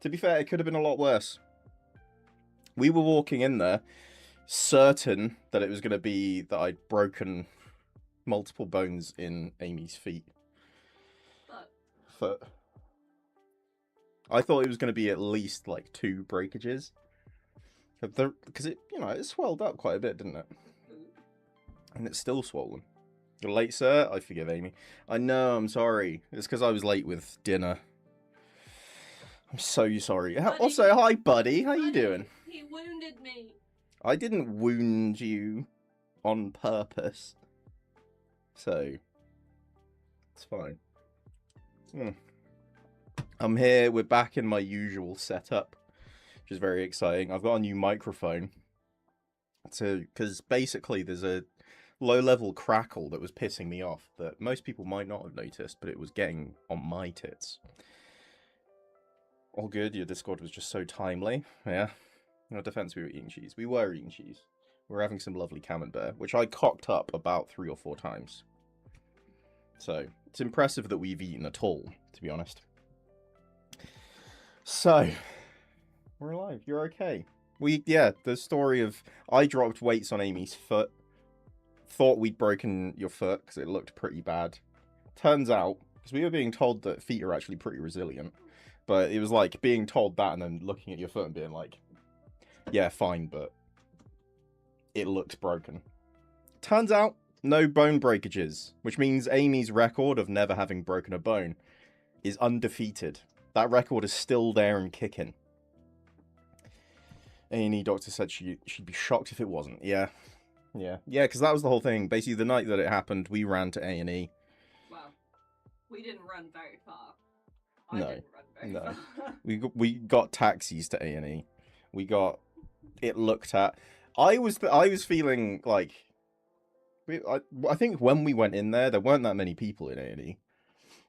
To be fair, it could have been a lot worse. We were walking in there, certain that it was going to be that I'd broken multiple bones in Amy's feet. Foot. I thought it was going to be at least like 2 breakages. Because it, it swelled up quite a bit, didn't it? And it's still swollen. You're late, sir? I forgive Amy. I know, I'm sorry. It's because I was late with dinner. I'm so sorry. Also, hi, buddy. How you doing? He wounded me. I didn't wound you on purpose. So, it's fine. I'm here. We're back in my usual setup, which is very exciting. I've got a new microphone. Because basically there's a low-level crackle that was pissing me off that most people might not have noticed, but it was getting on my tits. All good. Your Discord was just so timely. Yeah. No defense, we were eating cheese. We were eating cheese. We were having some lovely camembert, which I cocked up about 3 or 4 times. So, it's impressive that we've eaten at all, to be honest. So, we're alive. You're okay. The story of I dropped weights on Amy's foot. Thought we'd broken your foot because it looked pretty bad. Turns out, because we were being told that feet are actually pretty resilient, but it was like being told that and then looking at your foot and being like, yeah, fine, but it looked broken. Turns out, no bone breakages, which means Amy's record of never having broken a bone is undefeated. That record is still there and kicking. A&E doctor said she'd be shocked if it wasn't. Yeah, because that was the whole thing. Basically, the night that it happened, we ran to A&E. Well, we didn't run very far. I didn't run very far. We got taxis to A&E. We got it looked at. I was feeling like I think when we went in there weren't that many people in A&E,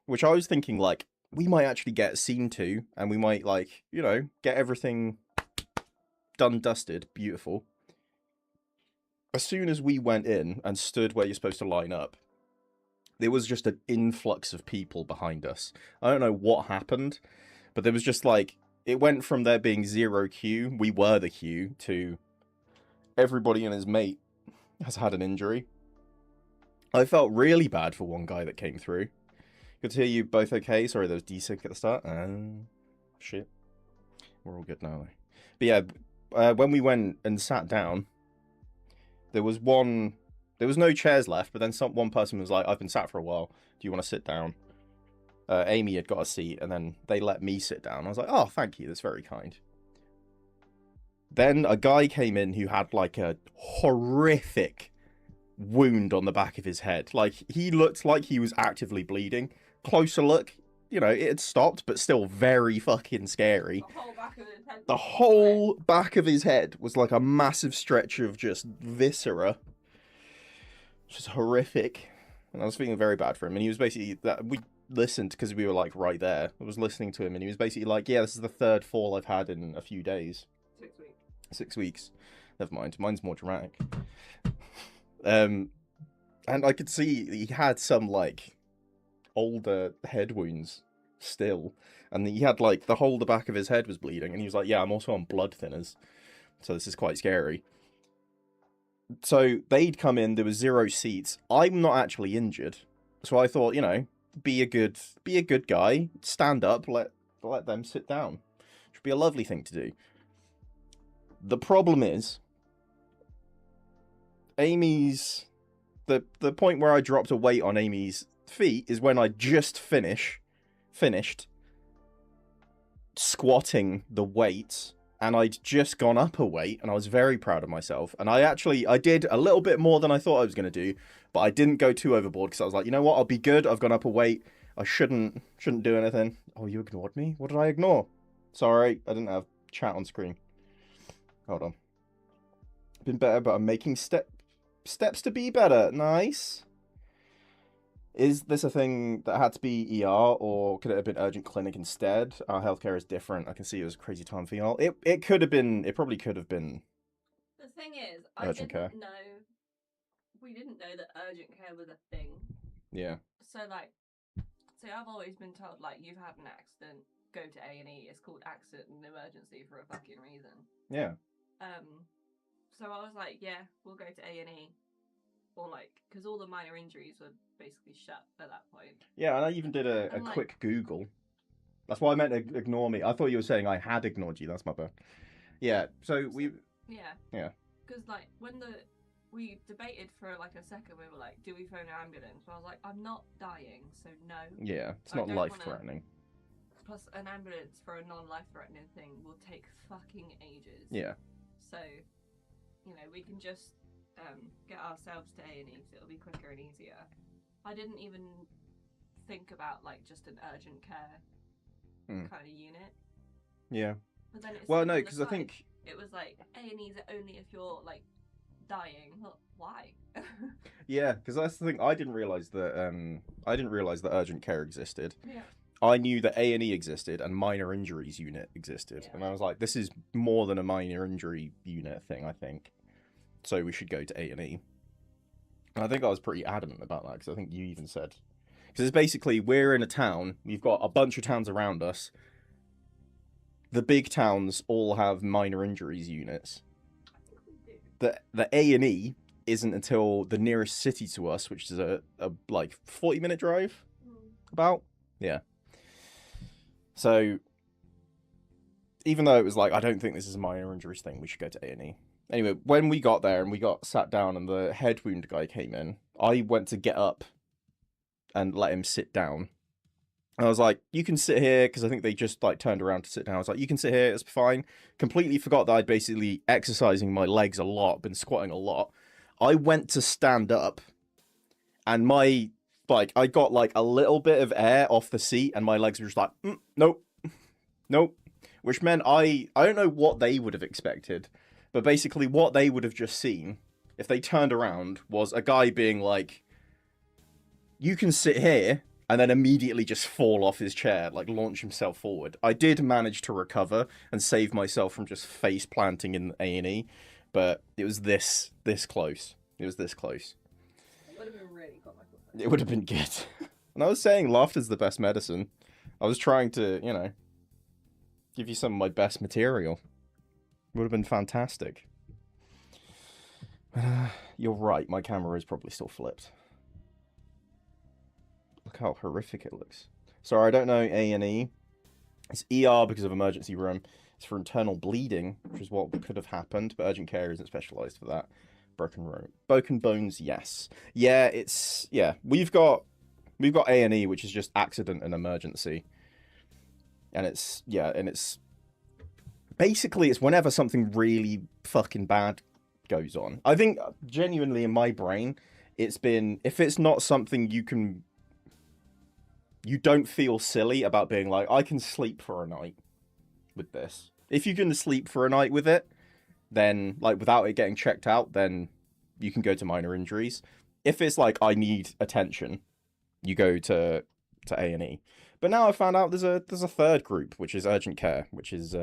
which I was thinking like we might actually get seen to, and we might get everything done, dusted, beautiful. As soon as we went in and stood where you're supposed to line up, there was just an influx of people behind us. I don't know what happened, but there was just like, it went from there being 0 queue, we were the queue, to everybody and his mate has had an injury. I felt really bad for one guy that came through. Good to hear you both okay. Sorry, there was desync at the start. Shit. We're all good now. But yeah, when we went and sat down, there was no chairs left, but then one person was like, I've been sat for a while. Do you want to sit down? Amy had got a seat, and then they let me sit down. I was like, oh, thank you. That's very kind. Then a guy came in who had like a horrific wound on the back of his head. Like, he looked like he was actively bleeding. Closer look, it had stopped, but still very fucking scary. The whole back of his head was like a massive stretch of just viscera. Just horrific. And I was feeling very bad for him. And he was basically, we listened because we were like right there. I was listening to him and he was basically like, yeah, this is the 3rd fall I've had in a few days. 6 weeks. 6 weeks. Never mind. Mine's more dramatic. And I could see he had some like older head wounds still, and he had like the back of his head was bleeding, and he was like, yeah, I'm also on blood thinners, so this is quite scary. So they'd come in, there was 0 seats. I'm not actually injured, so I thought, be a good guy, stand up, let them sit down. Should be a lovely thing to do. The problem is Amy's the point where I dropped a weight on Amy's feet is when I just finished squatting the weights, and I'd just gone up a weight, and I was very proud of myself. And I did a little bit more than I thought I was going to do, but I didn't go too overboard because I was like, you know what, I'll be good. I've gone up a weight. I shouldn't do anything. Oh, you ignored me? What did I ignore? Sorry, I didn't have chat on screen. Hold on. Been better, but I'm making steps to be better. Nice. Is this a thing that had to be ER, or could it have been urgent clinic instead? Our healthcare is different. I can see it was a crazy time for y'all. It could have been. It probably could have been. The thing is, urgent care. We didn't know that urgent care was a thing. Yeah. So I've always been told, like, you've had an accident, go to A&E. It's called accident and emergency for a fucking reason. Yeah. So I was like, yeah, we'll go to A&E. Or like, because all the minor injuries were basically shut at that point. Yeah, and I even did a like, quick Google. That's why I meant ignore me. I thought you were saying I had ignored you. That's my bad. Yeah, so we... Yeah. Because like, when we debated for like a second, we were like, do we phone an ambulance? So I was like, I'm not dying, so no. Yeah, it's not life-threatening. Plus, an ambulance for a non-life-threatening thing will take fucking ages. Yeah. So, we can just get ourselves to A&E, so it'll be quicker and easier. I didn't even think about like just an urgent care kind of unit. Yeah. But then it's well, no, because I think it was like A&E's only if you're like dying. Well, why? Yeah, because that's the thing. I didn't realize that urgent care existed. Yeah. I knew that A&E existed and minor injuries unit existed, and I was like, this is more than a minor injury unit thing. I think so. We should go to A&E. And I think I was pretty adamant about that because I think you even said, because it's basically we're in a town. We've got a bunch of towns around us. The big towns all have minor injuries units. The A&E isn't until the nearest city to us, which is a like 40-minute drive, about. Yeah. So even though it was like, I don't think this is a minor injuries thing, we should go to A&E. Anyway, when we got there and we got sat down and the head wound guy came in, I went to get up and let him sit down. And I was like, you can sit here, because I think they just like turned around to sit down. I was like, you can sit here, it's fine. Completely forgot that I'd basically exercising my legs a lot, been squatting a lot. I went to stand up and I got like a little bit of air off the seat and my legs were just like, nope. Which meant I don't know what they would have expected, but basically what they would have just seen if they turned around was a guy being like, you can sit here, and then immediately just fall off his chair, like launch himself forward. I did manage to recover and save myself from just face planting in A&E, but it was this close. It was this close. It would have been really comical. It would have been good. And I was saying laughter's the best medicine. I was trying to, give you some of my best material. It would have been fantastic. You're right, my camera is probably still flipped. Look how horrific it looks. Sorry, I don't know A&E. It's ER because of emergency room. It's for internal bleeding, which is what could have happened, but urgent care isn't specialised for that. Broken bones, yes. Yeah, we've got A&E, which is just accident and emergency. And it's basically it's whenever something really fucking bad goes on. I think genuinely in my brain, it's been, if it's not something you don't feel silly about being like, I can sleep for a night with this. If you can sleep for a night with it, then, like, without it getting checked out, then you can go to minor injuries. If it's like, I need attention, you go to A&E. But now I found out there's a third group, which is urgent care, which is,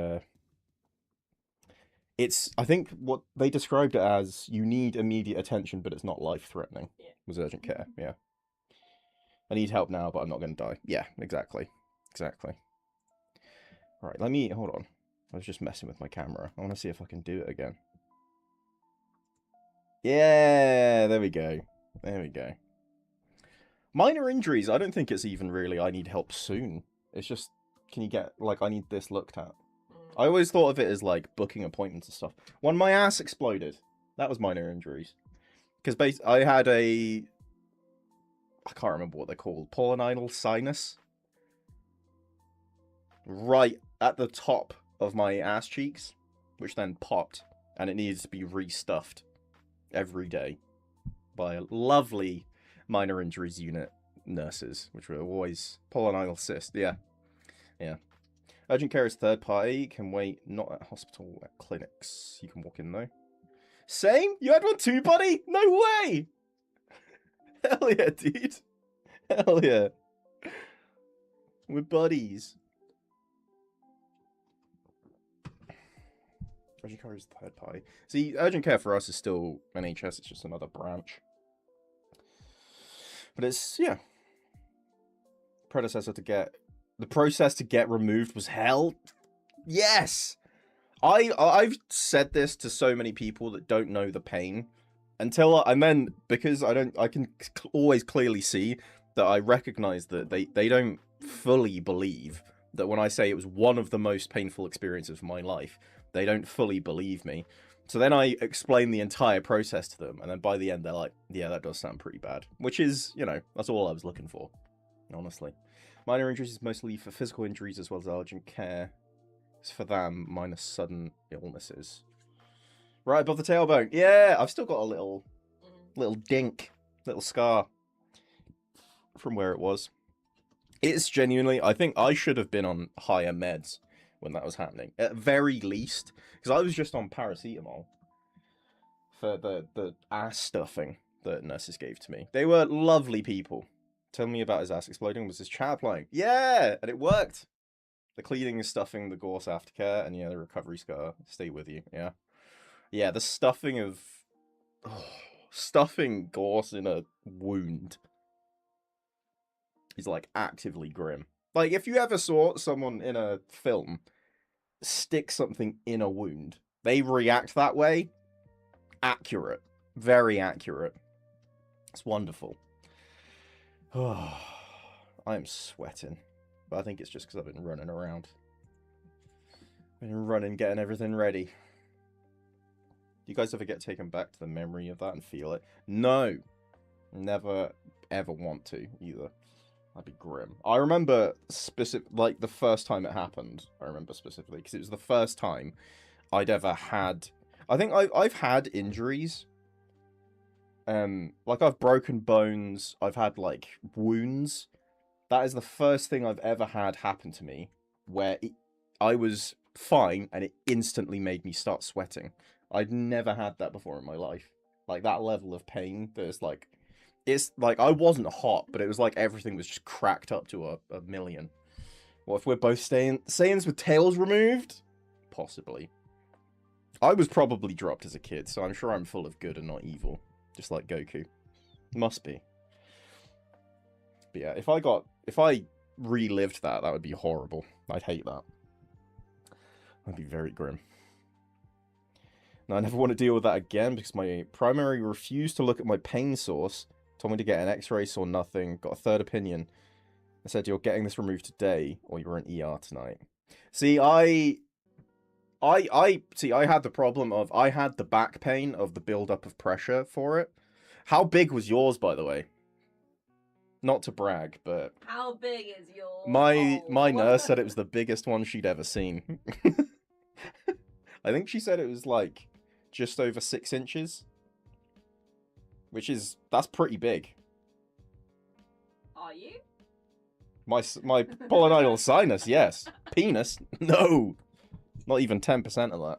it's, I think what they described it as, you need immediate attention, but it's not life-threatening, was urgent care, yeah. I need help now, but I'm not going to die. Yeah, exactly. Right, hold on. I was just messing with my camera. I want to see if I can do it again. Yeah, there we go. Minor injuries, I don't think it's even really, I need help soon. It's just, can you get, like, I need this looked at. I always thought of it as, like, booking appointments and stuff. When my ass exploded, that was minor injuries. Because I had I can't remember what they're called. Pilonidal sinus. Right at the top of my ass cheeks, which then popped, and it needed to be restuffed every day by lovely minor injuries unit nurses, which were always pilonidal cyst. Yeah. Urgent care is third party. Can wait not at hospital, at clinics. You can walk in though. Same? You had one too, buddy? No way! Hell yeah, dude. Hell yeah. We're buddies. Urgent care is third party. See, urgent care for us is still NHS. It's just another branch. But it's, yeah. Predecessor to get the process to get removed was hell. Yes. I've said this to so many people that don't know the pain and then because I can always clearly see that I recognize that they don't fully believe that when I say it was one of the most painful experiences of my life, they don't fully believe me. So then I explain the entire process to them, and then by the end they're like, yeah, that does sound pretty bad. Which is, that's all I was looking for, honestly. Minor injuries is mostly for physical injuries as well as urgent care. It's for them, minus sudden illnesses. Right above the tailbone. Yeah, I've still got a little dink, little scar from where it was. It's genuinely, I think I should have been on higher meds when that was happening. At very least, because I was just on paracetamol for the ass stuffing that nurses gave to me. They were lovely people. Tell me about his ass exploding. Was his chat applying? Yeah, and it worked. The cleaning and stuffing, the gorse aftercare, and yeah, the recovery scar stay with you. Yeah, yeah, the stuffing of stuffing gorse in a wound is like actively grim. Like if you ever saw someone in a film stick something in a wound, they react that way. Accurate, very accurate. It's wonderful. I am sweating, but I think it's just because I've been running around. Been running, getting everything ready. Do you guys ever get taken back to the memory of that and feel it? No. Never, ever want to, either. That'd be grim. I remember like the first time it happened. I remember specifically because it was the first time I'd ever had. I think I've had injuries. Like I've broken bones. I've had like wounds. That is the first thing I've ever had happen to me where I was fine and it instantly made me start sweating. I'd never had that before in my life. Like that level of pain. There's like. It's like I wasn't hot, but it was like everything was just cracked up to a million. What if we're both Saiyans with tails removed? Possibly. I was probably dropped as a kid, so I'm sure I'm full of good and not evil. Just like Goku. Must be. But yeah, if I relived that would be horrible. I'd hate that. That'd be very grim. Now, I never want to deal with that again because my primary refused to look at my pain source. Told me to get an x-ray, saw nothing, got a third opinion. I said, you're getting this removed today, or you're in ER tonight. See, I had the problem of, I had the back pain of the build-up of pressure for it. How big was yours, by the way? Not to brag, but... How big is yours? My nurse said it was the biggest one she'd ever seen. I think she said it was, like, just over 6 inches. That's pretty big. Are you? My polynidal sinus, yes. Penis, no. Not even 10% of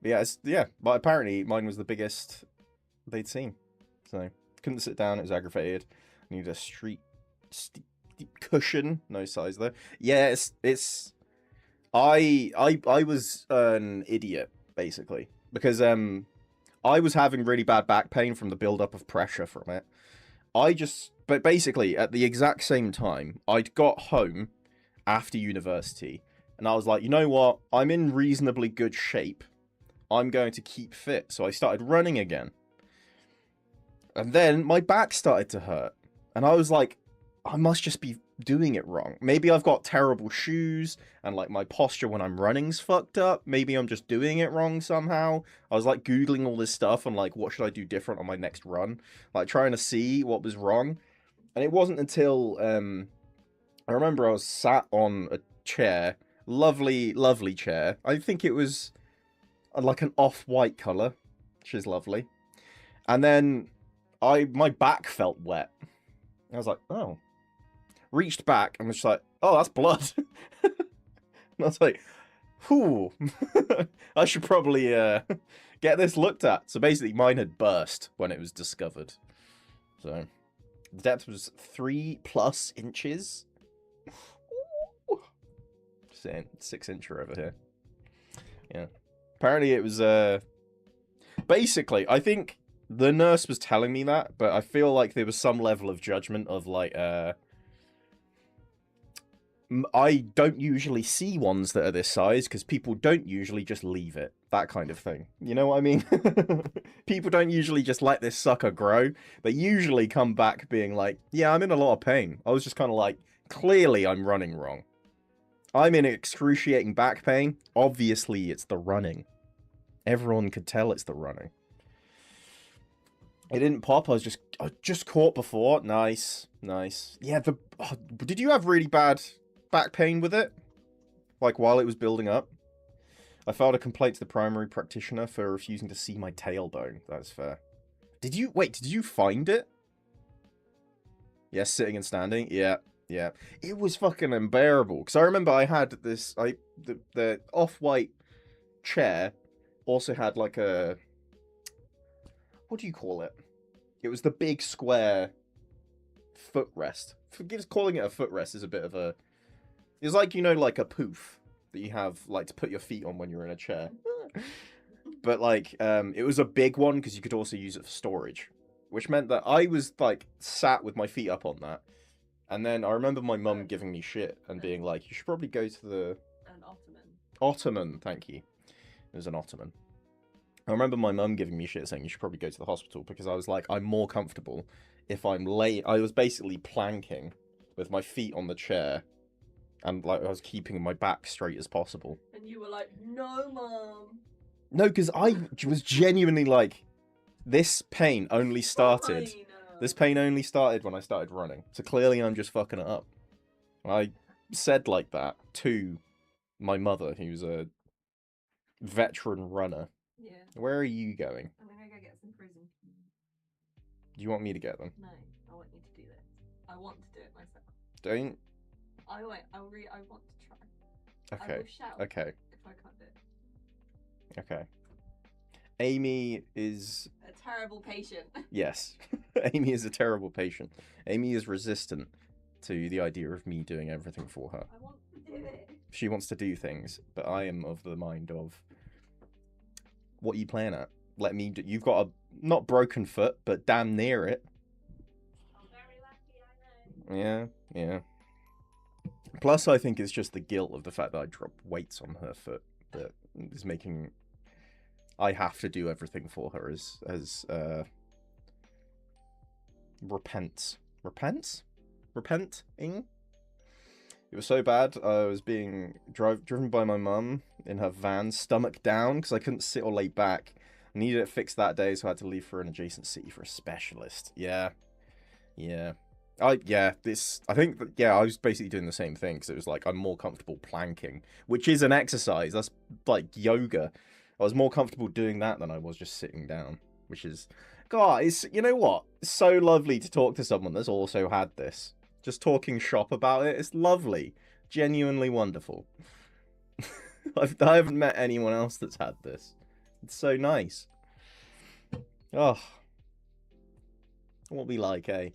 that. But apparently mine was the biggest they'd seen. So, couldn't sit down, it was aggravated. I needed a steep cushion, no size though. Yeah, it's I was an idiot, basically. Because I was having really bad back pain from the build-up of pressure from it. But basically, at the exact same time, I'd got home after university, and I was like, you know what? I'm in reasonably good shape. I'm going to keep fit. So I started running again. And then my back started to hurt. And I was like, I must just be doing it wrong. Maybe I've got terrible shoes and like my posture when I'm running's fucked up. Maybe I'm just doing it wrong somehow. I was like Googling all this stuff and like, what should I do different on my next run? Like trying to see what was wrong. And it wasn't until, I remember I was sat on a chair, lovely, lovely chair. I think it was like an off-white color, which is lovely. And then my back felt wet. I was like, oh. Reached back and was just like, oh, that's blood. And I was like, whew, I should probably get this looked at. So basically, mine had burst when it was discovered. So the depth was 3+ inches. Just saying, 6-incher over here. Yeah. Apparently, it was basically, I think The nurse was telling me that, but I feel like there was some level of judgment of like, I don't usually see ones that are this size because people don't usually just leave it. That kind of thing. You know what I mean? People don't usually just let this sucker grow. They usually come back being like, yeah, I'm in a lot of pain. I was just kind of like, clearly I'm running wrong. I'm in excruciating back pain. Obviously, it's the running. Everyone could tell it's the running. It didn't pop. I was just caught before. Nice. Yeah, did you have really bad back pain with it? Like, while it was building up? I filed a complaint to the primary practitioner for refusing to see my tailbone. That's fair. Did you find it? Yes, sitting and standing. Yeah. It was fucking unbearable. Because I remember I had this, the off-white chair also had like a, what do you call it? It was the big square footrest. Forgive calling it a footrest is a bit of a, it's like, you know, like a poof that you have like to put your feet on when you're in a chair. But like, it was a big one because you could also use it for storage, which meant that I was like sat with my feet up on that. And then I remember my mum giving me shit and being like, you should probably go to the... An ottoman. Ottoman, thank you. It was an ottoman. I remember my mum giving me shit saying you should probably go to the hospital because I was like, I'm more comfortable if I'm lay. I was basically planking with my feet on the chair and like I was keeping my back straight as possible. And you were like, no, Mum. No, because I was genuinely like, this pain only started... Fine. This pain only started when I started running. So clearly I'm just fucking it up. I said like that to my mother, who's a veteran runner. Yeah. Where are you going? I'm gonna go get some prison. Do you want me to get them? No, I want you to do this. I want to do it myself. Don't. I want to try. Okay. I will shout Okay. if I can't do it. Okay. Amy is... A terrible patient. Yes. Amy is a terrible patient. Amy is resistant to the idea of me doing everything for her. I want to do it. She wants to do things, but I am of the mind of... What are you playing at? Let me do... You've got a... Not broken foot, but damn near it. I'm very lucky, I know. Yeah. Plus, I think it's just the guilt of the fact that I dropped weights on her foot that is making... I have to do everything for her as repenting. It was so bad. I was being driven by my mum in her van, stomach down, because I couldn't sit or lay back. I needed it fixed that day, so I had to leave for an adjacent city for a specialist. Yeah. I was basically doing the same thing, because it was like, I'm more comfortable planking, which is an exercise. That's like yoga. I was more comfortable doing that than I was just sitting down, which is... God, you know what? It's so lovely to talk to someone that's also had this. Just talking shop about it, it's lovely. Genuinely wonderful. I haven't met anyone else that's had this. It's so nice. Oh. What we like, eh?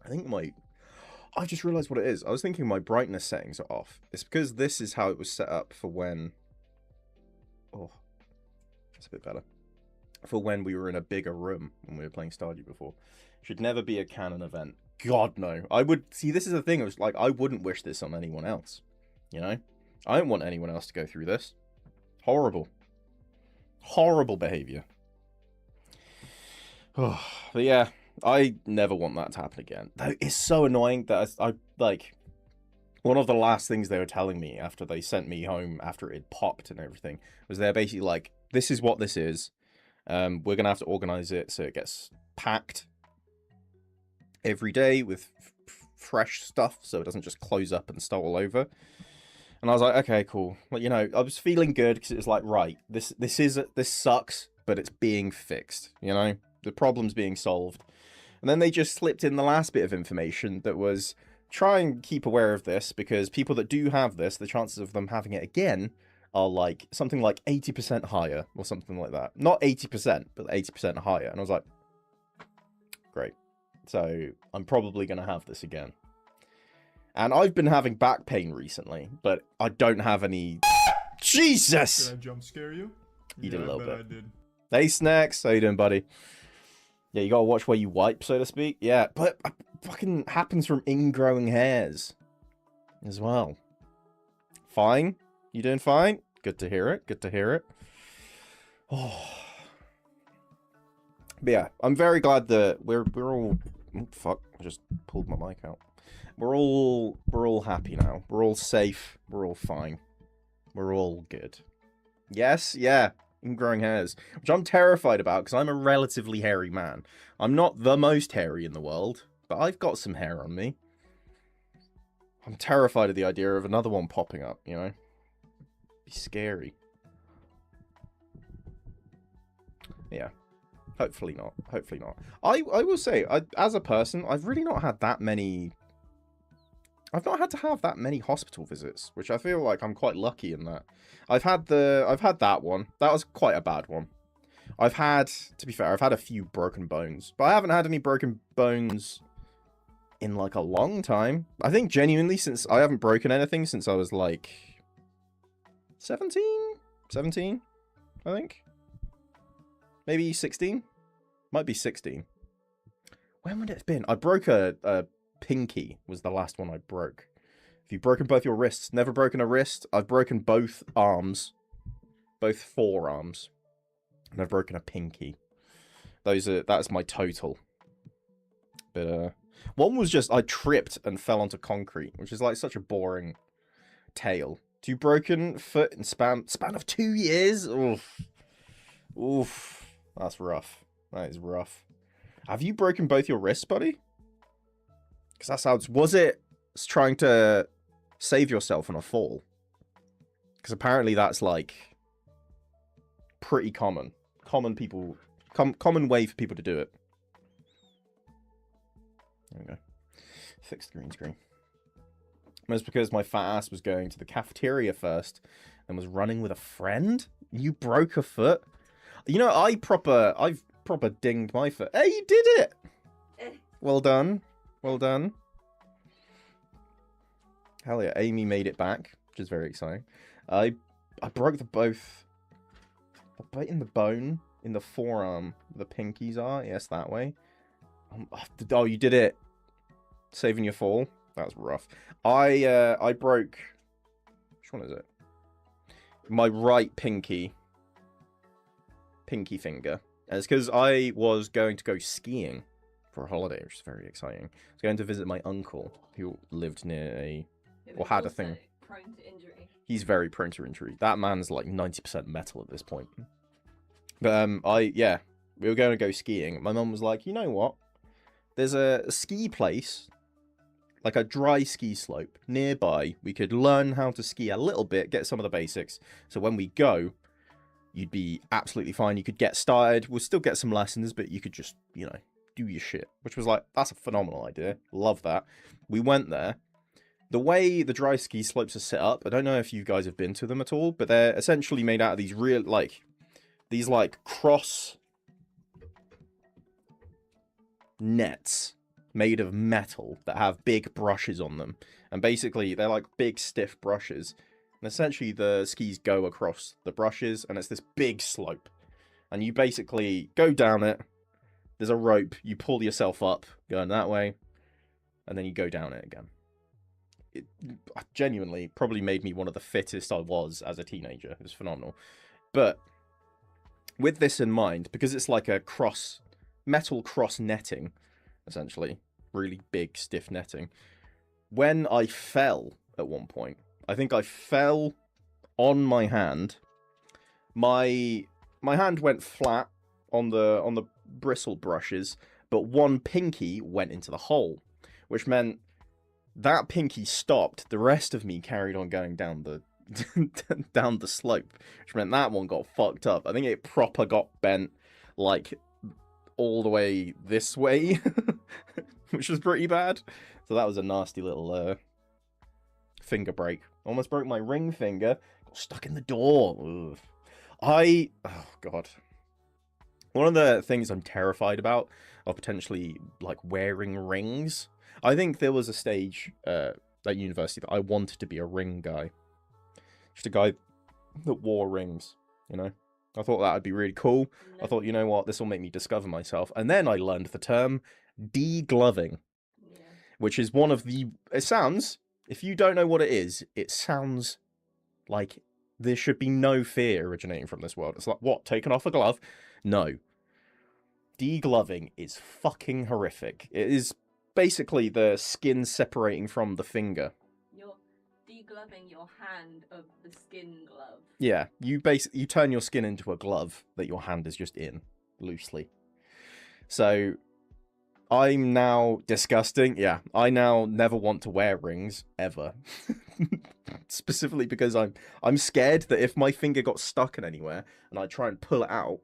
I think I just realised what it is. I was thinking my brightness settings are off. It's because this is how it was set up for when... Oh, that's a bit better. For when we were in a bigger room when we were playing Stardew before. Should never be a canon event. God, no. I would... See, this is the thing. It was like, I wouldn't wish this on anyone else. You know? I don't want anyone else to go through this. Horrible. Horrible behaviour. But yeah... I never want that to happen again. Though it's so annoying that I like one of the last things they were telling me after they sent me home after it popped and everything was they're basically like, this is what this is. We're gonna have to organize it so it gets packed every day with fresh stuff so it doesn't just close up and start all over. And I was like, okay, cool. Like, you know, I was feeling good because it was like, right, this sucks, but it's being fixed. You know, the problem's being solved. And then they just slipped in the last bit of information that was, try and keep aware of this, because people that do have this, the chances of them having it again are like, something like 80% higher, or something like that. Not 80%, but 80% higher. And I was like, great. So, I'm probably going to have this again. And I've been having back pain recently, but I don't have any... Jesus! Did I jump scare you? You did a Yeah, little I bit. bet I did. Hey, Snacks. How you doing, buddy? Yeah, you gotta watch where you wipe, so to speak. Yeah, but it fucking happens from ingrowing hairs as well. Fine? You doing fine? Good to hear it. Good to hear it. Oh. But yeah, I'm very glad that we're all... Oh, fuck, I just pulled my mic out. We're all happy now. We're all safe. We're all fine. We're all good. Yes, yeah, ingrowing hairs, which I'm terrified about because I'm a relatively hairy man. I'm not the most hairy in the world, but I've got some hair on me. I'm terrified of the idea of another one popping up, you know? Be scary. Yeah. Hopefully not. Hopefully not. I will say, as a person, I've really not had that many... I've not had to have that many hospital visits, which I feel like I'm quite lucky in that. I've had that one. That was quite a bad one. I've had, to be fair, I've had a few broken bones, but I haven't had any broken bones in like a long time. I think genuinely since I haven't broken anything since I was like 17, I think. Maybe 16? Might be 16. When would it have been? I broke a pinky was the last one I broke. If you've broken both your wrists, never broken a wrist. I've broken both arms. Both forearms. And I've broken a pinky. That's my total. But one was just I tripped and fell onto concrete, which is like such a boring tale. 2 broken foot in span of 2 years? Oof. Oof. That's rough. That is rough. Have you broken both your wrists, buddy? Because that sounds... Was it trying to save yourself on a fall? Because apparently that's like pretty common. Common way for people to do it. There we go. Fix the green screen. That's because my fat ass was going to the cafeteria first and was running with a friend. You broke a foot. You know, I've proper dinged my foot. Hey, you did it! Well done. Well done. Hell yeah, Amy made it back, which is very exciting. I broke both in the bone, in the forearm, the pinkies are. Yes, that way. Oh, you did it. Saving your fall. That's rough. I broke... Which one is it? My right pinky finger. And it's because I was going to go skiing for a holiday, which is very exciting. I was going to visit my uncle, who lived near or had a thing. Prone to injury. He's very prone to injury. That man's like 90% metal at this point. But we were going to go skiing. My mum was like, you know what? There's a ski place, like a dry ski slope nearby. We could learn how to ski a little bit, get some of the basics. So when we go, you'd be absolutely fine. You could get started. We'll still get some lessons, but you could just, you know, do your shit. Which was like, that's a phenomenal idea. Love that. We went there. The way the dry ski slopes are set up, I don't know if you guys have been to them at all, but they're essentially made out of these real, like, cross nets made of metal that have big brushes on them. And basically, they're like big, stiff brushes. And essentially, the skis go across the brushes, and it's this big slope. And you basically go down it. There's a rope. You pull yourself up, going that way, and then you go down it again. It genuinely probably made me one of the fittest I was as a teenager. It was phenomenal. But with this in mind, because it's like a metal cross netting, essentially, really big, stiff netting, when I fell at one point, I think I fell on my hand. My hand went flat on the bristle brushes, but one pinky went into the hole, which meant that pinky stopped. The rest of me carried on going down the down the slope, which meant that one got fucked up. I think it proper got bent, like, all the way this way, which was pretty bad. So that was a nasty little finger break. Almost broke my ring finger. Got stuck in the door. Ugh. Oh god. One of the things I'm terrified about are potentially, like, wearing rings. I think there was a stage at university that I wanted to be a ring guy. Just a guy that wore rings, you know? I thought that would be really cool. I No. thought, you know what, this will make me discover myself. And then I learned the term degloving, Yeah. which is one of the. It sounds, if you don't know what it sounds like there should be no fear originating from this world. It's like, what, taking off a glove? No. Degloving is fucking horrific. It is basically the skin separating from the finger. You're degloving your hand of the skin glove. Yeah, you turn your skin into a glove that your hand is just in, loosely. So, I'm now disgusting. Yeah, I now never want to wear rings, ever. Specifically because I'm scared that if my finger got stuck in anywhere and I try and pull it out,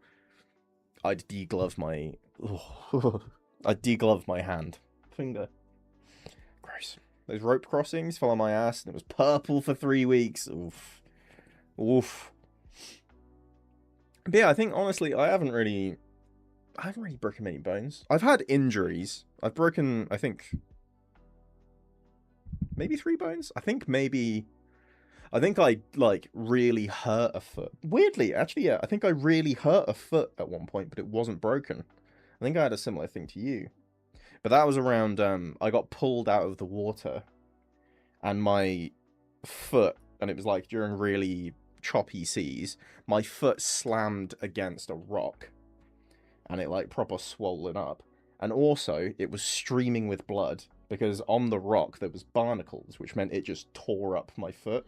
I'd deglove my... I'd deglove my hand. Finger. Gross. Those rope crossings fell on my ass and it was purple for 3 weeks. Oof. Oof. But yeah, I think, honestly, I haven't really broken many bones. I've had injuries. I've broken, I think, maybe 3 bones? I think I, like, really hurt a foot. Weirdly, actually, yeah, I think I really hurt a foot at one point, but it wasn't broken. I think I had a similar thing to you. But that was around, I got pulled out of the water, and my foot, and it was, like, during really choppy seas, my foot slammed against a rock, and it, like, proper swollen up. And also, it was streaming with blood, because on the rock there was barnacles, which meant it just tore up my foot.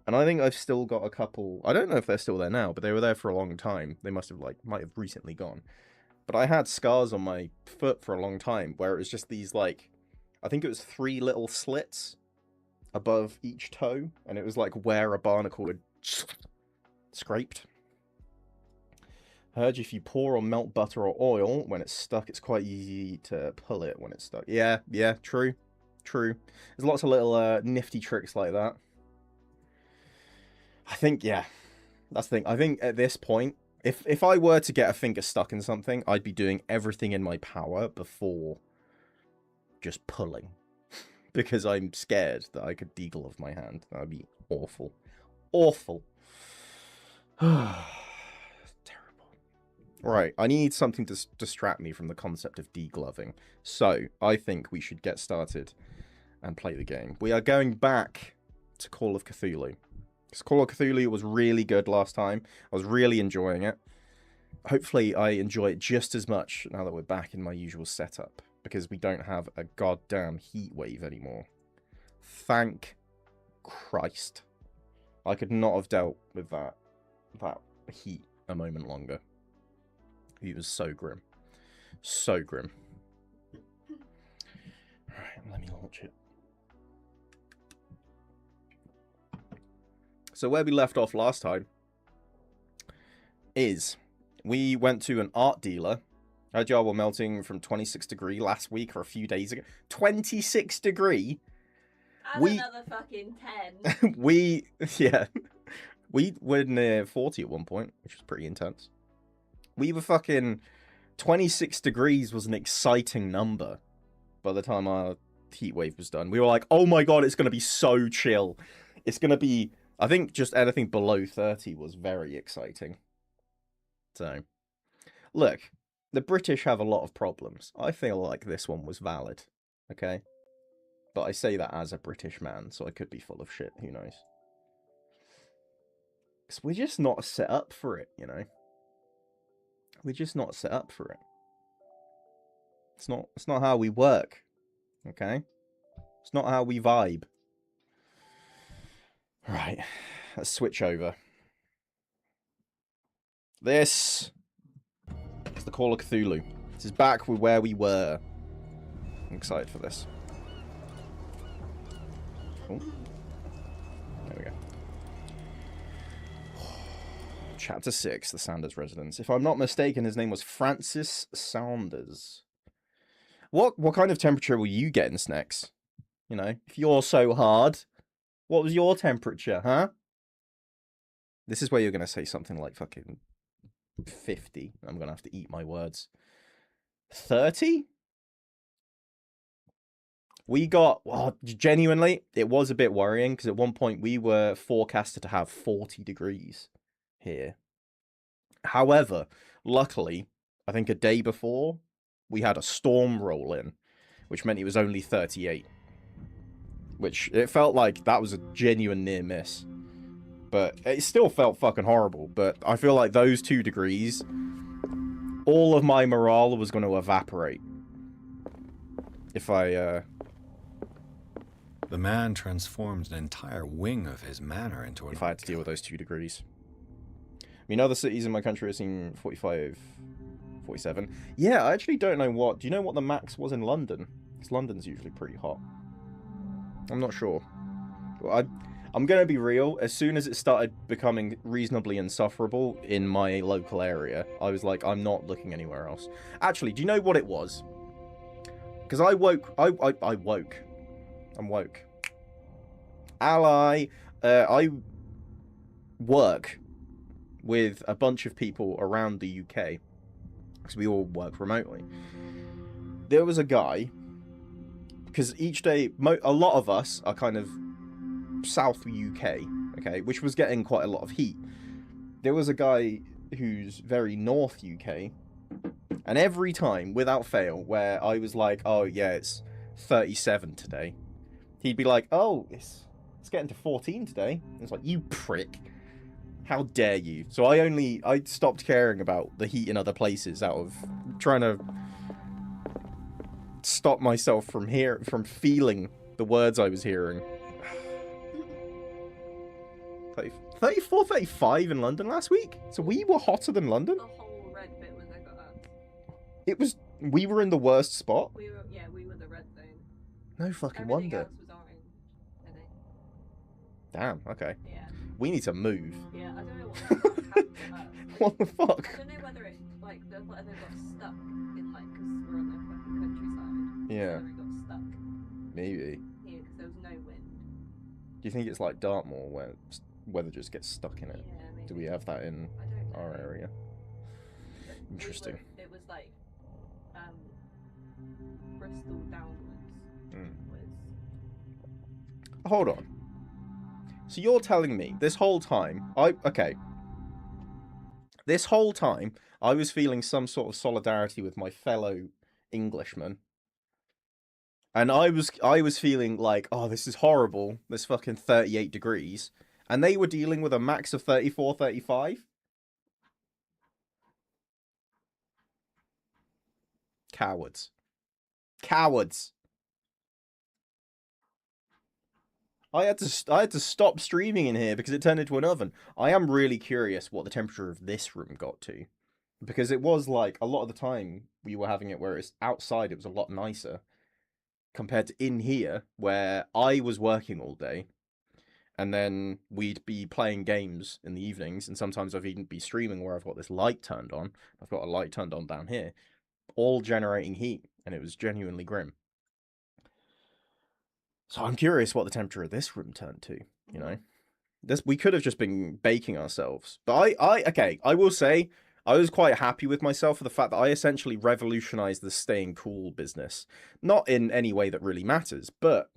And I think I've still got a couple. I don't know if they're still there now, but they were there for a long time. They must have, like, might have recently gone. But I had scars on my foot for a long time, where it was just these, like, I think it was 3 little slits above each toe, and it was like where a barnacle had scraped. Heard if you pour or melt butter or oil when it's stuck, it's quite easy to pull it when it's stuck. Yeah, true. There's lots of little nifty tricks like that. I think, yeah, that's the thing. I think at this point, if I were to get a finger stuck in something, I'd be doing everything in my power before just pulling. Because I'm scared that I could deglove my hand. That would be awful. Awful. Terrible. Right, I need something to distract me from the concept of degloving. So, I think we should get started and play the game. We are going back to Call of Cthulhu. Because Call of Cthulhu was really good last time. I was really enjoying it. Hopefully, I enjoy it just as much now that we're back in my usual setup. Because we don't have a goddamn heat wave anymore. Thank Christ. I could not have dealt with that heat a moment longer. It was so grim. So grim. Alright, let me launch it. So where we left off last time is we went to an art dealer. Our job were melting from 26 degree last week or a few days ago. 26 degree? Add another fucking 10. We were near 40 at one point, which was pretty intense. We were fucking 26 degrees was an exciting number by the time our heat wave was done. We were like, oh my god, it's going to be so chill. It's going to be, I think just anything below 30 was very exciting. So, look, the British have a lot of problems. I feel like this one was valid, okay? But I say that as a British man, so I could be full of shit, who knows? Because we're just not set up for it, you know? We're just not set up for it. It's not how we work, okay? It's not how we vibe. Right, let's switch over. This is the Call of Cthulhu. This is back with where we were. I'm excited for this. Oh. There we go. Chapter 6, The Sanders Residence. If I'm not mistaken, his name was Francis Saunders. What kind of temperature were you getting, Snex? You know, if you're so hard, what was your temperature, huh? This is where you're going to say something like fucking 50. I'm going to have to eat my words. 30? We got, well, genuinely, it was a bit worrying because at one point we were forecasted to have 40 degrees here. However, luckily, I think a day before, we had a storm roll in, which meant it was only 38. Which, it felt like that was a genuine near miss. But it still felt fucking horrible. But I feel like those 2 degrees, all of my morale was going to evaporate. If I, The man transformed an entire wing of his manor into an... If I had to deal with those 2 degrees. I mean, other cities in my country have seen 45, 47. Yeah, I actually don't know what... Do you know what the max was in London? Because London's usually pretty hot. I'm not sure. Well, I'm going to be real. As soon as it started becoming reasonably insufferable in my local area, I was like, I'm not looking anywhere else. Actually, do you know what it was? Because I woke... I'm woke. Ally. I work with a bunch of people around the UK. Because we all work remotely. There was a guy... Because each day, a lot of us are kind of South UK, okay, which was getting quite a lot of heat. There was a guy who's very North UK, and every time, without fail, where I was like, oh yeah, it's 37 today, he'd be like, oh, it's getting to 14 today. And it's like, you prick. How dare you? So I stopped caring about the heat in other places out of trying to stop myself from feeling the words I was hearing. 34, 35 in London last week? So we were hotter than London? The whole red bit was I got up. It was... We were in the worst spot? We were the red zone. No fucking Everything wonder. else was orange, I think. Damn, okay. Yeah. We need to move. Yeah, I don't know what the fuck happened to us. What the fuck? I don't know whether it, like, whether it got stuck in, like, because we're on the fucking countryside. Yeah. Whether it got stuck Maybe. here because there was no wind. Do you think it's like Dartmoor where weather just gets stuck in it? Yeah, maybe. Do we have that in I don't know. our area? But Interesting. It was like, Bristol downwards was... Hold on. So you're telling me this whole time, this whole time, I was feeling some sort of solidarity with my fellow Englishmen. And I was feeling like, oh, this is horrible. This fucking 38 degrees. And they were dealing with a max of 34, 35. Cowards. Cowards. I had to stop streaming in here because it turned into an oven. I am really curious what the temperature of this room got to. Because it was like, a lot of the time, we were having it where it's outside, it was a lot nicer. Compared to in here, where I was working all day. And then we'd be playing games in the evenings. And sometimes I'd even be streaming where I've got this light turned on. I've got a light turned on down here. All generating heat. And it was genuinely grim. So I'm curious what the temperature of this room turned to, you know? We could have just been baking ourselves. But I will say, I was quite happy with myself for the fact that I essentially revolutionized the staying cool business. Not in any way that really matters, but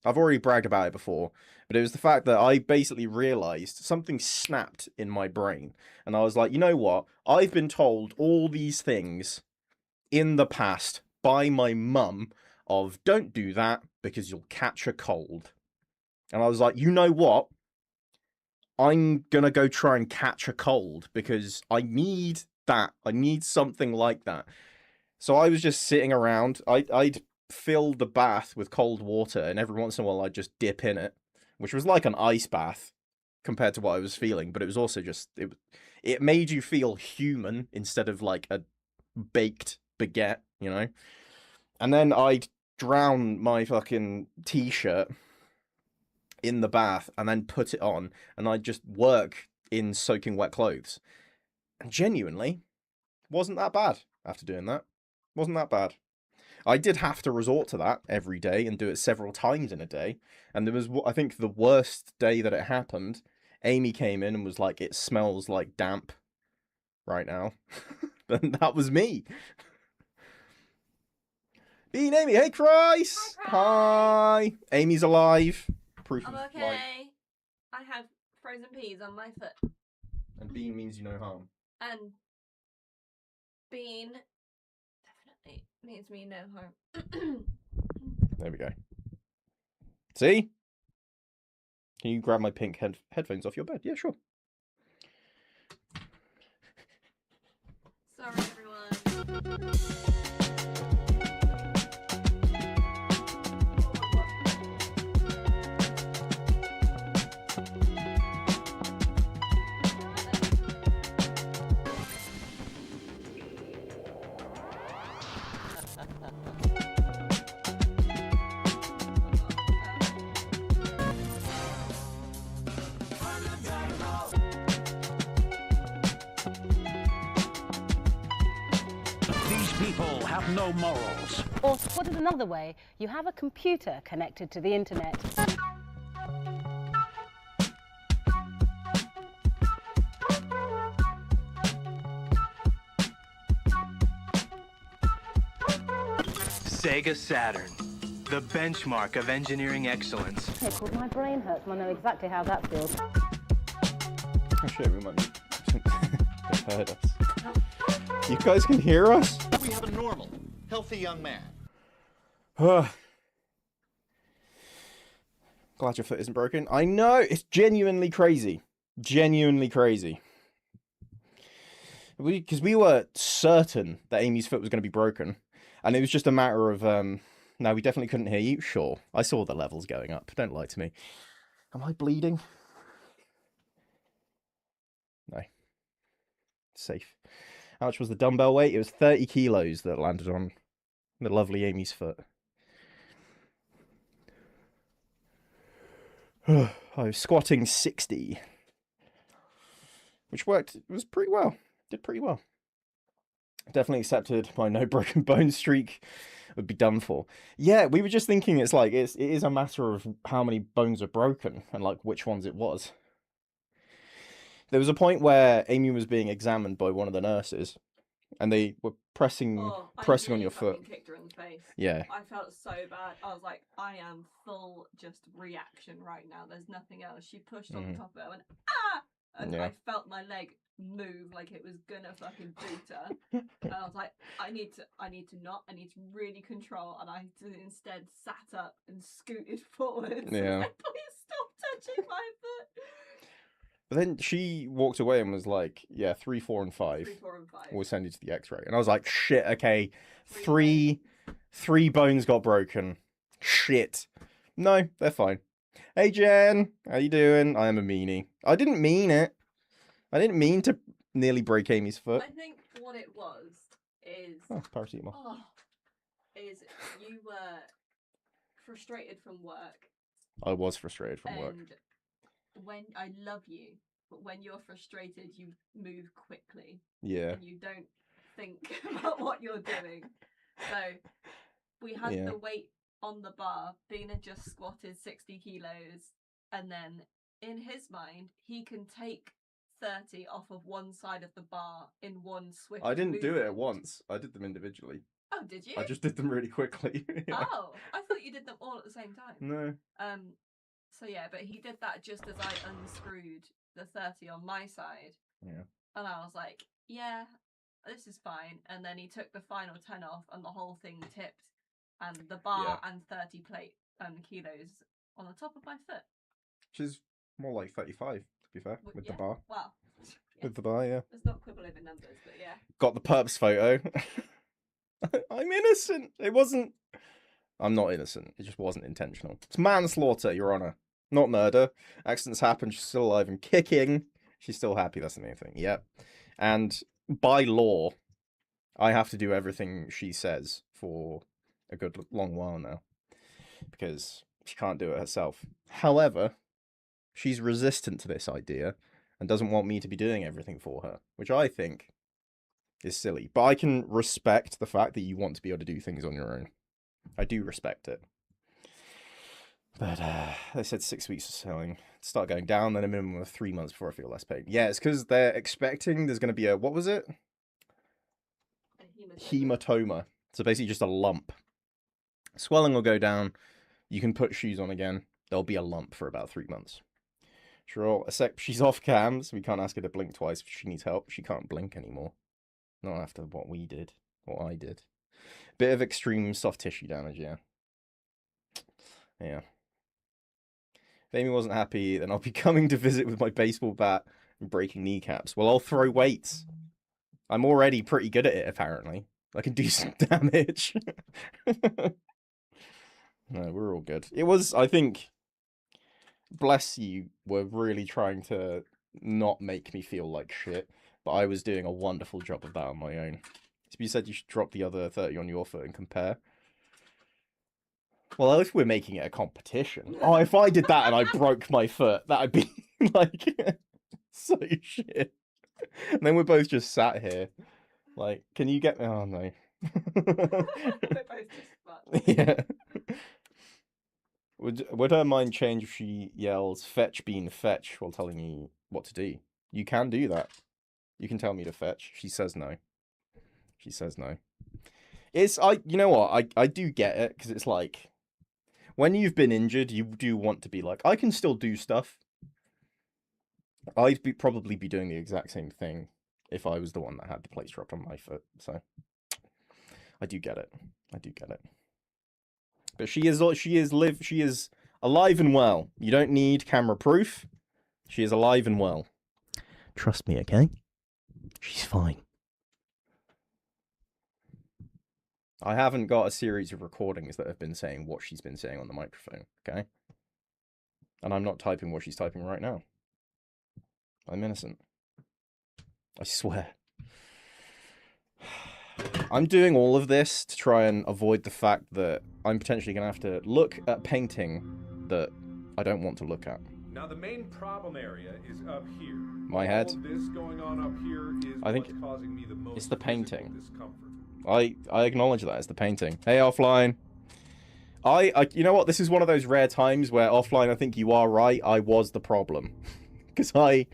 I've already bragged about it before. But it was the fact that I basically realized something snapped in my brain. And I was like, you know what? I've been told all these things in the past by my mum of don't do that because you'll catch a cold. And I was like, you know what? I'm gonna go try and catch a cold because I need that. I need something like that. So I was just sitting around. I'd fill the bath with cold water, and every once in a while I'd just dip in it, which was like an ice bath compared to what I was feeling. But it was also just it made you feel human instead of like a baked baguette, you know. And then I'd drown my fucking t-shirt in the bath and then put it on, and I'd just work in soaking wet clothes. And genuinely, wasn't that bad after doing that. Wasn't that bad. I did have to resort to that every day and do it several times in a day. And there was, I think, the worst day that it happened. Amy came in and was like, it smells like damp right now. And that was me. Bean Amy, hey Christ! Hi! Amy's alive. Proof I'm of okay. life. I have frozen peas on my foot. And bean means you no harm. And bean definitely means me no harm. There we go. See? Can you grab my pink headphones off your bed? Yeah, sure. Sorry, everyone. These people have no morals. Or to put it another way, you have a computer connected to the internet. Sega Saturn, the benchmark of engineering excellence. Tickled, my brain hurts, and I know exactly how that feels. Oh shit, we might have heard us. You guys can hear us? We have a normal, healthy young man. Glad your foot isn't broken. I know, it's genuinely crazy. Genuinely crazy. Because we were certain that Amy's foot was going to be broken. And it was just a matter of, no, we definitely couldn't hear you. Sure, I saw the levels going up. Don't lie to me. Am I bleeding? No. Safe. How much was the dumbbell weight? It was 30 kilos that landed on the lovely Amy's foot. I was squatting 60. Which worked. It was pretty well. Did pretty well. Definitely accepted my no broken bone streak would be done for. Yeah, we were just thinking it's like it is a matter of how many bones are broken and like which ones it was. There was a point where Amy was being examined by one of the nurses, and they were pressing on your foot. Kicked her in the face. Yeah. I felt so bad. I was like, I am full just reaction right now. There's nothing else. She pushed on the top of it and went, ah! And Yeah. I felt my leg move like it was gonna fucking boot her. And I was like, I need to really control. And I instead sat up and scooted forward. Yeah. Like, please stop touching my foot. But then she walked away and was like, yeah, 3, 4, and 5. 3, 4, and 5. We'll send you to the x-ray. And I was like, shit, okay. Three bones got broken. Shit. No, they're fine. Hey, Jen. How you doing? I am a meanie. I didn't mean it. I didn't mean to nearly break Amy's foot. I think what it was is... Oh, paracetamol. Is you were frustrated from work. I was frustrated from work. And when I love you, but when you're frustrated, you move quickly. Yeah. And you don't think about what you're doing. So we had the weight on the bar. Bina just squatted 60 kilos, and then in his mind, he can take 30 off of one side of the bar in one swift I didn't do it at movement. once. I did them individually. Oh, did you? I just did them really quickly. Yeah. Oh, I thought you did them all at the same time. No. So yeah, but he did that just as I unscrewed the 30 on my side. Yeah. And I was like, yeah, this is fine. And then he took the final 10 off and the whole thing tipped. And the bar and 30 kilos on the top of my foot. Which is more like 35, to be fair, with the yeah. bar. Wow. Yeah. With the bar, yeah. Let's not quibble over numbers, but yeah. Got the perps photo. I'm innocent. It wasn't... I'm not innocent. It just wasn't intentional. It's manslaughter, Your Honour. Not murder. Accidents happen. She's still alive and kicking. She's still happy. That's the main thing. Yep. And by law, I have to do everything she says for a good long while now. Because she can't do it herself. However, she's resistant to this idea and doesn't want me to be doing everything for her. Which I think is silly. But I can respect the fact that you want to be able to do things on your own. I do respect it. But they said 6 weeks of selling. Start going down, then a minimum of 3 months before I feel less pain. Yeah, it's because they're expecting there's going to be a, what was it? A Hematoma. So basically just a lump. Swelling will go down. You can put shoes on again. There'll be a lump for about 3 months. Sure, a sec. She's off cam, so we can't ask her to blink twice if she needs help. She can't blink anymore. Not after what we did. What I did. Bit of extreme soft tissue damage, yeah. Yeah. If Amy wasn't happy, then I'll be coming to visit with my baseball bat and breaking kneecaps. Well, I'll throw weights. I'm already pretty good at it, apparently. I can do some damage. No, we're all good. It was, I think, bless you, were really trying to not make me feel like shit, but I was doing a wonderful job of that on my own. So you said you should drop the other 30 on your foot and compare. Well, if we're making it a competition. Oh, if I did that and I broke my foot, that'd be like so shit. And then we're both just sat here. Like, can you get me? Oh no. We're both just fucked. Yeah. Would her mind change if she yells "fetch bean fetch" while telling you what to do? You can do that. You can tell me to fetch. She says no. She says no. You know what? I do get it, because it's like when you've been injured, you do want to be like, I can still do stuff. I'd probably be doing the exact same thing if I was the one that had the plates dropped on my foot. So I do get it. I do get it. But she is alive and well. You don't need camera proof. She is alive and well. Trust me, okay? She's fine. I haven't got a series of recordings that have been saying what she's been saying on the microphone, okay? And I'm not typing what she's typing right now. I'm innocent. I swear. I'm doing all of this to try and avoid the fact that I'm potentially going to have to look at painting that I don't want to look at. Now the main problem area is up here. My head. All of this going on up here is I think what's causing me the most it's the painting. discomfort. I acknowledge that it's the painting. Hey, Offline. I you know what? This is one of those rare times where Offline, I think you are right. I was the problem. Because I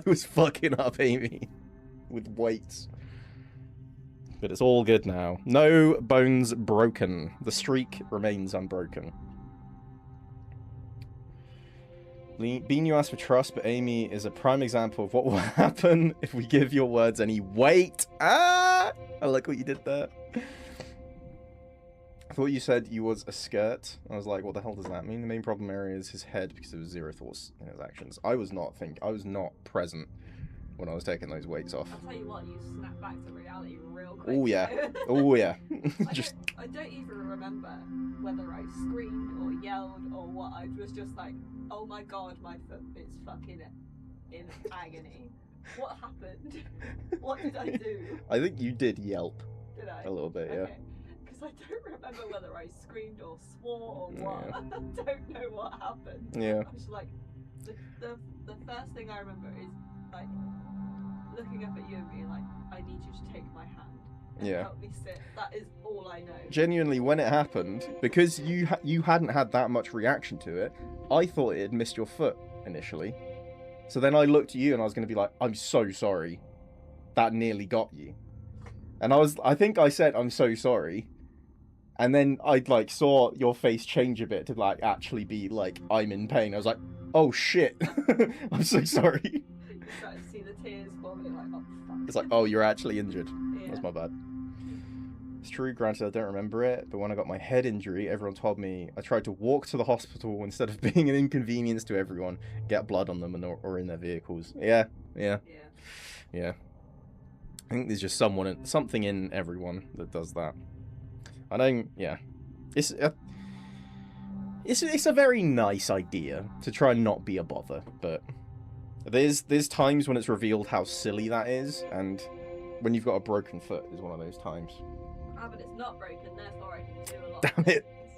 was fucking up Amy with weights. But it's all good now. No bones broken. The streak remains unbroken. Bean, you asked for trust, but Amy is a prime example of what will happen if we give your words any weight. Ah! I like what you did there. I thought you said you was a skirt. I was like, what the hell does that mean? The main problem area is his head, because there was zero thoughts in his actions. I was not present when I was taking those weights off. I'll tell you what, you snap back to reality real quick. Oh yeah. Oh yeah. I don't even remember whether I screamed or yelled or what. I was just like, oh my god, my foot is fucking in agony. What happened? What did I do? I think you did yelp. Did I? A little bit, yeah. Okay. Because I don't remember whether I screamed or swore or what. Yeah. I don't know what happened. Yeah. I was like, the first thing I remember is like looking up at you and being like, I need you to take my hand and help me sit. That is all I know. Genuinely, when it happened, because you hadn't had that much reaction to it, I thought it had missed your foot initially. So then I looked at you and I was going to be like, I'm so sorry. That nearly got you. And I think I said, I'm so sorry. And then I like saw your face change a bit to like actually be like, I'm in pain. I was like, oh shit. I'm so sorry. You started to see the tears forming, like, oh fuck. It's like, oh, you're actually injured. Yeah. That's my bad. It's true, granted I don't remember it, but when I got my head injury, everyone told me I tried to walk to the hospital instead of being an inconvenience to everyone, get blood on them or in their vehicles. Yeah. I think there's just something in everyone that does that. I don't, yeah. It's a very nice idea to try and not be a bother, but there's times when it's revealed how silly that is, and when you've got a broken foot is one of those times. Ah, but it's not broken, therefore I can do a lot.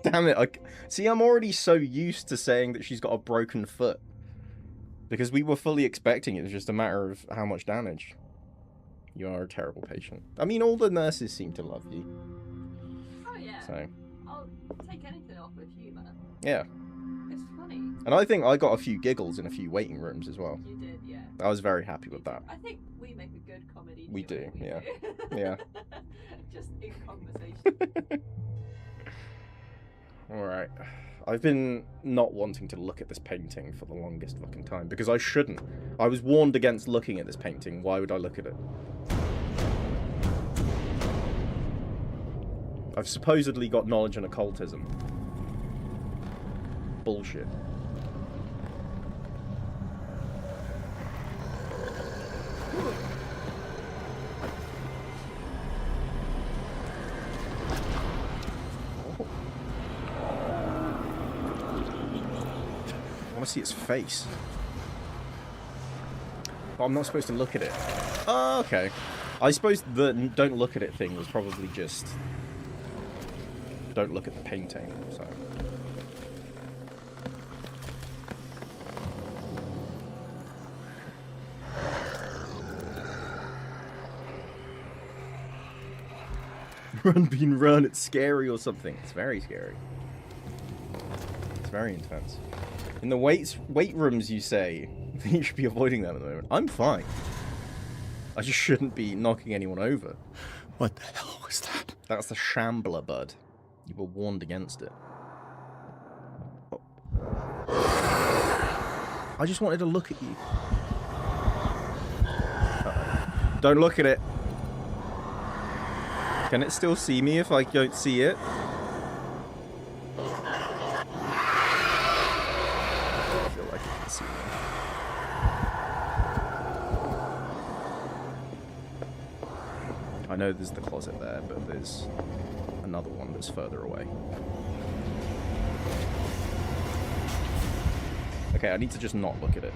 Damn it. See, I'm already so used to saying that she's got a broken foot. Because we were fully expecting it was just a matter of how much damage. You are a terrible patient. I mean, all the nurses seem to love you. Oh yeah. So. I'll take anything off with humour. Yeah. It's funny. And I think I got a few giggles in a few waiting rooms as well. You did, yeah. I was very happy with that. I think we make a good comedy. We duo, do, yeah. do. Yeah. Just in conversation. Alright. I've been not wanting to look at this painting for the longest fucking time, because I shouldn't. I was warned against looking at this painting. Why would I look at it? I've supposedly got knowledge in occultism. Bullshit. I want to see its face. But I'm not supposed to look at it. Oh, okay. I suppose the don't look at it thing was probably just... don't look at the painting, so... Run, Bean, run, it's scary or something. It's very scary. It's very intense. In the weight rooms, you say, you should be avoiding them at the moment. I'm fine. I just shouldn't be knocking anyone over. What the hell was that? That's the Shambler, bud. You were warned against it. Oh. I just wanted to look at you. Uh-oh. Don't look at it. Can it still see me if I don't see it? I feel like it can see me. I know there's the closet there, but there's another one that's further away. Okay, I need to just not look at it.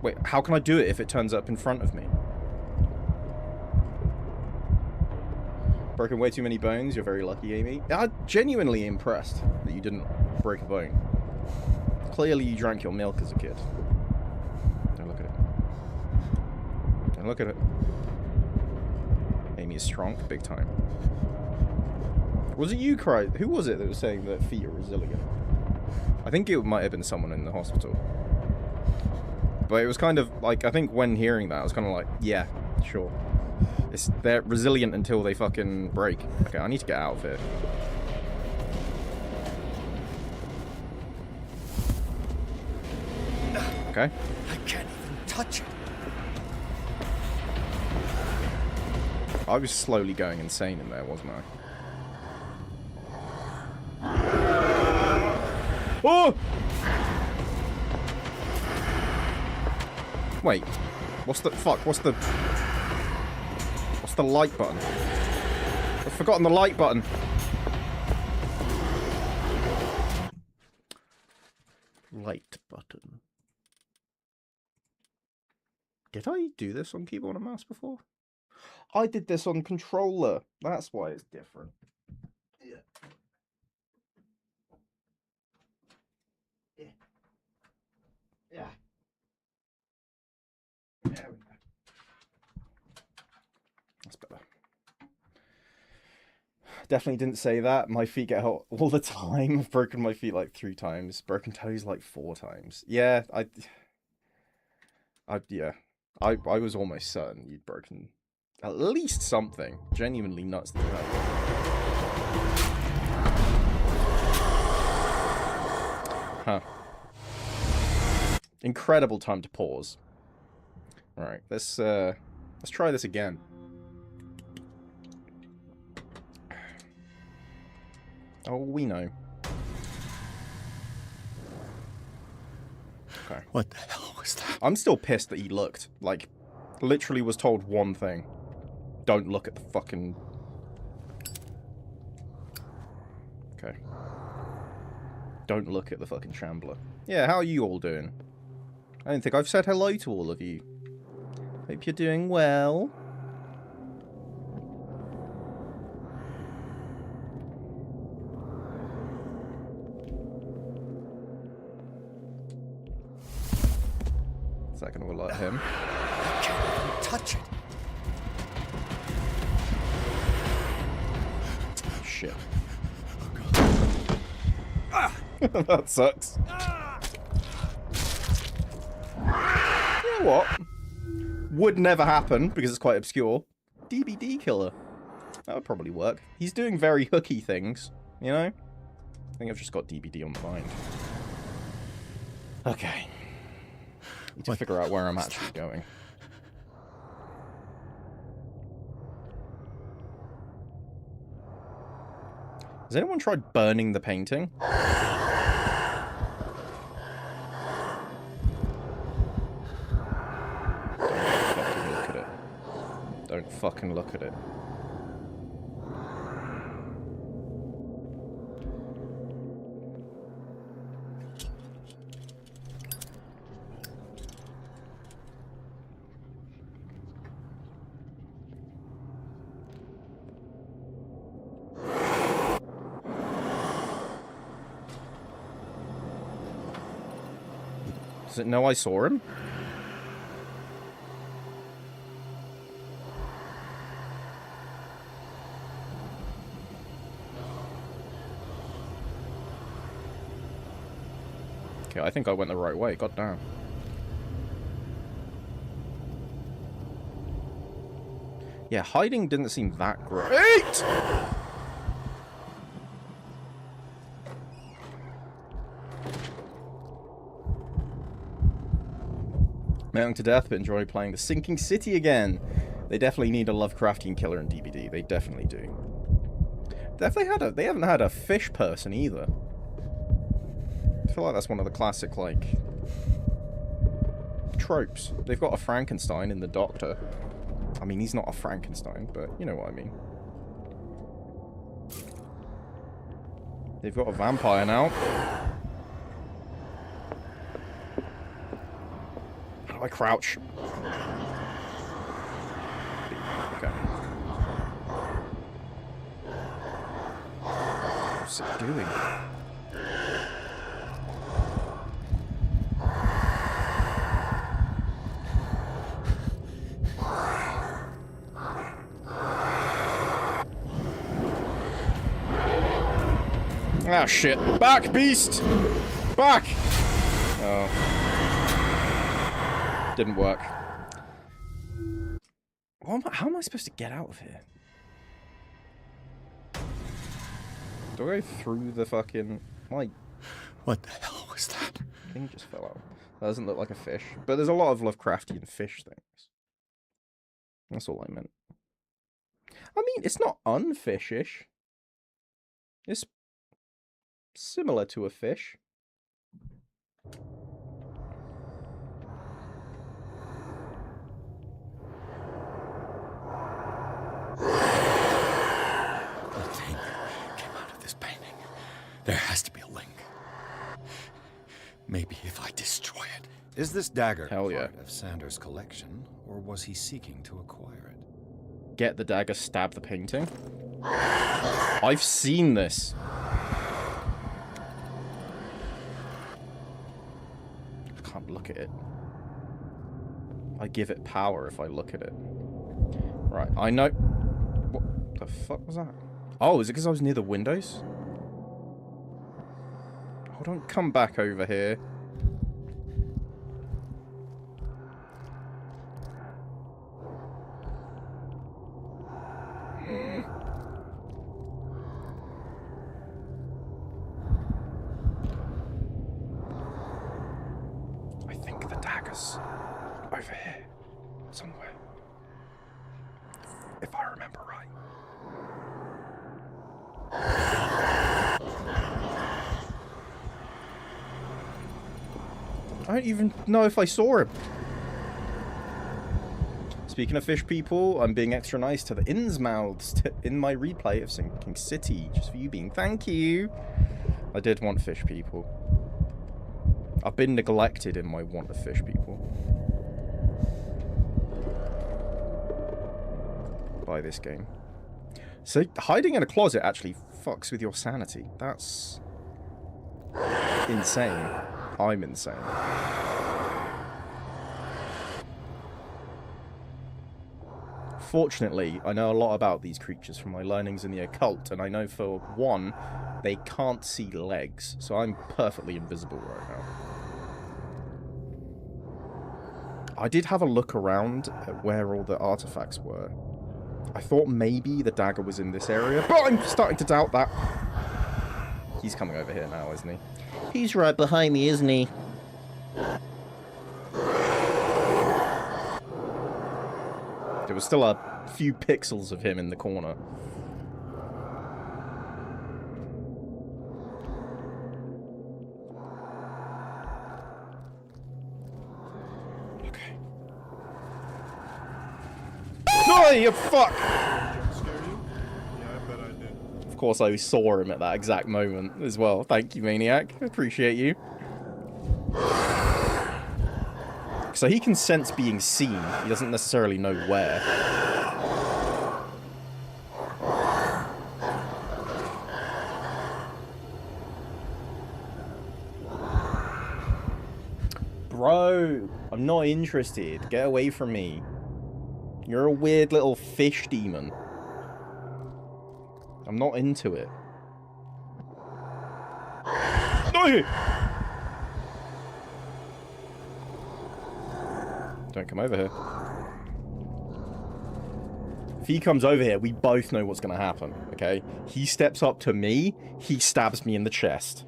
Wait, how can I do it if it turns up in front of me? Broken way too many bones. You're very lucky, Amy. I'm genuinely impressed that you didn't break a bone. Clearly you drank your milk as a kid. Don't look at it. Don't look at it. Amy is strong, big time. Was it you, Cry? Who was it that was saying that feet are resilient? I think it might have been someone in the hospital. But it was kind of like, I think when hearing that, I was kind of like, yeah, sure. They're resilient until they fucking break. Okay, I need to get out of here. Okay. I can't even touch it. I was slowly going insane in there, wasn't I? Oh! Wait. What's the... fuck, what's the like button? I've forgotten the like button. Light button. Did I do this on keyboard and mouse before? I did this on controller. That's why it's different. Yeah. Yeah. Yeah. There we go. That's better. Definitely didn't say that. My feet get hurt all the time. I've broken my feet like 3 times. Broken toes like 4 times. Yeah, I was almost certain you'd broken at least something. Genuinely nuts that you had. Huh. Incredible time to pause. Alright, let's try this again. Oh, we know. Okay. What the hell was that? I'm still pissed that he looked. Like, literally was told one thing. Don't look at the fucking... Okay. Don't look at the fucking Shambler. Yeah, how are you all doing? I don't think I've said hello to all of you. Hope you're doing well. Is that going to alert him? I can't even touch it. Shit. That sucks. You know what? Would never happen because it's quite obscure. DBD killer. That would probably work. He's doing very hooky things, you know? I think I've just got DBD on the mind. Okay. Need to figure out where I'm actually going. Has anyone tried burning the painting? Don't fucking look at it. Does it know I saw him? Okay, I think I went the right way. God damn. Yeah, hiding didn't seem that great. Mounting to death, but enjoy playing the Sinking City again. They definitely need a Lovecraftian killer in DBD. They definitely do. They haven't had a fish person either. I feel like that's one of the classic, like, tropes. They've got a Frankenstein in the Doctor. I mean, he's not a Frankenstein, but you know what I mean. They've got a vampire now. How do I crouch? Okay. What's it doing? Ah, shit. Back, beast! Back! Oh. Didn't work. How am I supposed to get out of here? Do I go through the fucking... Like... What the hell was that? Thing just fell out. That doesn't look like a fish. But there's a lot of Lovecraftian fish things. That's all I meant. I mean, it's not unfishish. It's similar to a fish. The thing came out of this painting. There has to be a link. Maybe if I destroy it. Is this dagger Hell yeah. part of Sanders' collection, or was he seeking to acquire it? Get the dagger, stab the painting. I've seen this. I can't look at it. I give it power if I look at it. Right, I know... What the fuck was that? Oh, is it because I was near the windows? Hold on, come back over here. I think the dagger's over here somewhere. If I remember right. I don't even know if I saw him. Speaking of fish people, I'm being extra nice to the Innsmouths in my replay of Sinking City. Just for you being thank you. I did want fish people. I've been neglected in my want of fish people. By this game. So, hiding in a closet actually fucks with your sanity. That's insane. I'm insane. Fortunately, I know a lot about these creatures from my learnings in the occult, and I know for one, they can't see legs, so I'm perfectly invisible right now. I did have a look around at where all the artifacts were. I thought maybe the dagger was in this area, but I'm starting to doubt that. He's coming over here now, isn't he? He's right behind me, isn't he? There was still a few pixels of him in the corner. Okay. No, you fuck! Jump scare you? Yeah, I bet I did. Of course, I saw him at that exact moment as well. Thank you, Maniac. Appreciate you. So he can sense being seen. He doesn't necessarily know where. Bro, I'm not interested. Get away from me. You're a weird little fish demon. I'm not into it. No! Don't come over here. If he comes over here, we both know what's going to happen, okay? He steps up to me, he stabs me in the chest.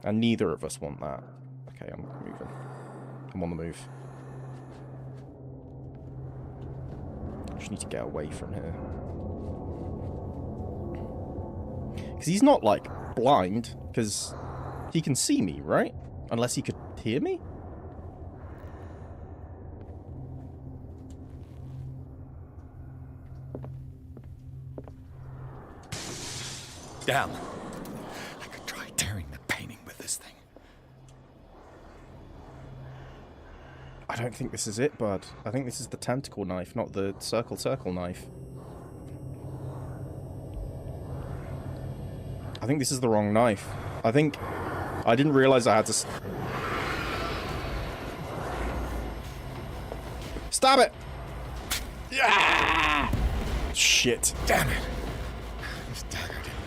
And neither of us want that. Okay, I'm moving. I'm on the move. I just need to get away from here. Because he's not, like, blind. Because he can see me, right? Unless he could hear me? Damn. I could try tearing the painting with this thing. I don't think this is it, bud. I think this is the tentacle knife, not the circle knife. I think this is the wrong knife. I think... I didn't realize I had to... Stab it! Yeah! Shit. Damn it. This dagger didn't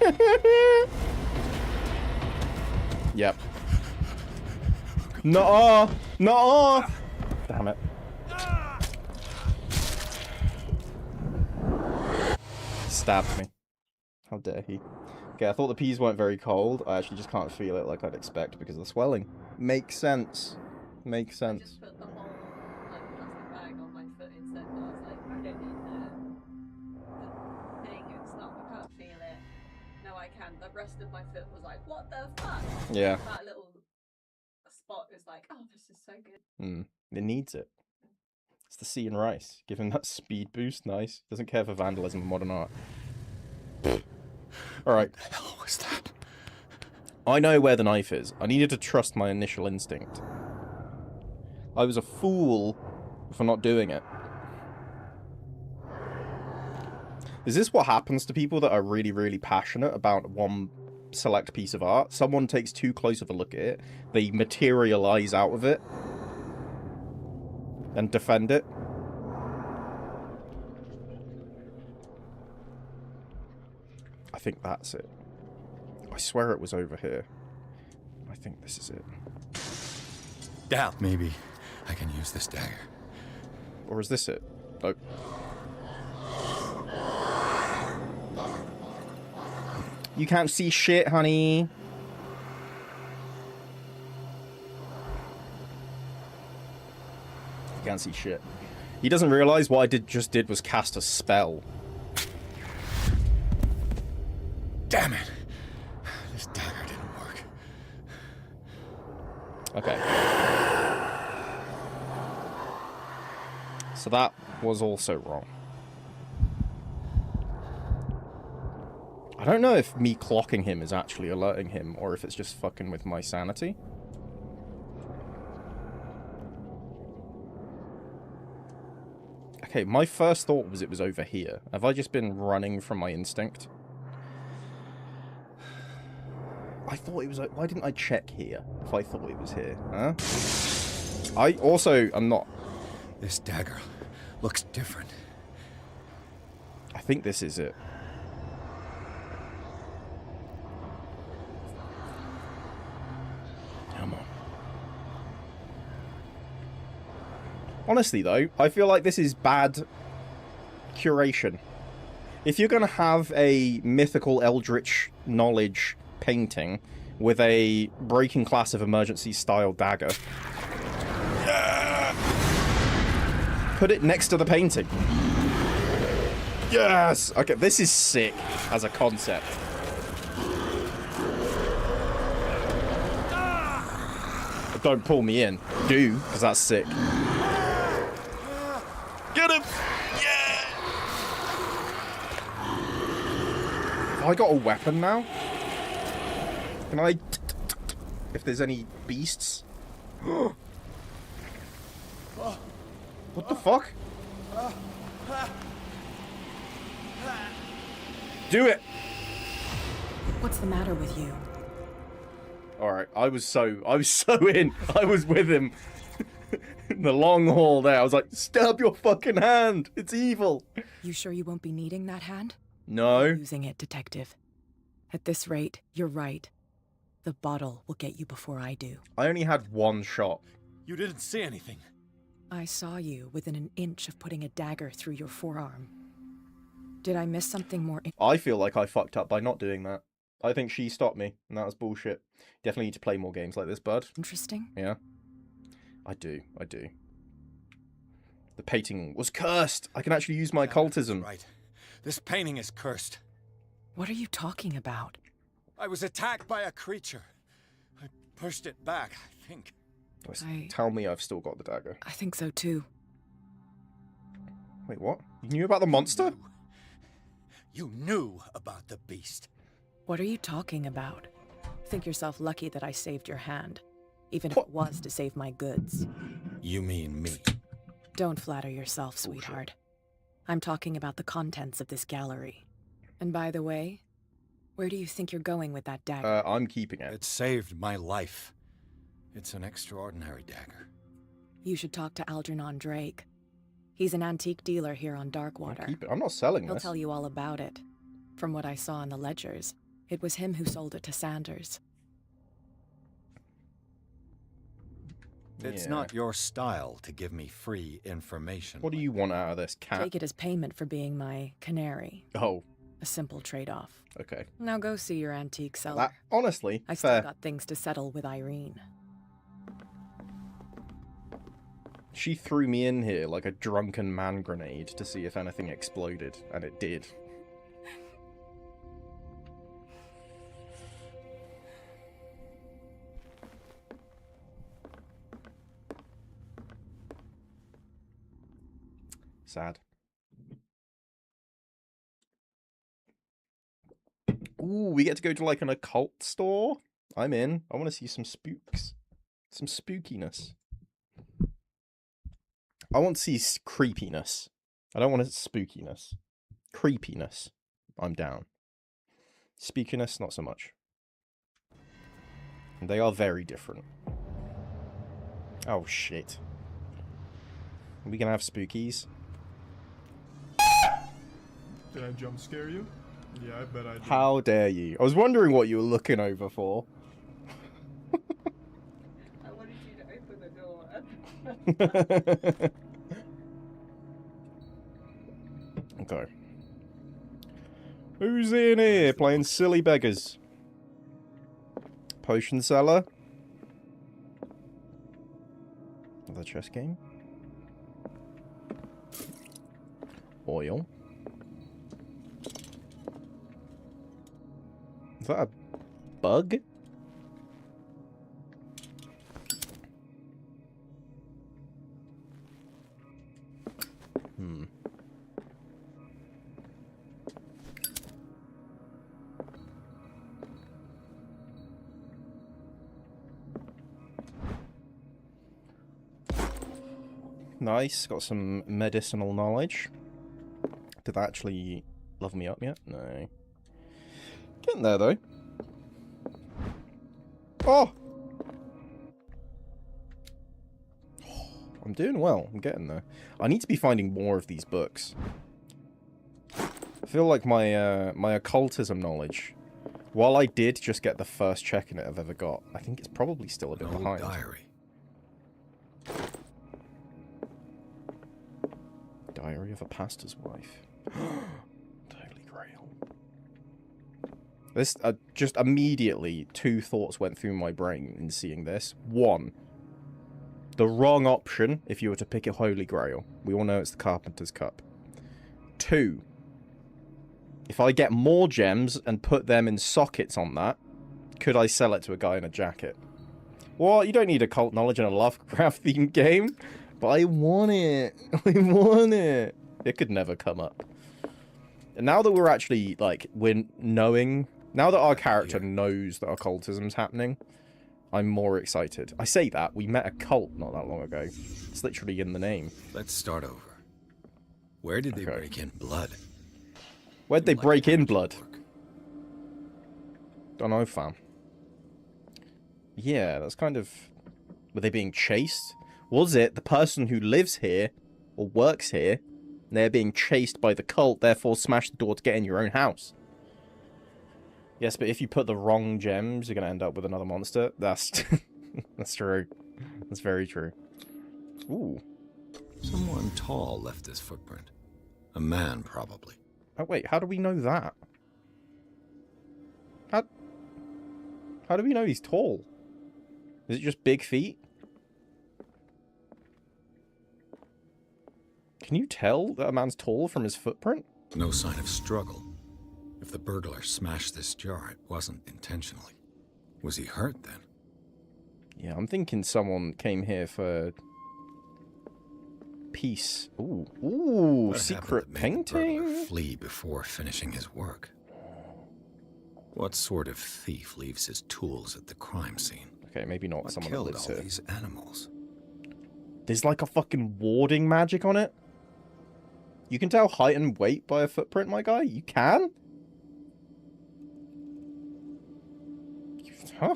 work. Yep. No! No! Damn it. Stabbed me. How dare he? Okay, I thought the peas weren't very cold. I actually just can't feel it like I'd expect because of the swelling. Makes sense. Makes I sense. just put the whole like plastic bag on my foot instead, and I was like, I don't need the thing. It's not. I can't feel it. No, I can. The rest of my foot was like, what the fuck? Yeah. That little spot is like, oh, this is so good. It needs it. It's the sea and rice. Give him that speed boost. Nice. Doesn't care for vandalism and modern art. Alright. What the hell was that? I know where the knife is. I needed to trust my initial instinct. I was a fool for not doing it. Is this what happens to people that are really, really passionate about one select piece of art? Someone takes too close of a look at it, they materialize out of it, and defend it. I think that's it. I swear it was over here. I think this is it. Damn. Maybe I can use this dagger. Or is this it? Nope. You can't see shit, honey. You can't see shit. He doesn't realize what I just did was cast a spell. Damn it. This dagger didn't work. Okay. So that was also wrong. I don't know if me clocking him is actually alerting him, or if it's just fucking with my sanity. Okay, my first thought was it was over here. Have I just been running from my instinct? I thought it was... Why didn't I check here if I thought it was here? Huh? I'm not... This dagger looks different. I think this is it. Come on. Honestly, though, I feel like this is bad curation. If you're going to have a mythical eldritch knowledge painting with a breaking class of emergency style dagger, put it next to the painting. Yes! Okay, this is sick as a concept. Don't pull me in. Do, because that's sick. Get him! Yeah! Have I got a weapon now? Can I... If there's any beasts? What the fuck? Do it! What's the matter with you? Alright, I was so in. I was with him. In the long haul there. I was like, stab your fucking hand! It's evil! You sure you won't be needing that hand? No. Using it, Detective. At this rate, you're right. The bottle will get you before I do. I only had one shot. You didn't see anything. I saw you within an inch of putting a dagger through your forearm. Did I miss something more? I feel like I fucked up by not doing that. I think she stopped me, and that was bullshit. Definitely need to play more games like this, bud. Interesting? Yeah. I do. The painting was cursed! I can actually use my occultism. Right. This painting is cursed. What are you talking about? I was attacked by a creature. I pushed it back, I think. Tell me I've still got the dagger. I think so too. Wait, what? You knew about the monster? You knew about the beast. What are you talking about? Think yourself lucky that I saved your hand. Even if What? it was to save my goods. You mean me? Don't flatter yourself, sweetheart. I'm talking about the contents of this gallery. And by the way, where do you think you're going with that dagger? I'm keeping it. It saved my life. It's an extraordinary dagger. You should talk to Algernon Drake. He's an antique dealer here on Darkwater. Keep it. I'm not selling He'll this. tell you all about it. From what I saw in the ledgers, it was him who sold it to Sanders. It's Yeah. not your style to give me free information. What do you want out of this, cat? Take it as payment for being my canary. Oh, A simple trade-off. okay. Now go see your antique seller. That, honestly, I still fair. got things to settle with Irene. She threw me in here like a drunken man grenade to see if anything exploded, and it did. Sad. Ooh, we get to go to like an occult store? I'm in. I want to see some spooks. Some spookiness. I want to see creepiness. I don't want spookiness. Creepiness. I'm down. Spookiness, not so much. And they are very different. Oh, shit. Are we gonna have spookies? Did I jump scare you? Yeah, I bet I did. How dare you? I was wondering what you were looking over for. I wanted you to open the door. Okay. Who's in here playing silly beggars? Potion seller? Another chess game? Oil? Is that a bug? Nice, got some medicinal knowledge. Did that actually level me up yet? No. Getting there, though. Oh! I'm doing well. I'm getting there. I need to be finding more of these books. I feel like my my occultism knowledge, while I did just get the first check in it I've ever got, I think it's probably still a bit An old behind. diary. Diary of a pastor's wife. The Holy Grail. This, just immediately, two thoughts went through my brain in seeing this. One, the wrong option if you were to pick a Holy Grail. We all know it's the Carpenter's Cup. Two, if I get more gems and put them in sockets on that, could I sell it to a guy in a jacket? Well, you don't need occult knowledge in a Lovecraft-themed game, but I want it. I want it. It could never come up. And now that we're actually, like, now that our character knows that occultism's happening, I'm more excited. I say that, we met a cult not that long ago. It's literally in the name. Let's start over. Where did they break in blood? Where'd they break in blood? Don't know, fam. Yeah, that's kind of... Were they being chased? Was it the person who lives here, or works here, and they're being chased by the cult, therefore smash the door to get in your own house? Yes, but if you put the wrong gems, you're going to end up with another monster. That's... that's true. That's very true. Ooh. Someone tall left this footprint. A man, probably. Oh, wait, how do we know that? How do we know he's tall? Is it just big feet? Can you tell that a man's tall from his footprint? No sign of struggle. If the burglar smashed this jar, it wasn't intentionally. Was he hurt then? Yeah, I'm thinking someone came here for peace. Ooh, ooh, What secret happened that made the burglar painting. flee before finishing his work. What sort of thief leaves his tools at the crime scene? Okay, maybe not What someone that killed lives all here. these animals? There's like a fucking warding magic on it. You can tell height and weight by a footprint, my guy. You can? Huh?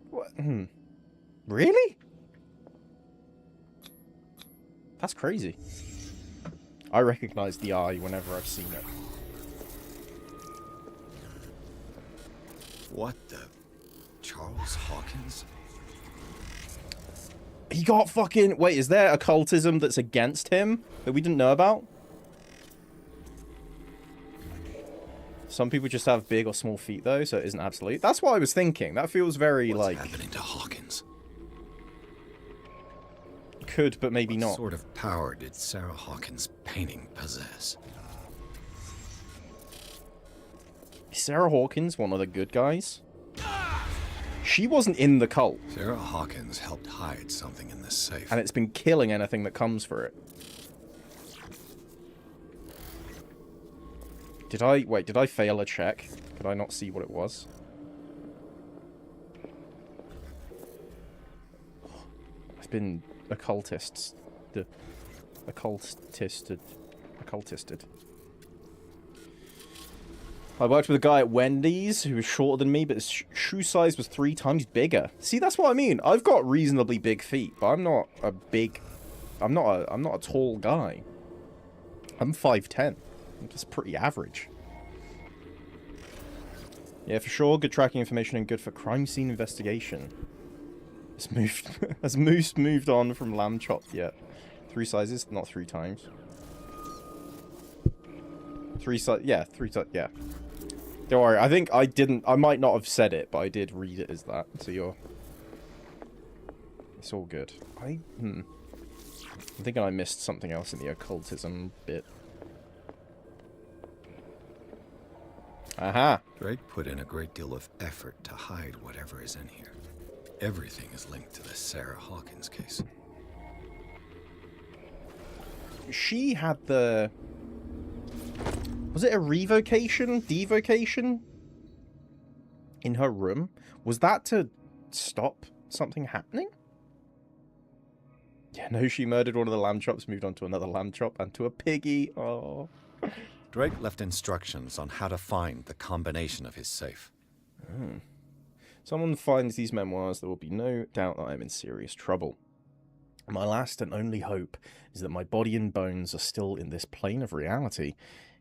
What? Really? That's crazy. I recognize the eye whenever I've seen it. What the? Charles Hawkins? He got fucking... Wait, is there occultism that's against him that we didn't know about? Some people just have big or small feet, though, so it isn't absolute. That's what I was thinking. That feels very, What's like... happening to Hawkins? Could, but maybe What not. sort of power did Sarah Hawkins' painting possess? Is Sarah Hawkins one of the good guys? She wasn't in the cult. Sarah Hawkins helped hide something in this safe. And it's been killing anything that comes for it. Did I fail a check? Could I not see what it was? I've been occultisted. I worked with a guy at Wendy's who was shorter than me, but his shoe size was 3 times bigger. See, that's what I mean. I've got reasonably big feet, but I'm not a tall guy. I'm 5'10". I'm just pretty average. Yeah, for sure. Good tracking information and good for crime scene investigation. Has Moose moved on from lamb chop yet? 3 sizes, not 3 times. 3 sizes, yeah, 3 sizes, yeah. Don't worry, I think I might not have said it, but I did read it as that, so it's all good. I'm thinking I missed something else in the occultism bit. Aha! Drake put in a great deal of effort to hide whatever is in here. Everything is linked to the Sarah Hawkins case. She had the... Was it a revocation? Devocation? In her room? Was that to stop something happening? Yeah, no, she murdered one of the lamb chops, moved on to another lamb chop, and to a piggy. Oh. Drake left instructions on how to find the combination of his safe. Someone finds these memoirs, there will be no doubt that I'm in serious trouble. My last and only hope is that my body and bones are still in this plane of reality,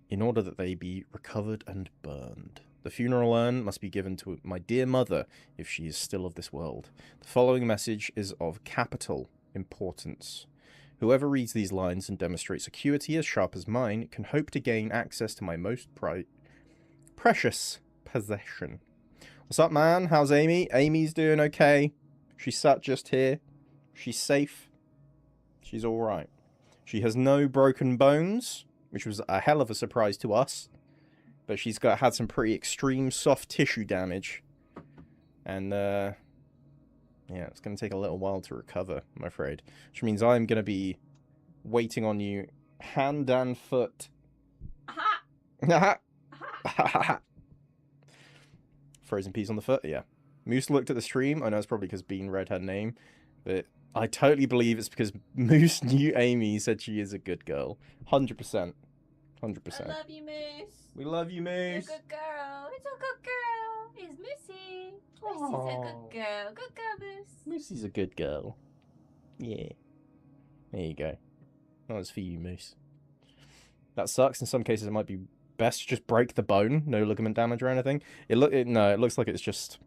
in order that they be recovered and burned. The funeral urn must be given to my dear mother, if she is still of this world. The following message is of capital importance. Whoever reads these lines and demonstrates acuity as sharp as mine can hope to gain access to my most precious possession. What's up, man? How's Amy? Amy's doing okay. She sat just here. She's safe. She's alright. She has no broken bones, which was a hell of a surprise to us. But she's had some pretty extreme soft tissue damage. And, yeah, it's going to take a little while to recover, I'm afraid. Which means I'm going to be waiting on you hand and foot. Aha! Aha! Frozen peas on the foot, yeah. Moose looked at the stream. I know it's probably because Bean read her name. But I totally believe it's because Moose knew Amy said she is a good girl. 100%. 100%. I love you, Moose. We love you, Moose. You're a good girl. It's a good girl. It's Moosey. Moosey's a good girl. Good girl, Moose. Moosey's a good girl. Yeah. There you go. That was for you, Moose. That sucks. In some cases, it might be best to just break the bone. No ligament damage or anything. It looks like it's just...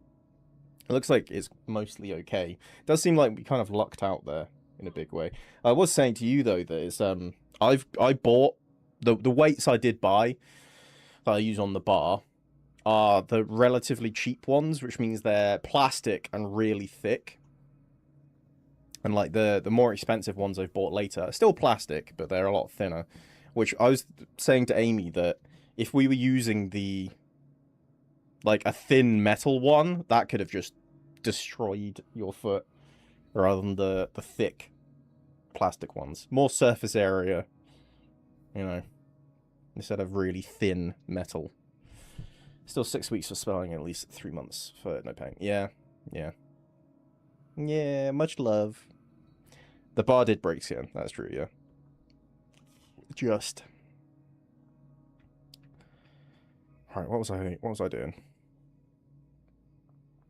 It looks like it's mostly okay. It does seem like we kind of lucked out there in a big way. I was saying to you, though, that it's, I bought... The weights I did buy that I use on the bar are the relatively cheap ones, which means they're plastic and really thick. And like the more expensive ones I've bought later are still plastic, but they're a lot thinner. Which I was saying to Amy that if we were using like a thin metal one, that could have just destroyed your foot rather than the thick plastic ones. More surface area. You know, instead of really thin metal. Still 6 weeks for spelling, at least 3 months for no pain. Yeah, yeah. Yeah, much love. The bar did break skin, that's true, yeah. Just. Alright, what was I doing?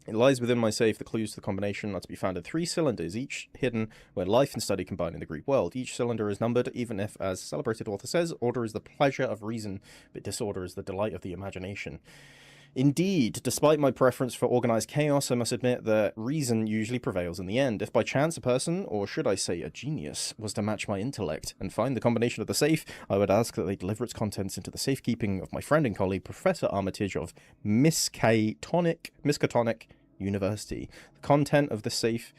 It lies within my safe the clues to the combination are to be found in 3 cylinders, each hidden where life and study combine in the Greek world. Each cylinder is numbered, even if, as celebrated author says, order is the pleasure of reason, but disorder is the delight of the imagination. Indeed, despite my preference for organized chaos, I must admit that reason usually prevails in the end. If by chance a person, or should I say a genius, was to match my intellect and find the combination of the safe, I would ask that they deliver its contents into the safekeeping of my friend and colleague, Professor Armitage of Miskatonic University. The content of the safe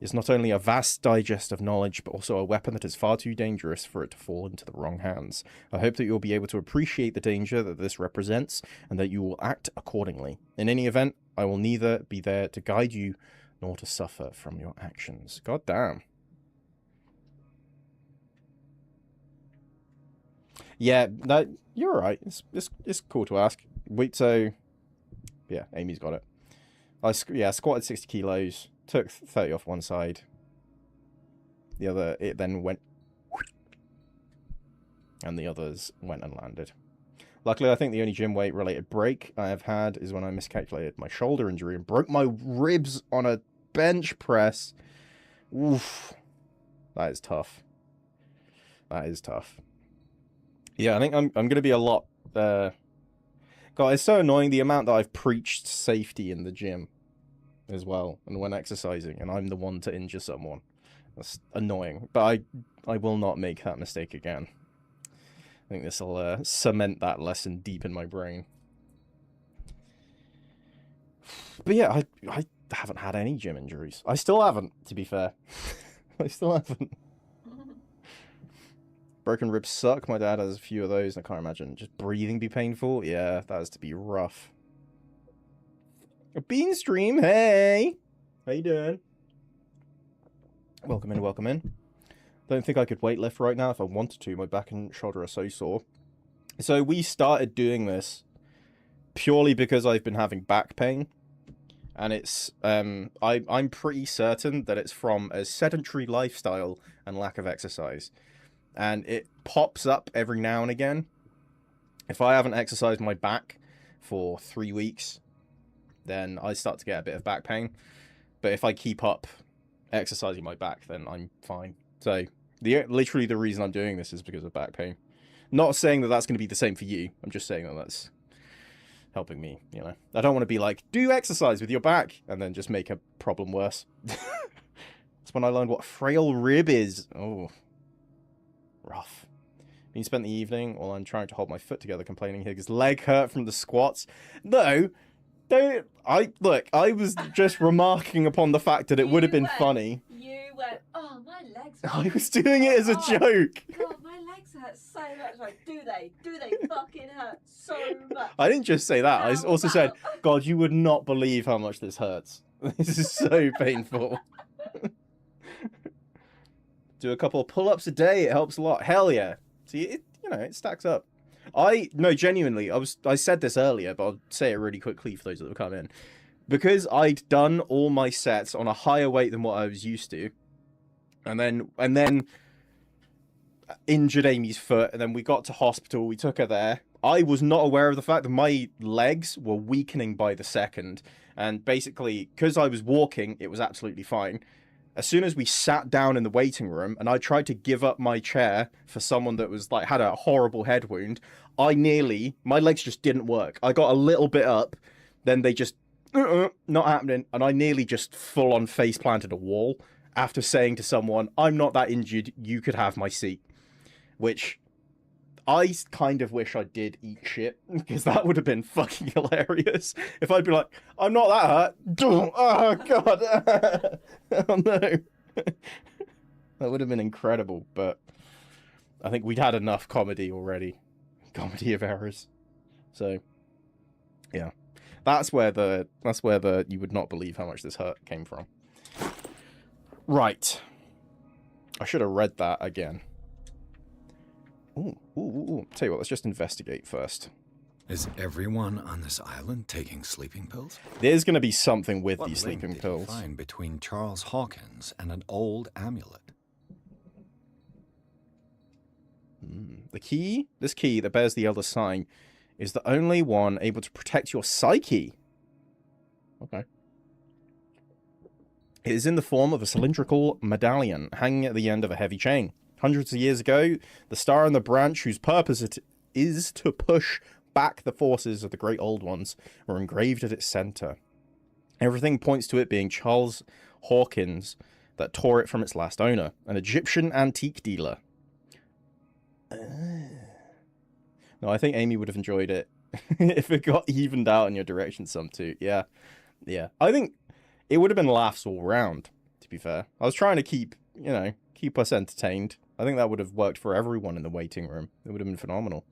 is not only a vast digest of knowledge, but also a weapon that is far too dangerous for it to fall into the wrong hands. I hope that you'll be able to appreciate the danger that this represents, and that you will act accordingly. In any event, I will neither be there to guide you, nor to suffer from your actions. God damn. Yeah, that you're right. It's cool to ask. Wait, so... Yeah, Amy's got it. I squatted 60 kilos. Took 30 off one side. The other, it then went... And the others went and landed. Luckily, I think the only gym weight related break I have had is when I miscalculated my shoulder injury and broke my ribs on a bench press. Oof. That is tough. That is tough. Yeah, I think I'm going to be a lot... God, it's so annoying the amount that I've preached safety in the gym as well, and when exercising, and I'm the one to injure someone. That's annoying, but I will not make that mistake again. I think this will cement that lesson deep in my brain. But yeah, I haven't had any gym injuries. I still haven't, to be fair. I still haven't. Broken ribs suck. My dad has a few of those. I can't imagine just breathing be painful. Yeah, that has to be rough. A bean stream, hey! How you doing? Welcome in, welcome in. Don't think I could weightlift right now if I wanted to. My back and shoulder are so sore. So we started doing this purely because I've been having back pain. And it's, I'm pretty certain that it's from a sedentary lifestyle and lack of exercise. And it pops up every now and again. If I haven't exercised my back for 3 weeks, then I start to get a bit of back pain. But if I keep up exercising my back, then I'm fine. So literally the reason I'm doing this is because of back pain. Not saying that that's going to be the same for you. I'm just saying that that's helping me, you know. I don't want to be like, do exercise with your back, and then just make a problem worse. That's when I learned what frail rib is. Oh, Rough. He spent the evening while I'm trying to hold my foot together, complaining his leg hurt from the squats. No, don't. I was just remarking upon the fact that it would have been funny. You went, oh, my legs. I was doing it as a joke. God, my legs hurt so much. Like, do they? Do they fucking hurt so much? I didn't just say that. I also said, God, you would not believe how much this hurts. This is so painful. Do a couple of pull-ups a day. It helps a lot. Hell yeah. See, it stacks up. No, genuinely, I said this earlier, but I'll say it really quickly for those that have come in. Because I'd done all my sets on a higher weight than what I was used to, and then injured Amy's foot, and then we got to hospital, we took her there. I was not aware of the fact that my legs were weakening by the second, and basically, because I was walking, it was absolutely fine. As soon as we sat down in the waiting room and I tried to give up my chair for someone that was like had a horrible head wound, my legs just didn't work. I got a little bit up, then they just, not happening. And I nearly just full on face planted a wall after saying to someone, I'm not that injured, you could have my seat. Which I kind of wish I did eat shit, because that would have been fucking hilarious. If I'd be like, I'm not that hurt. Oh, God. Oh, no. That would have been incredible, but I think we'd had enough comedy already. Comedy of errors. So, yeah. That's where the you would not believe how much this hurt came from. Right. I should have read that again. Ooh. Tell you what, let's just investigate first. Is everyone on this island taking sleeping pills? There's going to be something with these link sleeping did pills. you find between Charles Hawkins and an old amulet? This key that bears the Elder Sign, is the only one able to protect your psyche. Okay. It is in the form of a cylindrical medallion hanging at the end of a heavy chain. Hundreds of years ago, the star and the branch whose purpose it is to push back the forces of the great old ones were engraved at its center. Everything points to it being Charles Hawkins that tore it from its last owner, an Egyptian antique dealer. No, I think Amy would have enjoyed it if it got evened out in your direction some too. Yeah. I think it would have been laughs all round, to be fair. I was trying to keep us entertained. I think that would have worked for everyone in the waiting room. It would have been phenomenal.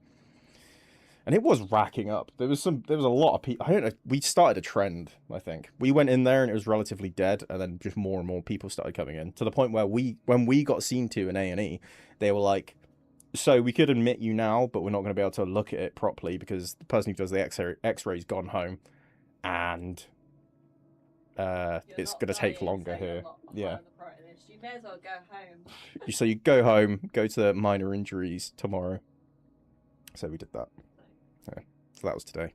And it was racking up. There was a lot of people. I don't know. We started a trend, I think. We went in there and it was relatively dead, and then just more and more people started coming in, to the point where when we got seen to in A&E, they were like, so we could admit you now, but we're not going to be able to look at it properly because the person who does the X-ray's gone home, and it's going to take longer here. Yeah. You may as well go home. So you go home, go to minor injuries tomorrow. So we did that. Yeah. So that was today.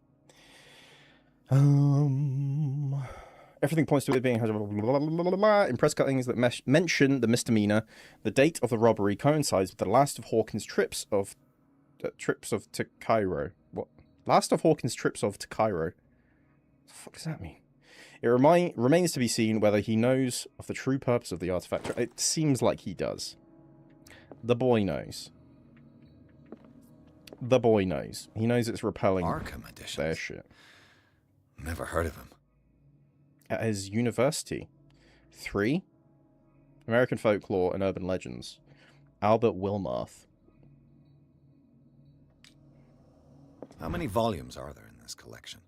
Everything points to it being in press cuttings that mention the misdemeanor. The date of the robbery coincides with the last of Hawkins' trips to Cairo. What? Last of Hawkins' trips to Cairo. What the fuck does that mean? It remains to be seen whether he knows of the true purpose of the artifact. It seems like he does. The boy knows. The boy knows. He knows it's repelling their shit. Never heard of him. At his university. 3. American Folklore and Urban Legends. Albert Wilmarth. How many volumes are there in this collection?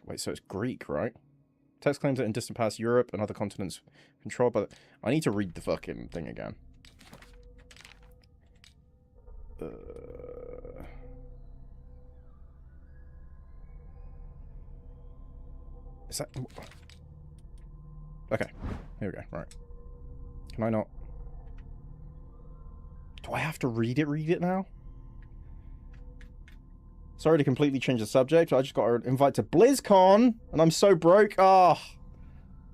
Wait, so it's Greek, right? Text claims that in distant past Europe and other continents controlled by... I need to read the fucking thing again. Is that... Okay, here we go, right. Can I not... Do I have to read it now? Sorry to completely change the subject, but I just got an invite to BlizzCon, and I'm so broke. Oh,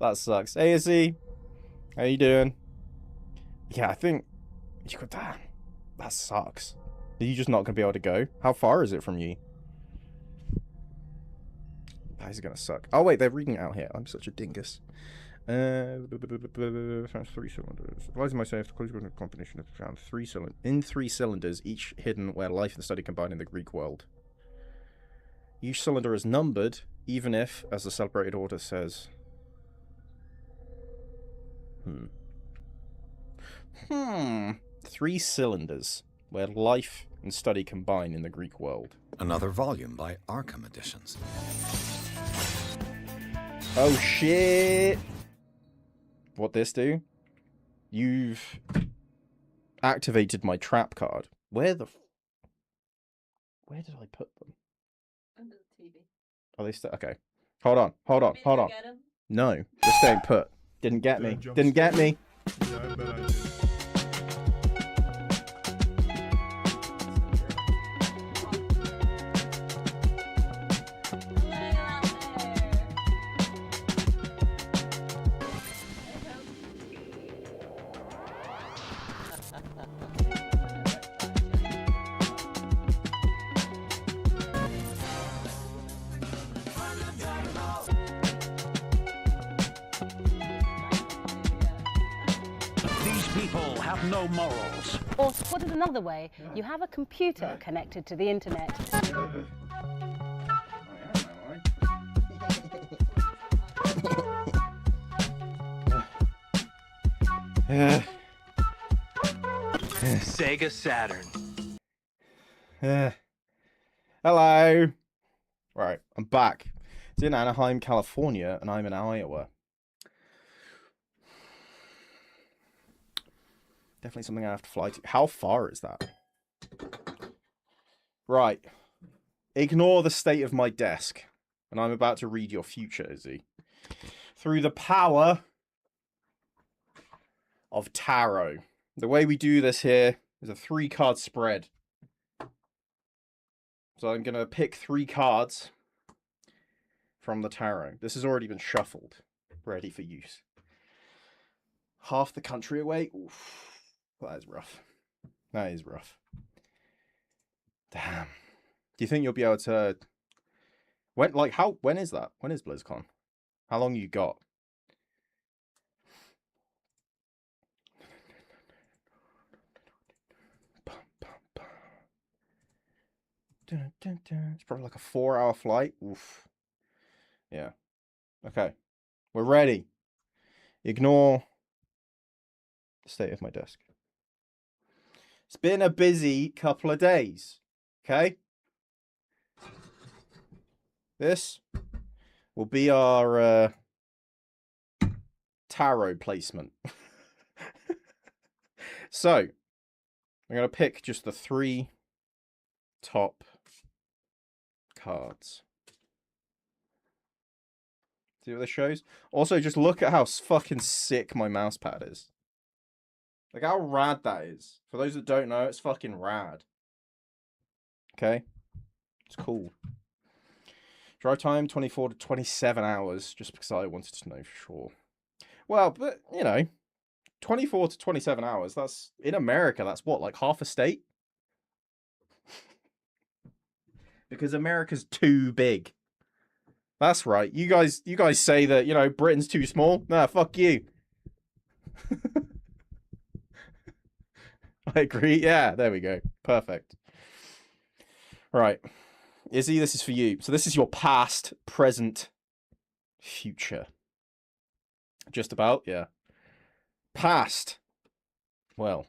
that sucks. Hey, Izzy. How you doing? Yeah, I think... You got that. That sucks. Are you just not going to be able to go? How far is it from you? That is going to suck. Oh, wait, they're reading it out here. I'm such a dingus. Found 3 cylinders. Advising myself the close combination of found 3 cylinders, each hidden where life and study combine in the Greek world. Each cylinder is numbered, even if, as the celebrated order says. 3 cylinders where life and study combine in the Greek world. Another volume by Arkham Editions. Oh shit! What this do? You've activated my trap card. Where did I put them? Under the TV. Are they still okay? Hold on. Get 'em? No, just staying put. Didn't get me. Didn't get me. Yeah, I bet I did. These people have no morals. Or to put it another way, you have a computer connected to the internet. Sega Saturn. Hello. Right, I'm back. It's in Anaheim, California, and I'm in Iowa. Definitely something I have to fly to. How far is that? Right. Ignore the state of my desk. And I'm about to read your future, Izzy. Through the power of tarot. The way we do this here is a 3-card spread. So I'm going to pick 3 cards from the tarot. This has already been shuffled. Ready for use. Half the country away. Oof. That is rough. That is rough. Damn. Do you think you'll be able to... When is that? When is BlizzCon? How long you got? It's probably like a 4-hour flight. Oof. Yeah. Okay. We're ready. Ignore the state of my desk. It's been a busy couple of days. Okay? This will be our tarot placement. So, I'm going to pick just the 3 top cards. See what this shows? Also, just look at how fucking sick my mouse pad is. Like how rad that is. For those that don't know, it's fucking rad. Okay? It's cool. Drive time, 24 to 27 hours, just because I wanted to know for sure. Well, but, you know, 24 to 27 hours, that's, in America, that's what, like half a state? Because America's too big. That's right. You guys say that, you know, Britain's too small. Nah, fuck you. I agree. Yeah, there we go. Perfect. Right. Izzy, this is for you. So this is your past, present, future. Just about, yeah. Past. Well.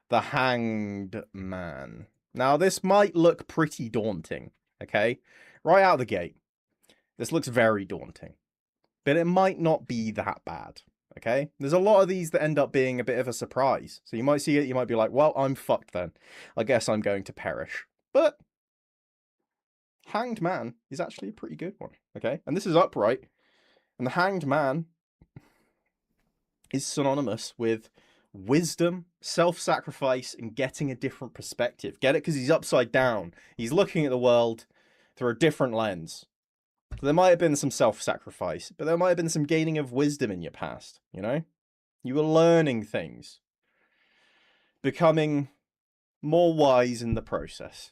The Hanged Man. Now, this might look pretty daunting, okay? Right out of the gate. This looks very daunting. But it might not be that bad, okay? There's a lot of these that end up being a bit of a surprise. So you might see it, you might be like, well, I'm fucked then. I guess I'm going to perish. But Hanged Man is actually a pretty good one, okay? And this is upright. And the Hanged Man is synonymous with wisdom, self-sacrifice, and getting a different perspective. Get it? Because he's upside down. He's looking at the world through a different lens. So there might have been some self-sacrifice, but there might have been some gaining of wisdom in your past, you know? You were learning things. Becoming more wise in the process.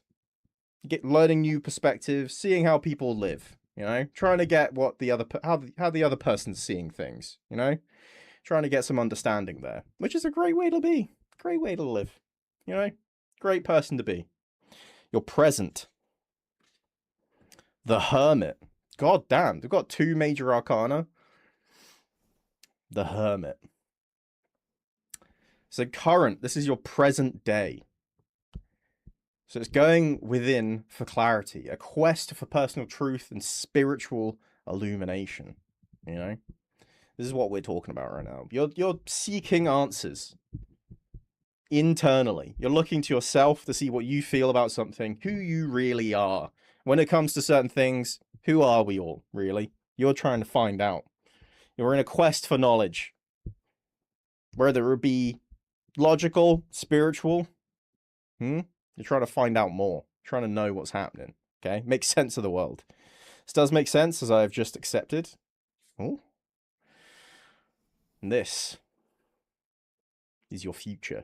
Learning new perspectives, seeing how people live, You know, trying to get what the other how the other person's seeing things. You know, trying to get some understanding there, which is a great way to be, great way to live. You know, great person to be. You're present. The Hermit. God damn, they've got 2 major arcana. The Hermit. So current, this is your present day. So it's going within for clarity, a quest for personal truth and spiritual illumination. You know, this is what we're talking about right now. You're seeking answers internally. You're looking to yourself to see what you feel about something, who you really are. When it comes to certain things, who are we all, really? You're trying to find out. You're in a quest for knowledge. Whether it be logical, spiritual, you're trying to find out more. Trying to know what's happening, okay? Make sense of the world. This does make sense, as I have just accepted. Oh. And this is your future.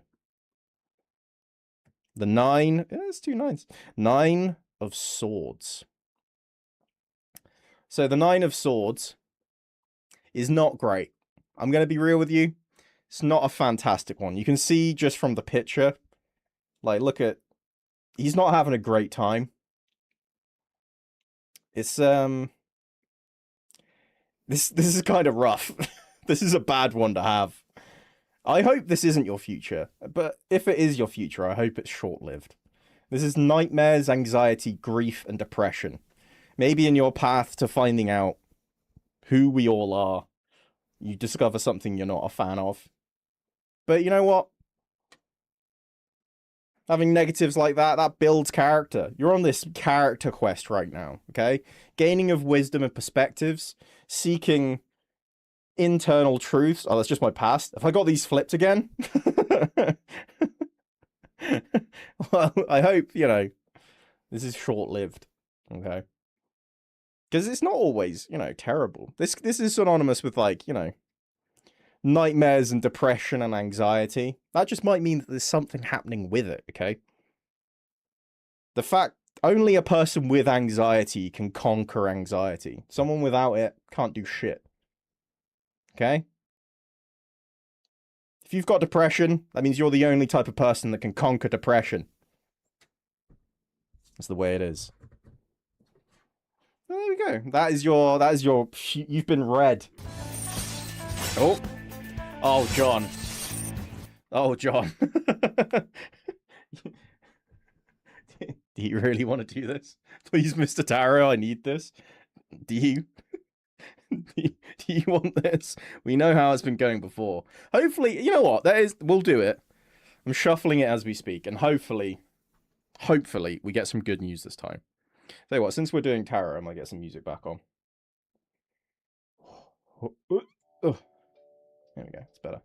The 9, it's 2 9s. 9 of Swords. So the 9 of Swords is not great. I'm going to be real with you. It's not a fantastic one. You can see just from the picture, like, look at, he's not having a great time. It's, this is kind of rough. This is a bad one to have. I hope this isn't your future, but if it is your future, I hope it's short-lived. This is nightmares, anxiety, grief, and depression. Maybe in your path to finding out who we all are, you discover something you're not a fan of. But you know what? Having negatives like that builds character. You're on this character quest right now, okay? Gaining of wisdom and perspectives, seeking internal truths. Oh, that's just my past. Have I got these flipped again? Well, I hope, you know, this is short-lived, okay? Because it's not always, you know, terrible. This is synonymous with, like, you know, nightmares and depression and anxiety. That just might mean that there's something happening with it, okay? The fact only a person with anxiety can conquer anxiety. Someone without it can't do shit. Okay? If you've got depression, that means you're the only type of person that can conquer depression. That's the way it is. There we go. That is your, you've been read. Oh, John. Oh, John. Do you really want to do this? Please, Mr. Tarot, I need this. Do you? Do you want this? We know how it's been going before. Hopefully, you know what? We'll do it. I'm shuffling it as we speak, and hopefully, we get some good news this time. Tell you what, since we're doing tarot, I might get some music back on. There we go. It's better.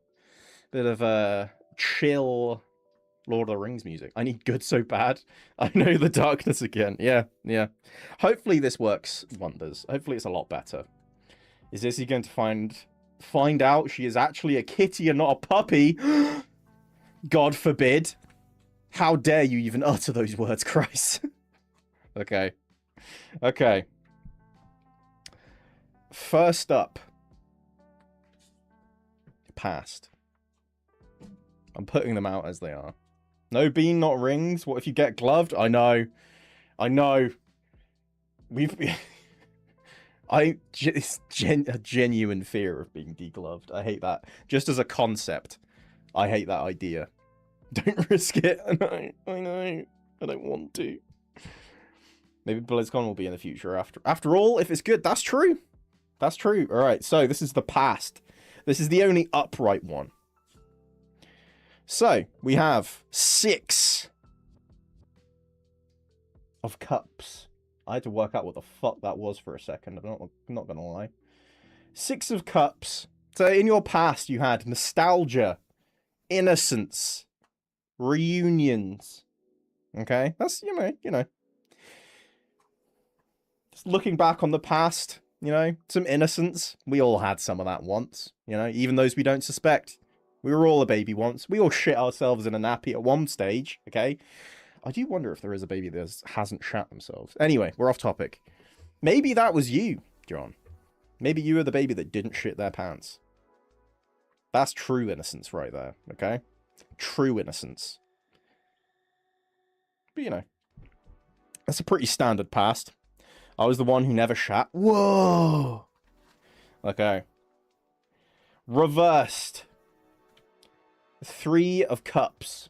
Bit of chill Lord of the Rings music. I need good so bad. I know the darkness again. Yeah. Hopefully this works wonders. Hopefully it's a lot better. Is Izzy going to find out she is actually a kitty and not a puppy? God forbid. How dare you even utter those words, Christ. Okay. First up. Past. I'm putting them out as they are. No bean, not rings. What if you get gloved? I know. It's a genuine fear of being degloved. I hate that. Just as a concept, I hate that idea. Don't risk it. I know. I don't want to. Maybe BlizzCon will be in the future after all. If it's good, that's true. That's true. All right. So this is the past. This is the only upright one. So we have 6 of cups. I had to work out what the fuck that was for a second. I'm not gonna lie. 6 of cups. So in your past, you had nostalgia, innocence, reunions. Okay, that's you know. Just looking back on the past, you know, some innocence. We all had some of that once. You know, even those we don't suspect. We were all a baby once. We all shit ourselves in a nappy at one stage. Okay. I do wonder if there is a baby that hasn't shat themselves. Anyway, we're off topic. Maybe that was you, John. Maybe you were the baby that didn't shit their pants. That's true innocence right there, okay? True innocence. But, you know, that's a pretty standard past. I was the one who never shat. Whoa! Okay. Reversed. 3 of Cups.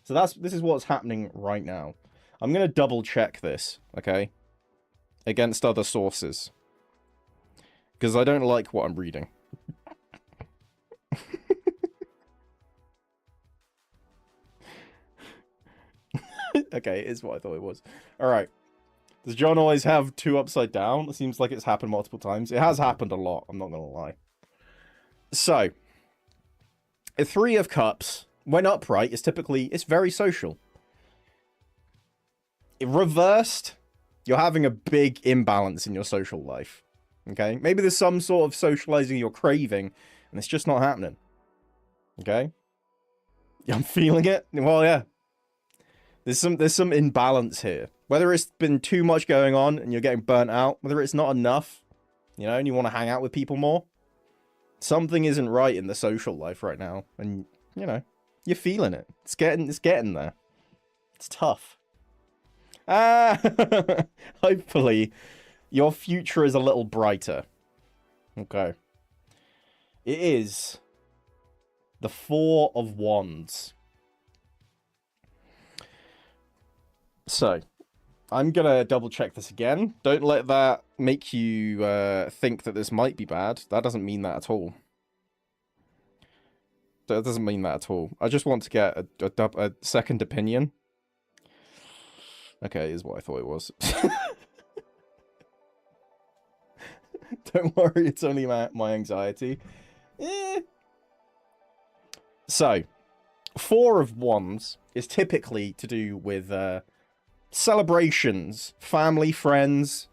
So this is what's happening right now. I'm going to double check this, okay? Against other sources. Because I don't like what I'm reading. Okay, it is what I thought it was. Alright. Does John always have 2 upside down? It seems like it's happened multiple times. It has happened a lot, I'm not going to lie. So, a 3 of Cups, when upright, it's very social. Reversed, you're having a big imbalance in your social life. Okay? Maybe there's some sort of socializing you're craving, and it's just not happening. Okay? I'm feeling it. Well, yeah. There's some imbalance here. Whether it's been too much going on and you're getting burnt out, whether it's not enough, you know, and you want to hang out with people more, something isn't right in the social life right now, and you know, you're feeling it. It's getting there. It's tough. Hopefully, your future is a little brighter. Okay. It is the 4 of Wands. So, I'm gonna double check this again. Don't let that make you think that this might be bad. That doesn't mean that at all. That doesn't mean that at all. I just want to get a second opinion. Okay, is what I thought it was. Don't worry, it's only my anxiety. So, 4 of Wands is typically to do with celebrations, family, friends,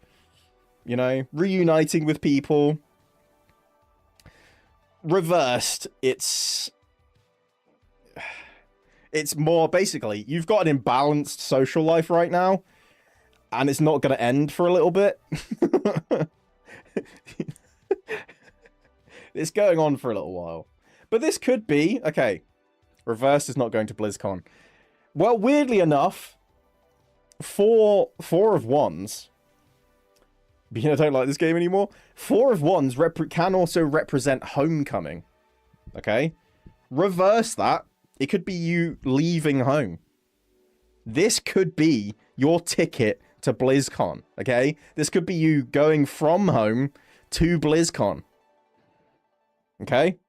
you know, reuniting with people. Reversed, it's more basically you've got an imbalanced social life right now, and it's not going to end for a little bit. It's going on for a little while, but this could be okay. Reversed is not going to BlizzCon. Well, weirdly enough, 4 of Wands. But I don't like this game anymore. 4 of Wands can also represent homecoming. Okay? Reverse that. It could be you leaving home. This could be your ticket to BlizzCon. Okay? This could be you going from home to BlizzCon. Okay?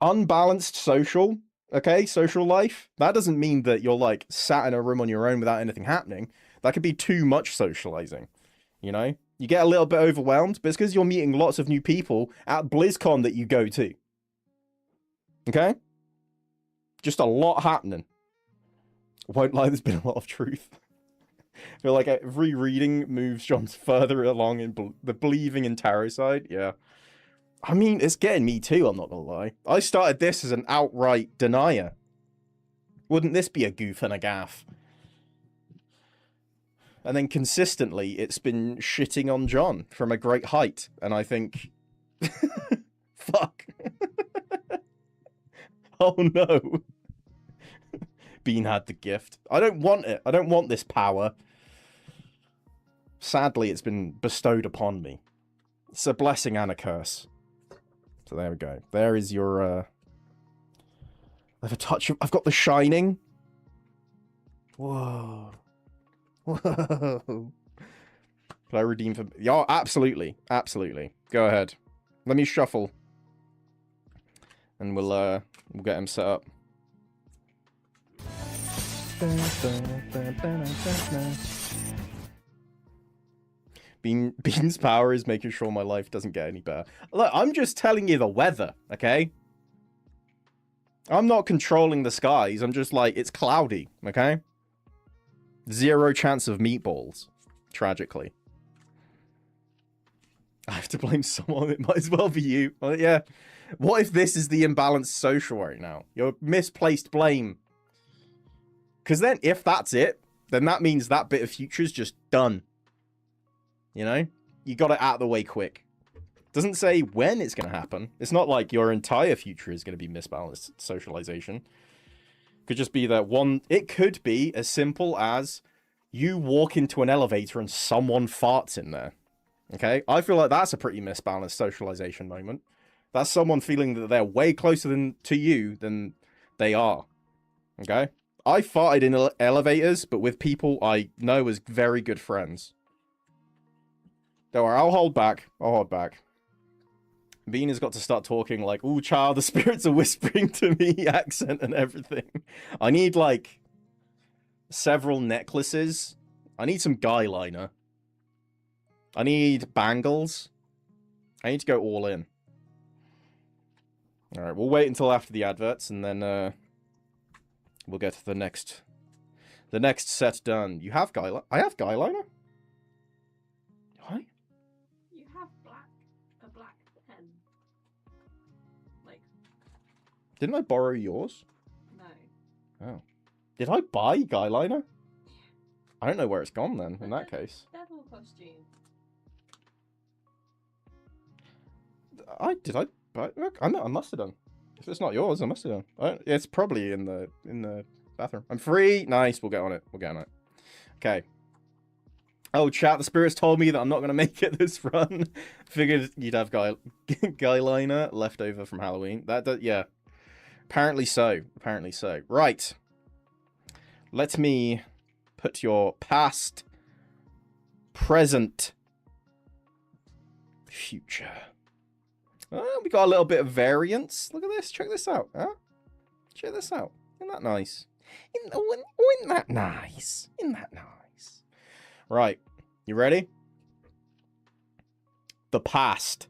Unbalanced social. Okay, social life. That doesn't mean that you're like sat in a room on your own without anything happening. That could be too much socializing. You know? You get a little bit overwhelmed, but it's because you're meeting lots of new people at BlizzCon that you go to. Okay? Just a lot happening. I won't lie, there's been a lot of truth. I feel like every reading moves John further along in the believing in tarot side. Yeah. I mean, it's getting me too, I'm not gonna lie. I started this as an outright denier. Wouldn't this be a goof and a gaff? And then consistently, it's been shitting on John from a great height. And I think... Fuck. Oh no. Bean had the gift. I don't want it. I don't want this power. Sadly, it's been bestowed upon me. It's a blessing and a curse. So there we go. There is your, I have a touch of... I've got the Shining. Whoa. Whoa. Can I redeem for... Yeah, absolutely. Absolutely. Go ahead. Let me shuffle. And we'll get him set up. Bean's power is making sure my life doesn't get any better. Look, I'm just telling you the weather, okay? I'm not controlling the skies. I'm just like, it's cloudy, okay? 0 chance of meatballs, tragically. I have to blame someone. It might as well be you. Well, yeah. What if this is the imbalanced social right now? Your misplaced blame. Because then, if that's it, then that means that bit of future is just done. You know? You got it out of the way quick. Doesn't say when it's going to happen. It's not like your entire future is going to be misbalanced socialization. Could just be that one... It could be as simple as you walk into an elevator and someone farts in there. Okay? I feel like that's a pretty misbalanced socialization moment. That's someone feeling that they're way closer to you than they are. Okay? I farted in elevators, but with people I know as very good friends. Don't worry, I'll hold back. I'll hold back. Bean has got to start talking like, ooh, child, the spirits are whispering to me, accent and everything. I need, like, several necklaces. I need some guy liner. I need bangles. I need to go all in. Alright, we'll wait until after the adverts, and then, we'll get to the next set done. You have guy liner? I have guy liner? What? You have a black pen. Like... Didn't I borrow yours? No. Oh. Did I buy guy liner? I don't know where it's gone then, in that case. Devil costume. Did I buy... Look, I must have done. If it's not yours, I must have done. It's probably in the bathroom. I'm free. Nice. We'll get on it. We'll get on it. Okay. Oh, chat. The spirits told me that I'm not going to make it this run. Figured you'd have guy liner left over from Halloween. Yeah. Apparently so. Apparently so. Right. Let me put your past, present, future. Oh, we got a little bit of variance. Look at this. Check this out. Huh? Check this out. Isn't that nice? Isn't that nice? Isn't that nice? Right. You ready? The past.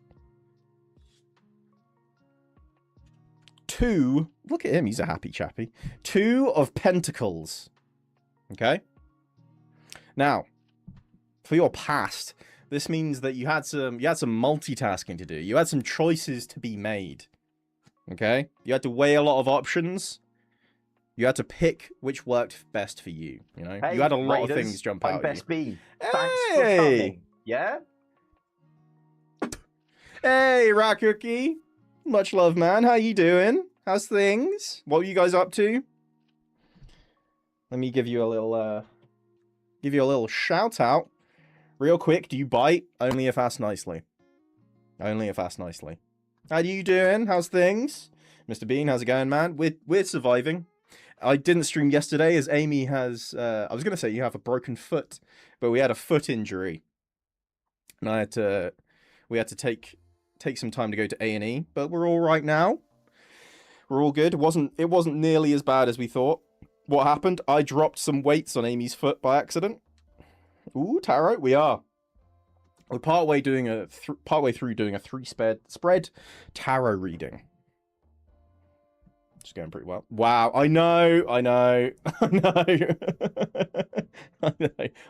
2. Look at him. He's a happy chappy. 2 of Pentacles. Okay? Now, for your past... This means that you had some multitasking to do. You had some choices to be made. Okay? You had to weigh a lot of options. You had to pick which worked best for you. You know? Hey, you had a lot Raiders, of things jump out I'm at Best you. B. Thanks for coming. Yeah? Hey, Rat Cookie. Much love, man. How you doing? How's things? What were you guys up to? Let me give you a little shout out. Real quick, do you bite? Only if asked nicely. Only if asked nicely. How you doing? How's things? Mr. Bean, how's it going, man? We're surviving. I didn't stream yesterday as Amy has... I was going to say you have a broken foot, but we had a foot injury. And we had to take some time to go to A&E, but we're all right now. We're all good. It wasn't nearly as bad as we thought. What happened? I dropped some weights on Amy's foot by accident. Ooh, tarot, we are. We're partway through doing a 3-spread tarot reading. It's going pretty well. Wow, I know. I know.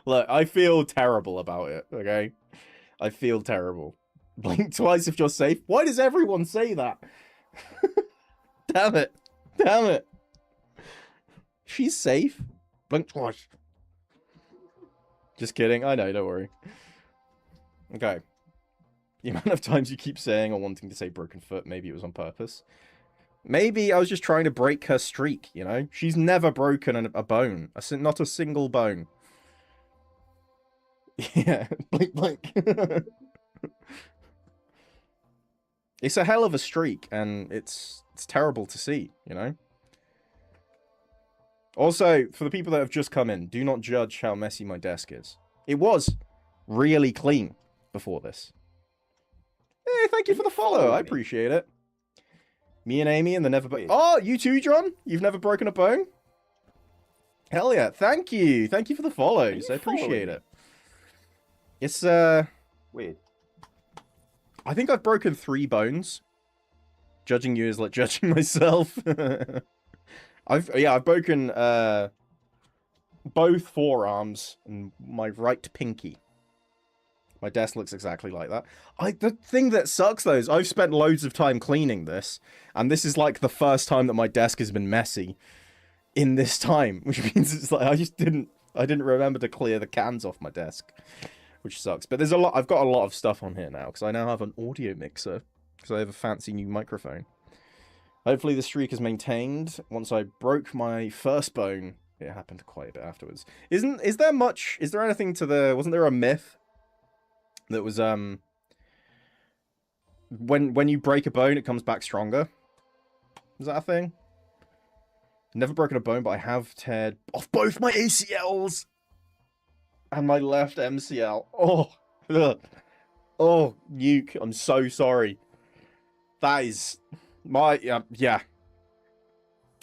Look, I feel terrible about it, okay? I feel terrible. Blink twice if you're safe. Why does everyone say that? Damn it. Damn it. She's safe. Blink twice. Just kidding. I know, don't worry. Okay. The amount of times you keep saying or wanting to say broken foot, maybe it was on purpose. Maybe I was just trying to break her streak, you know? She's never broken a bone. Not a single bone. Yeah, blink, blink. It's a hell of a streak, and it's terrible to see, you know? Also, for the people that have just come in, do not judge how messy my desk is. It was really clean before this. Hey, thank you for the follow. I appreciate it. Me and Amy and the never... Oh, you too, John? You've never broken a bone? Hell yeah. Thank you. Thank you for the follows. I appreciate it. It's, weird. I think I've broken 3 bones. Judging you is like judging myself. I've broken both forearms and my right pinky. My desk looks exactly like that. The thing that sucks though is I've spent loads of time cleaning this, and this is like the first time that my desk has been messy in this time, which means it's like I didn't remember to clear the cans off my desk. which sucks. But there's a lot. I've got a lot of stuff on here now because I now have an audio mixer because I have a fancy new microphone. Hopefully the streak is maintained. Once I broke my first bone, it happened quite a bit afterwards. Is there anything to the... Wasn't there a myth that was, when you break a bone, it comes back stronger? Is that a thing? Never broken a bone, but I have teared off both my ACLs and my left MCL. Oh, ugh. Oh, Nuke, I'm so sorry. That is... yeah.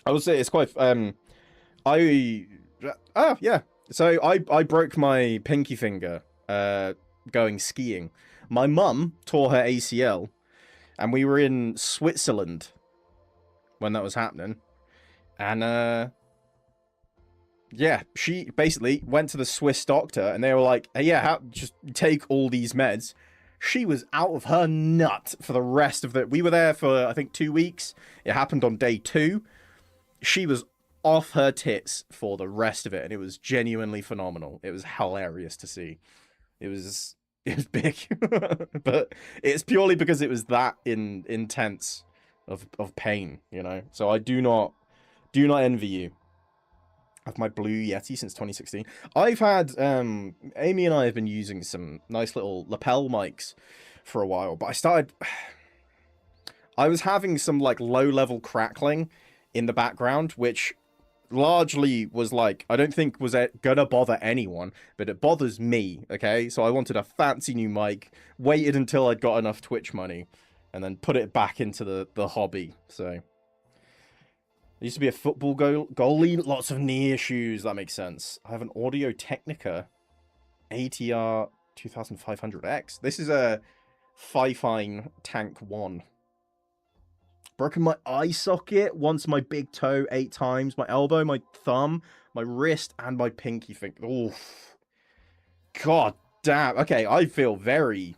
I would say it's quite, yeah. So I broke my pinky finger, going skiing. My mum tore her ACL, and we were in Switzerland when that was happening. And, yeah, she basically went to the Swiss doctor, and they were like, hey, yeah, just take all these meds. She was out of her nut for the rest of the... We were there for, I think, 2 weeks. It happened on day 2. She was off her tits for the rest of it, and it was genuinely phenomenal. It was hilarious to see. It was big. But it's purely because it was that intense of pain, you know? So I do not envy you. I have my Blue Yeti since 2016. I've had, Amy and I have been using some nice little lapel mics for a while, but I was having some, like, low-level crackling in the background, which largely was, like, I don't think was gonna bother anyone, but it bothers me, okay? So I wanted a fancy new mic, waited until I'd got enough Twitch money, and then put it back into the hobby, so... I used to be a football goalie, lots of knee issues, that makes sense. I have an Audio Technica ATR 2500X. This is a Fifine Tank 1. Broken my eye socket, once my big toe 8 times, my elbow, my thumb, my wrist, and my pinky finger. Oof. God damn. Okay, I feel very...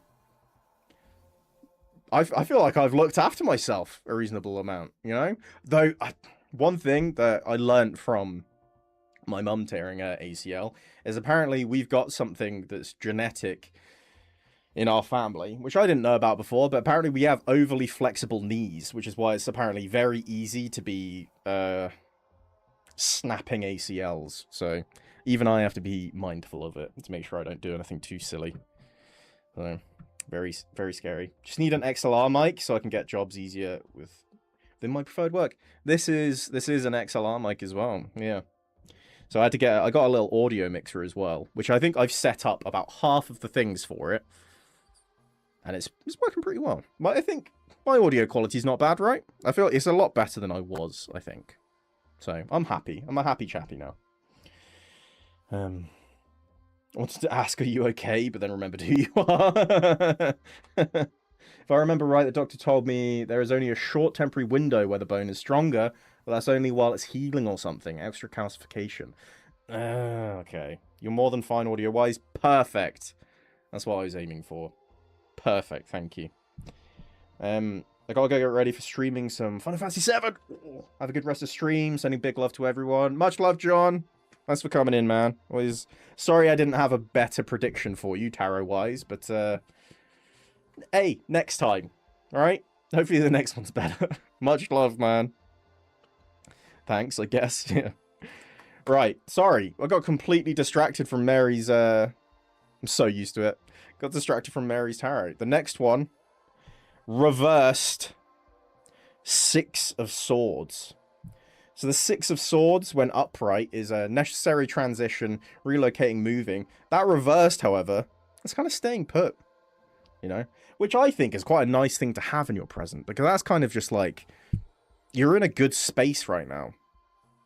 I feel like I've looked after myself a reasonable amount, you know? Though... One thing that I learned from my mum tearing her ACL is apparently we've got something that's genetic in our family, which I didn't know about before, but apparently we have overly flexible knees, which is why it's apparently very easy to be snapping ACLs. So even I have to be mindful of it to make sure I don't do anything too silly. So very, very scary. Just need an XLR mic so I can get jobs easier within my preferred work. This is an XLR mic as well. Yeah. So I got a little audio mixer as well, which I think I've set up about half of the things for it. And it's working pretty well. But I think my audio quality is not bad, right? I feel it's a lot better than I was, I think. So I'm happy. I'm a happy chappy now. I wanted to ask, are you okay? But then remembered who you are. If I remember right, the doctor told me there is only a short temporary window where the bone is stronger, but that's only while it's healing or something. Extra calcification. Okay. You're more than fine audio-wise. Perfect. That's what I was aiming for. Perfect, thank you. I gotta go get ready for streaming some Final Fantasy 7. Have a good rest of stream. Sending big love to everyone. Much love, John. Thanks for coming in, man. Always sorry I didn't have a better prediction for you, tarot-wise, but hey, next time. Alright? Hopefully the next one's better. Much love, man. Thanks, I guess. Yeah. Right, sorry. I got completely distracted from Mary's, I'm so used to it. Got distracted from Mary's tarot. The next one, reversed 6 of Swords. So the 6 of Swords, when upright, is a necessary transition, relocating, moving. That reversed, however, it's kind of staying put. You know? Which I think is quite a nice thing to have in your present, because that's kind of just like, you're in a good space right now.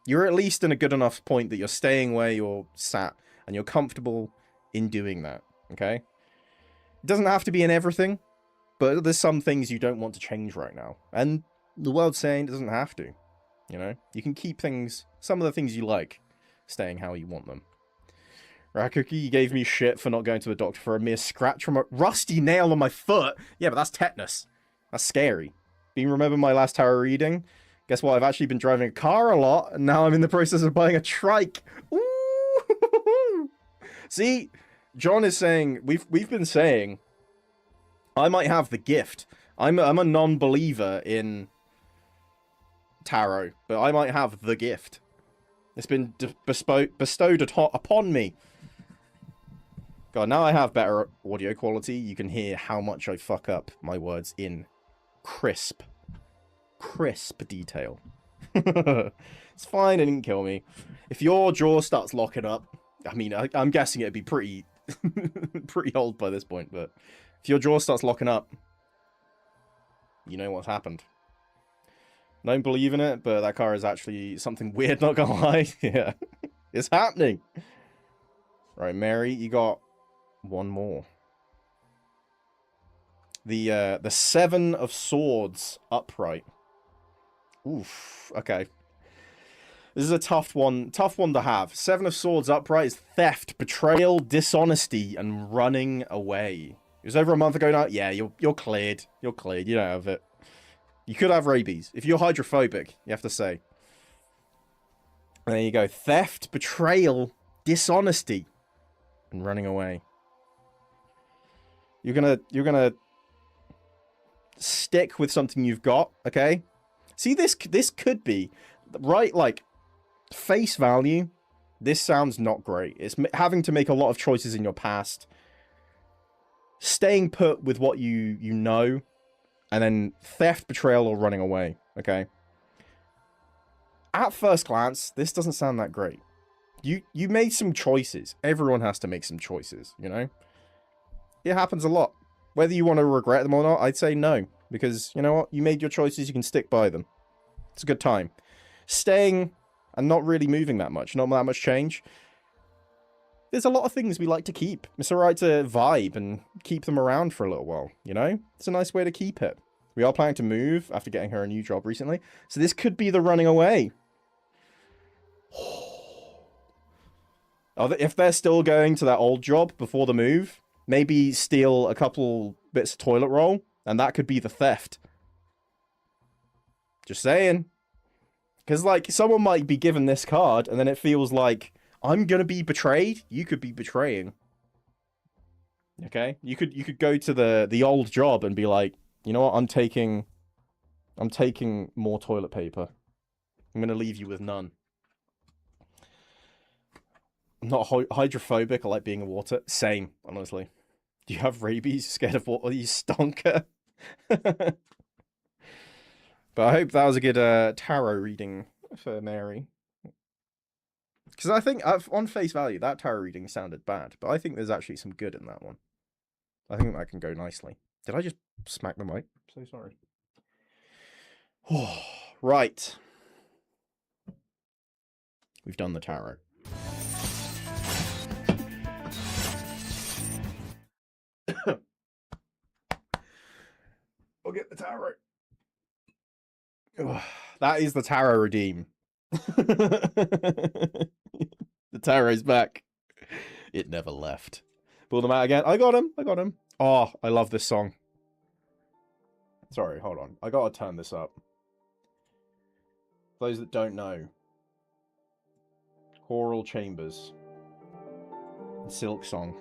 You're at least in a good enough point that you're staying where you're sat, and you're comfortable in doing that, okay? It doesn't have to be in everything, but there's some things you don't want to change right now. And the world's saying it doesn't have to, you know? You can keep things, some of the things you like, staying how you want them. Rakuki, you gave me shit for not going to the doctor for a mere scratch from a rusty nail on my foot. Yeah, but that's tetanus. That's scary. Do you remember my last tarot reading? Guess what? I've actually been driving a car a lot, and now I'm in the process of buying a trike. Ooh! See? John is saying we've been saying I might have the gift. I'm a non-believer in tarot, but I might have the gift. It's been bestowed upon me. God, now I have better audio quality. You can hear how much I fuck up my words in crisp detail. It's fine, it didn't kill me. If your jaw starts locking up, I mean, I'm guessing it'd be pretty old by this point, but if your jaw starts locking up, you know what's happened. I don't believe in it, but that car is actually something weird, not gonna lie. Yeah, it's happening. Right, Mary, you got one more. The Seven of Swords upright. Oof, okay. This is a tough one to have. Seven of Swords upright is theft, betrayal, dishonesty, and running away. It was over a month ago now. Yeah, you're cleared. You're cleared. You don't have it. You could have rabies. If you're hydrophobic, you have to say. And there you go. Theft, betrayal, dishonesty, and running away. You're gonna stick with something you've got, okay? See, this could be right, like face value. This sounds not great. It's having to make a lot of choices in your past, staying put with what you know, and then theft, betrayal, or running away. Okay. At first glance, this doesn't sound that great. You made some choices. Everyone has to make some choices, you know? It happens a lot. Whether you want to regret them or not, I'd say no. Because, you know what? You made your choices, you can stick by them. It's a good time. Staying and not really moving that much, not that much change. There's a lot of things we like to keep. It's alright to vibe and keep them around for a little while, you know? It's a nice way to keep it. We are planning to move after getting her a new job recently. So this could be the running away. If they're still going to that old job before the move, maybe steal a couple bits of toilet roll, and that could be the theft. Just saying. Because, like, someone might be given this card, and then it feels like, I'm gonna be betrayed? You could be betraying. Okay? You could go to the old job and be like, you know what, I'm taking more toilet paper. I'm gonna leave you with none. I'm not hydrophobic. I like being in water. Same, honestly. Do you have rabies? Scared of water? You stonker? But I hope that was a good tarot reading for Mary. Because I think, on face value, that tarot reading sounded bad. But I think there's actually some good in that one. I think that can go nicely. Did I just smack the mic? So sorry. Right. We've done the tarot. I'll get the tarot. That is the tarot redeem. The tarot's back. It never left. Pull them out again. I got him. Oh, I love this song. Sorry, hold on. I gotta turn this up. For those that don't know. Choral Chambers. Silk Song.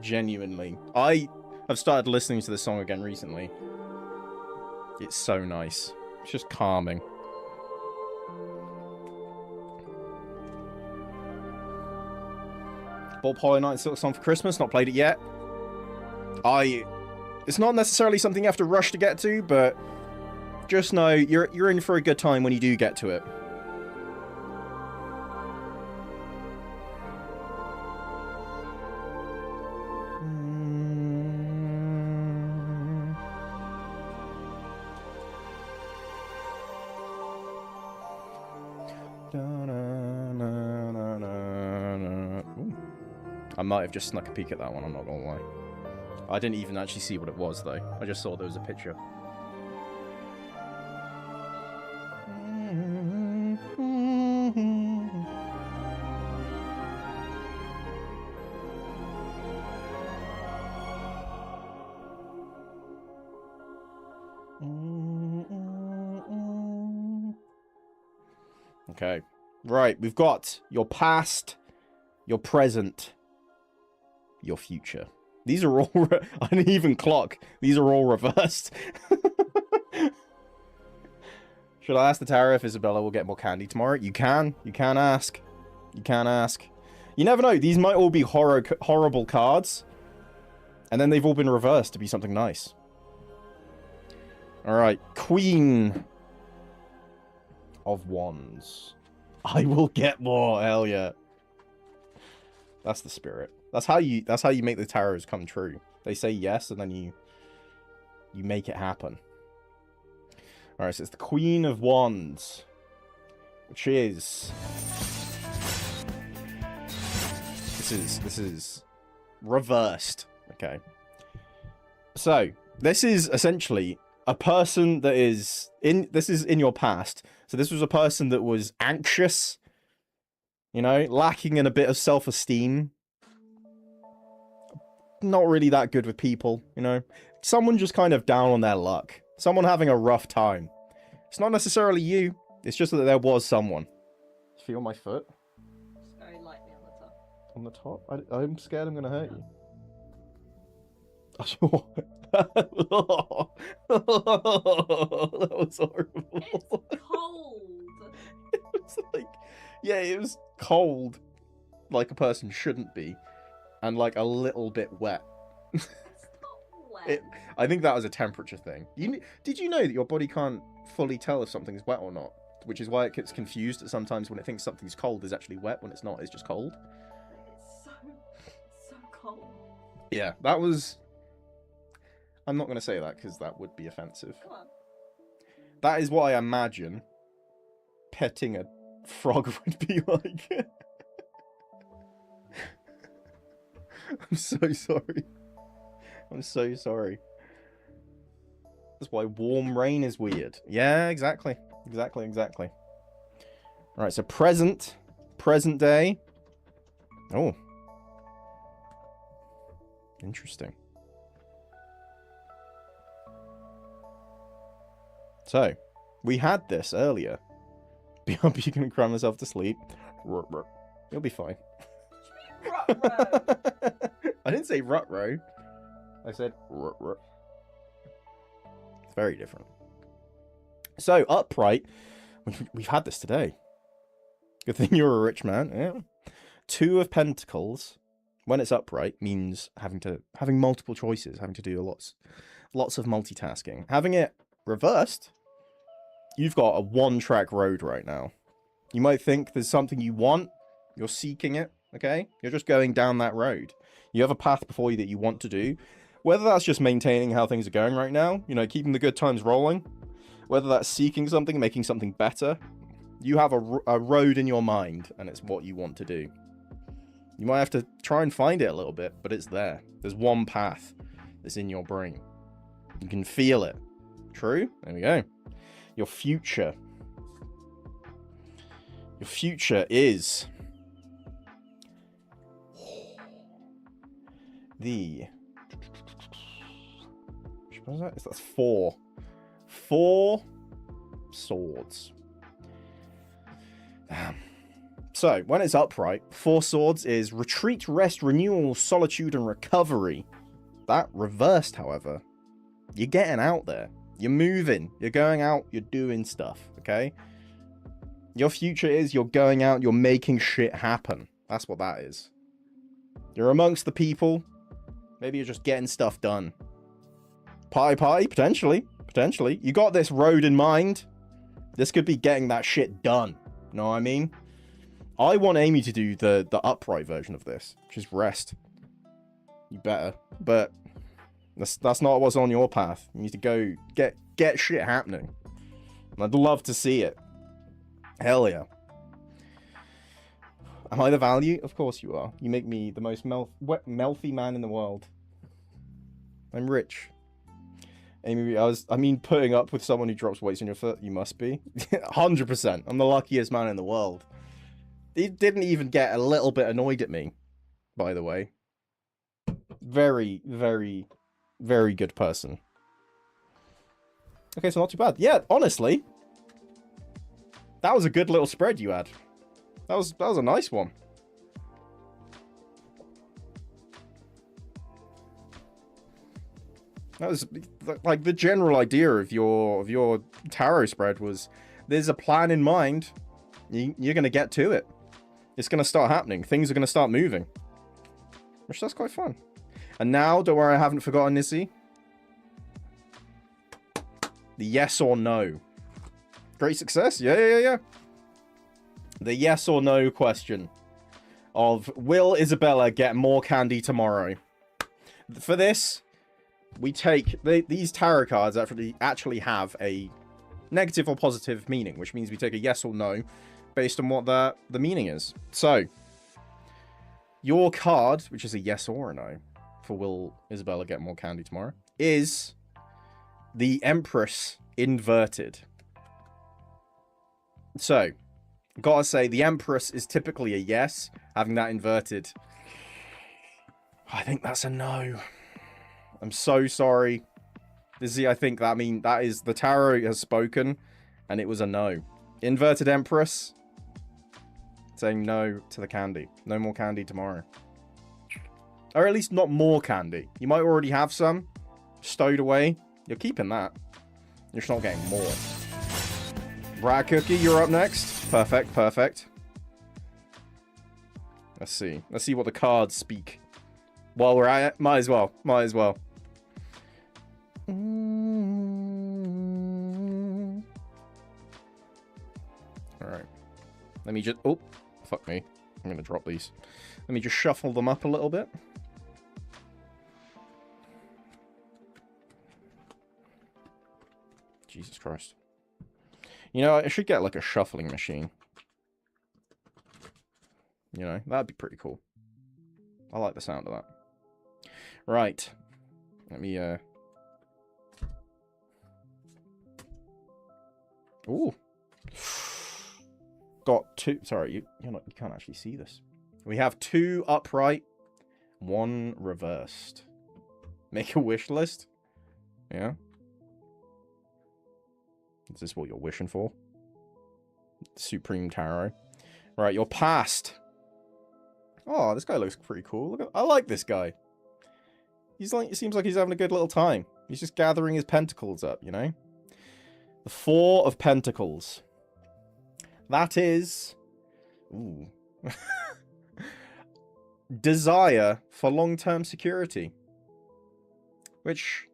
Genuinely. I have started listening to this song again recently. It's so nice. It's just calming. Bought Polly Night and Silk Song for Christmas, not played it yet. It's not necessarily something you have to rush to get to, but just know you're in for a good time when you do get to it. I might have just snuck a peek at that one, I'm not gonna lie. I didn't even actually see what it was, though. I just saw there was a picture. Okay. Right, we've got your past, your present, your future. These are all... an even clock. These are all reversed. Should I ask the Tower if Isabella will get more candy tomorrow? You can. You can ask. You can ask. You never know. These might all be horrible cards. And then they've all been reversed to be something nice. Alright. Queen of Wands. I will get more. Hell yeah. That's the spirit. That's how you make the tarots come true. They say yes, and then you make it happen. Alright, so it's the Queen of Wands. Which is... This is reversed. Okay. So, this is essentially a person that is this is in your past. So this was a person that was anxious, you know, lacking in a bit of self-esteem. Not really that good with people, you know. Someone just kind of down on their luck. Someone having a rough time. It's not necessarily you. It's just that there was someone. Feel my foot? It's very lightly on the top. On the top? I'm scared I'm gonna hurt you. That was horrible. It's cold. It was like, yeah, it was cold, like a person shouldn't be, and like a little bit wet. It's not wet. I think that was a temperature thing. Did you know that your body can't fully tell if something's wet or not? Which is why it gets confused that sometimes when it thinks something's cold, is actually wet. When it's not, it's just cold. It's so cold. Yeah, that was... I'm not going to say that because that would be offensive. Come on. That is what I imagine petting a frog would be like. I'm so sorry. I'm so sorry. That's why warm rain is weird. Yeah, exactly. Exactly. Alright, so present day. Oh. Interesting. So, we had this earlier. Be up, you can cry myself to sleep. You'll be fine. I didn't say rut-row. I said rut-row. It's very different. So, upright. We've had this today. Good thing you're a rich man. Yeah. 2 of Pentacles, when it's upright, means having multiple choices, having to do lots of multitasking. Having it reversed, you've got a one-track road right now. You might think there's something you want. You're seeking it, okay? You're just going down that road. You have a path before you that you want to do. Whether that's just maintaining how things are going right now, you know, keeping the good times rolling, whether that's seeking something, making something better, you have a road in your mind, and it's what you want to do. You might have to try and find it a little bit, but it's there. There's one path that's in your brain. You can feel it. True? There we go. Your future. Your future is... the... what is that? That's 4. 4 swords. Damn. So, when it's upright, 4 swords is retreat, rest, renewal, solitude, and recovery. That reversed, however. You're getting out there. You're moving. You're going out. You're doing stuff, okay? Your future is you're going out. You're making shit happen. That's what that is. You're amongst the people. Maybe you're just getting stuff done. Pie, potentially. Potentially. You got this road in mind. This could be getting that shit done. You know what I mean? I want Amy to do the upright version of this, which is rest. You better. But that's not what's on your path. You need to go get shit happening. And I'd love to see it. Hell yeah. Am I the value? Of course you are. You make me the most melty man in the world. I'm rich. Amy, I mean, putting up with someone who drops weights on your foot, you must be. 100%. I'm the luckiest man in the world. He didn't even get a little bit annoyed at me, by the way. Very, very, very good person. Okay, so not too bad. Yeah, honestly. That was a good little spread you had. That was a nice one. That was like the general idea of your tarot spread was there's a plan in mind. You're going to get to it. It's going to start happening. Things are going to start moving. Which that's quite fun. And now, don't worry, I haven't forgotten, Izzy. The yes or no. Great success. Yeah. The yes or no question of will Isabella get more candy tomorrow? For this, we take these tarot cards actually have a negative or positive meaning, which means we take a yes or no based on what the meaning is. So, your card, which is a yes or a no, for will Isabella get more candy tomorrow, is the Empress inverted. So, gotta say, the Empress is typically a yes. Having that inverted, I think that's a no. I'm so sorry. Izzy, I think that is the tarot has spoken, and it was a no. Inverted Empress saying no to the candy. No more candy tomorrow. Or at least not more candy. You might already have some stowed away. You're keeping that. You're just not getting more. Rat Cookie, you're up next. Perfect. Let's see what the cards speak. While we're at it, might as well. Alright. Let me just... Oh, fuck me. I'm going to drop these. Let me just shuffle them up a little bit. Jesus Christ. You know, I should get like a shuffling machine. You know, that'd be pretty cool. I like the sound of that. Right. Let me, Ooh. Got two... Sorry, you can't actually see this. We have 2 upright, 1 reversed. Make a wish list? Yeah. Is this what you're wishing for? Supreme Tarot. Right, your past. Oh, this guy looks pretty cool. I like this guy. It seems like he's having a good little time. He's just gathering his pentacles up, you know? The 4 of Pentacles. That is... Ooh. Desire for long-term security. Which,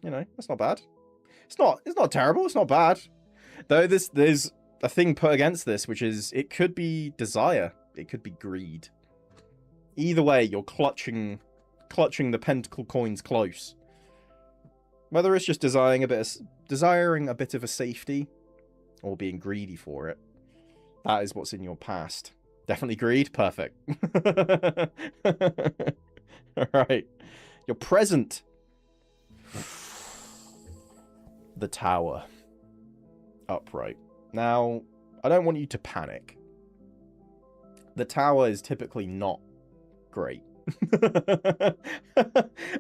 you know, that's not bad. It's not terrible, it's not bad. Though there's a thing put against this, which is it could be desire. It could be greed. Either way, you're clutching the pentacle coins close. Whether it's just desiring a bit of a safety, or being greedy for it, that is what's in your past. Definitely greed? Perfect. Alright. Your present. The Tower. Upright. Now, I don't want you to panic. The Tower is typically not great.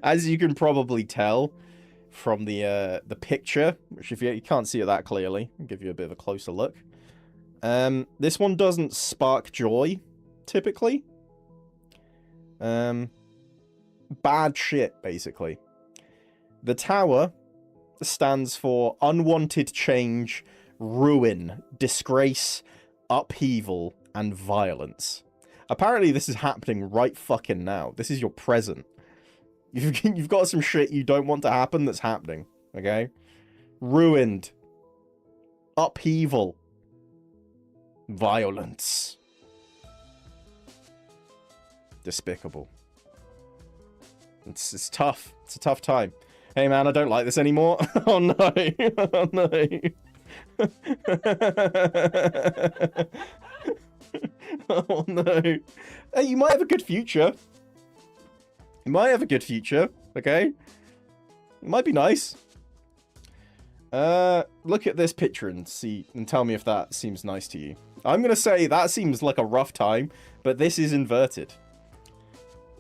As you can probably tell from the picture, which if you can't see it that clearly, I'll give you a bit of a closer look. This one doesn't spark joy, typically. Bad shit, basically. The Tower stands for unwanted change, ruin, disgrace, upheaval, and violence. Apparently this is happening right fucking now. This is your present. You've got some shit you don't want to happen that's happening, okay? Ruined. Upheaval. Violence. Despicable. It's tough. It's a tough time. Hey man, I don't like this anymore. Oh no. Oh no. Oh no. Hey, you might have a good future. You might have a good future, okay? It might be nice. Look at this picture and tell me if that seems nice to you. I'm gonna say that seems like a rough time, but this is inverted.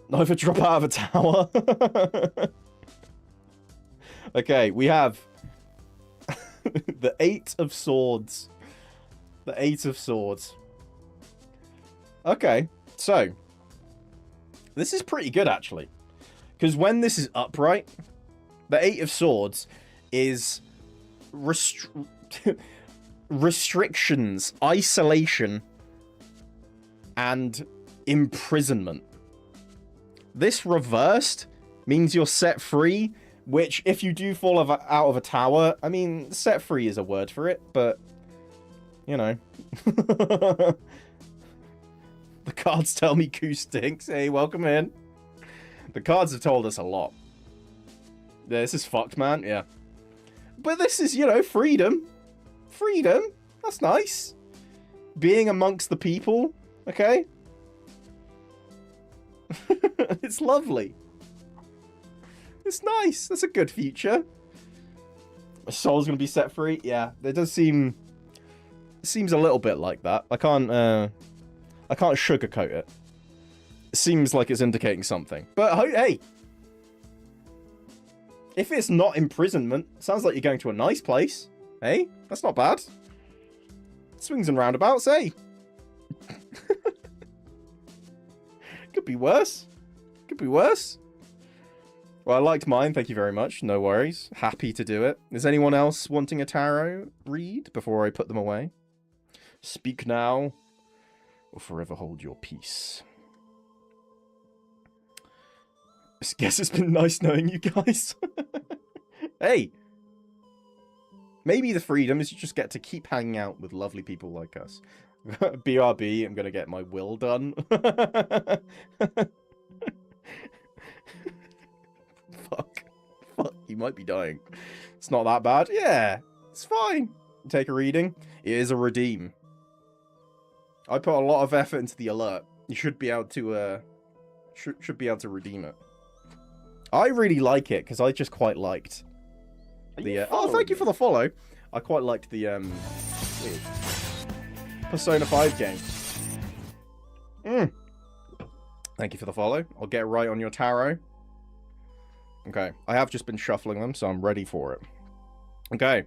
Neither drop out of a tower. Okay, we have the 8 of Swords. The 8 of Swords. Okay, so this is pretty good actually, because when this is upright, the 8 of Swords is restrictions, isolation, and imprisonment. This reversed means you're set free, which if you do fall out of a tower, I mean, set free is a word for it, but, you know. The cards tell me Koo stinks. Hey, welcome in. The cards have told us a lot. Yeah, this is fucked, man. Yeah. But this is, you know, freedom. Freedom. That's nice. Being amongst the people. Okay? It's lovely. It's nice. That's a good future. My soul's gonna be set free. Yeah, it does seem... It seems a little bit like that. I can't sugarcoat it. It seems like it's indicating something. But hey, if it's not imprisonment, sounds like you're going to a nice place. Hey, that's not bad. Swings and roundabouts, hey. Could be worse. Could be worse. Well, I liked mine. Thank you very much. No worries. Happy to do it. Is anyone else wanting a tarot read before I put them away? Speak now or forever hold your peace. I guess it's been nice knowing you guys. Hey. Maybe the freedom is you just get to keep hanging out with lovely people like us. BRB, I'm going to get my will done. Fuck. Fuck, you might be dying. It's not that bad. Yeah, it's fine. Take a reading. It is a redeem. I put a lot of effort into the alert. You should be able to, should be able to redeem it. I really like it, because I just quite liked the, oh, thank you for the follow. I quite liked the, Persona 5 game. Thank you for the follow. I'll get right on your tarot. Okay, I have just been shuffling them, so I'm ready for it. Okay.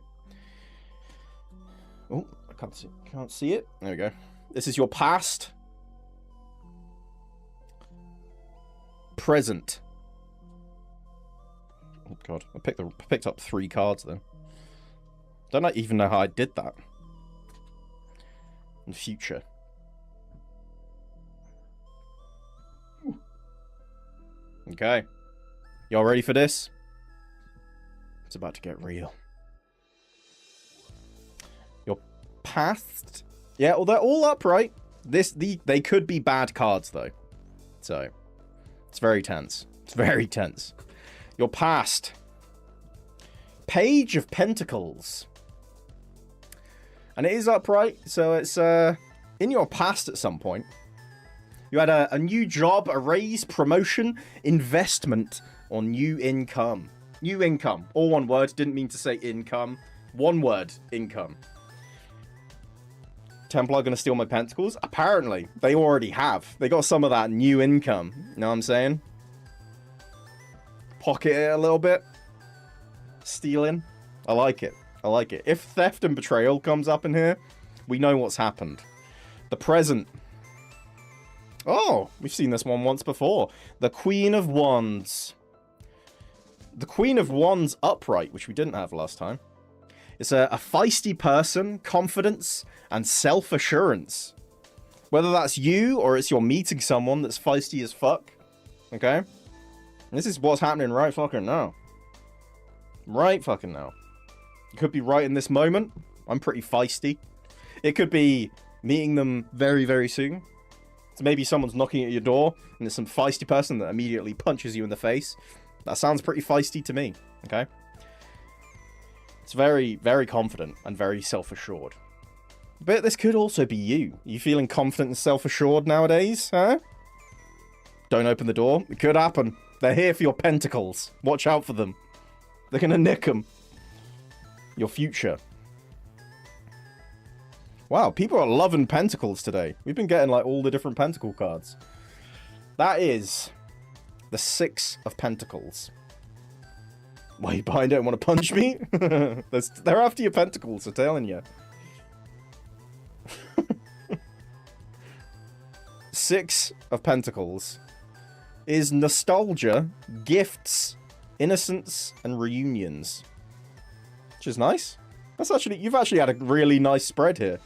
Oh, I can't see it. There we go. This is your past. Present. Oh god, I picked up 3 cards then. Don't even know how I did that. And future. Okay. Y'all ready for this? It's about to get real. Your past. Yeah, well, they're all upright. They could be bad cards though. So it's very tense. It's very tense. Your past. Page of Pentacles. And it is upright, so it's in your past at some point. You had a new job, a raise, promotion, investment, or new income. New income. All one word. Didn't mean to say income. One word. Income. Templar gonna steal my pentacles? Apparently. They already have. They got some of that new income. You know what I'm saying? Pocket it a little bit. Stealing. I like it. I like it. If theft and betrayal comes up in here, we know what's happened. The present. Oh, we've seen this one once before. The Queen of Wands. The Queen of Wands upright, which we didn't have last time. It's a feisty person, confidence, and self-assurance. Whether that's you, or it's you're meeting someone that's feisty as fuck. Okay? And this is what's happening right fucking now. Right fucking now. It could be right in this moment. I'm pretty feisty. It could be meeting them very, very soon. So maybe someone's knocking at your door, and there's some feisty person that immediately punches you in the face. That sounds pretty feisty to me, okay? It's very, very confident and very self-assured. But this could also be you. You feeling confident and self-assured nowadays, huh? Don't open the door. It could happen. They're here for your pentacles. Watch out for them. They're gonna nick them. Your future. Wow, people are loving pentacles today. We've been getting like all the different pentacle cards. That is the 6 of Pentacles. Why you behind it and want to punch me? They're after your pentacles, I'm telling you. Six of Pentacles is nostalgia, gifts, innocence, and reunions. Which is nice. That's actually, you've actually had a really nice spread here.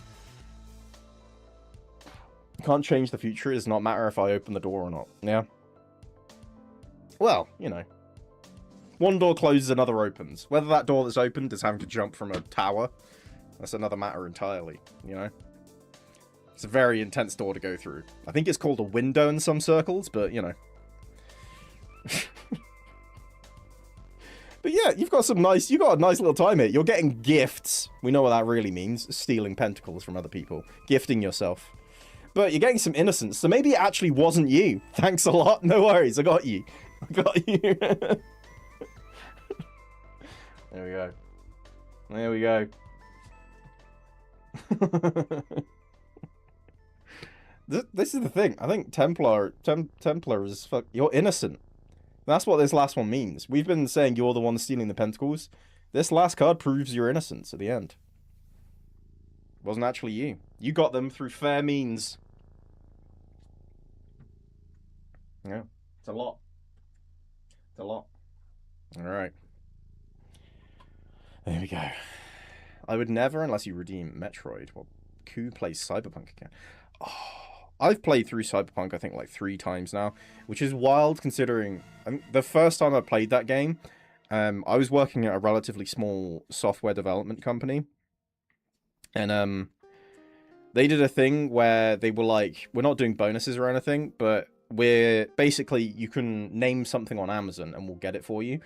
Can't change the future. It does not matter if I open the door or not. Yeah. Well, you know. One door closes, another opens. Whether that door that's opened is having to jump from a tower, that's another matter entirely, you know? It's a very intense door to go through. I think it's called a window in some circles, but, you know. But yeah, you got a nice little time here. You're getting gifts. We know what that really means. Stealing pentacles from other people. Gifting yourself. But you're getting some innocence, so maybe it actually wasn't you. Thanks a lot. No worries, I got you. I got you. There we go. There we go. This is the thing. I think Templar is you're innocent. That's what this last one means. We've been saying you're the one stealing the pentacles. This last card proves your innocence at the end. It wasn't actually you. You got them through fair means. Yeah, it's a lot. It's a lot. All right. There we go. I would never, unless you redeem Metroid. Well, Ku plays Cyberpunk again. Oh, I've played through Cyberpunk, I think, like 3 times now, which is wild considering the first time I played that game, I was working at a relatively small software development company. And they did a thing where they were like, we're not doing bonuses or anything, but we're basically, you can name something on Amazon and we'll get it for you.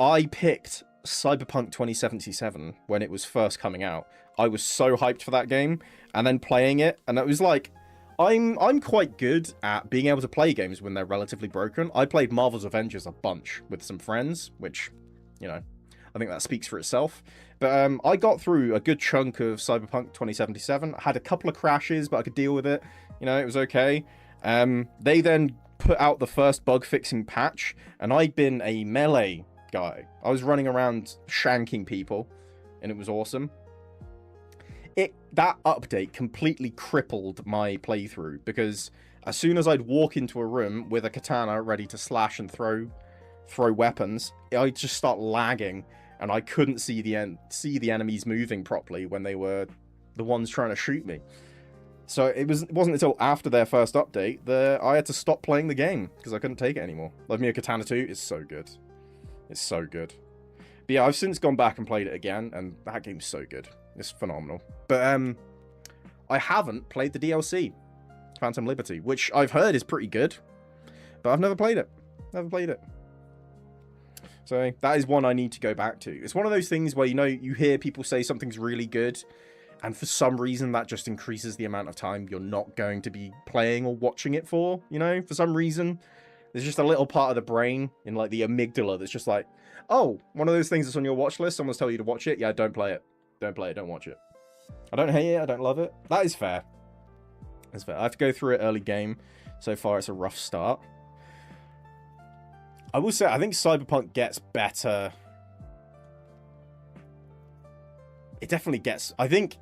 I picked Cyberpunk 2077 when it was first coming out. I was so hyped for that game, and then playing it, and it was like, I'm quite good at being able to play games when they're relatively broken. I played Marvel's Avengers a bunch with some friends, which, you know, I think that speaks for itself. But I got through a good chunk of Cyberpunk 2077. I had a couple of crashes, but I could deal with it. You know, it was okay. They then put out the first bug-fixing patch, and I'd been a melee guy. I was running around shanking people, and it was awesome. That update completely crippled my playthrough, because as soon as I'd walk into a room with a katana ready to slash and throw weapons, I'd just start lagging, and I couldn't see the enemies moving properly when they were the ones trying to shoot me. So it wasn't until after their first update that I had to stop playing the game, because I couldn't take it anymore. Love Me a Katana 2 is so good. It's so good. But yeah, I've since gone back and played it again, and that game's so good. It's phenomenal. But I haven't played the DLC, Phantom Liberty, which I've heard is pretty good, but I've never played it. Never played it. So that is one I need to go back to. It's one of those things where, you know, you hear people say something's really good, and for some reason that just increases the amount of time you're not going to be playing or watching it for, you know? For some reason, there's just a little part of the brain in, like, the amygdala that's just like, oh, one of those things that's on your watch list, someone's telling you to watch it. Yeah, don't play it. Don't play it, don't watch it. I don't hate it, I don't love it. That is fair. That's fair. I have to go through it early game. So far, it's a rough start. I will say, I think Cyberpunk gets better. It definitely gets... I think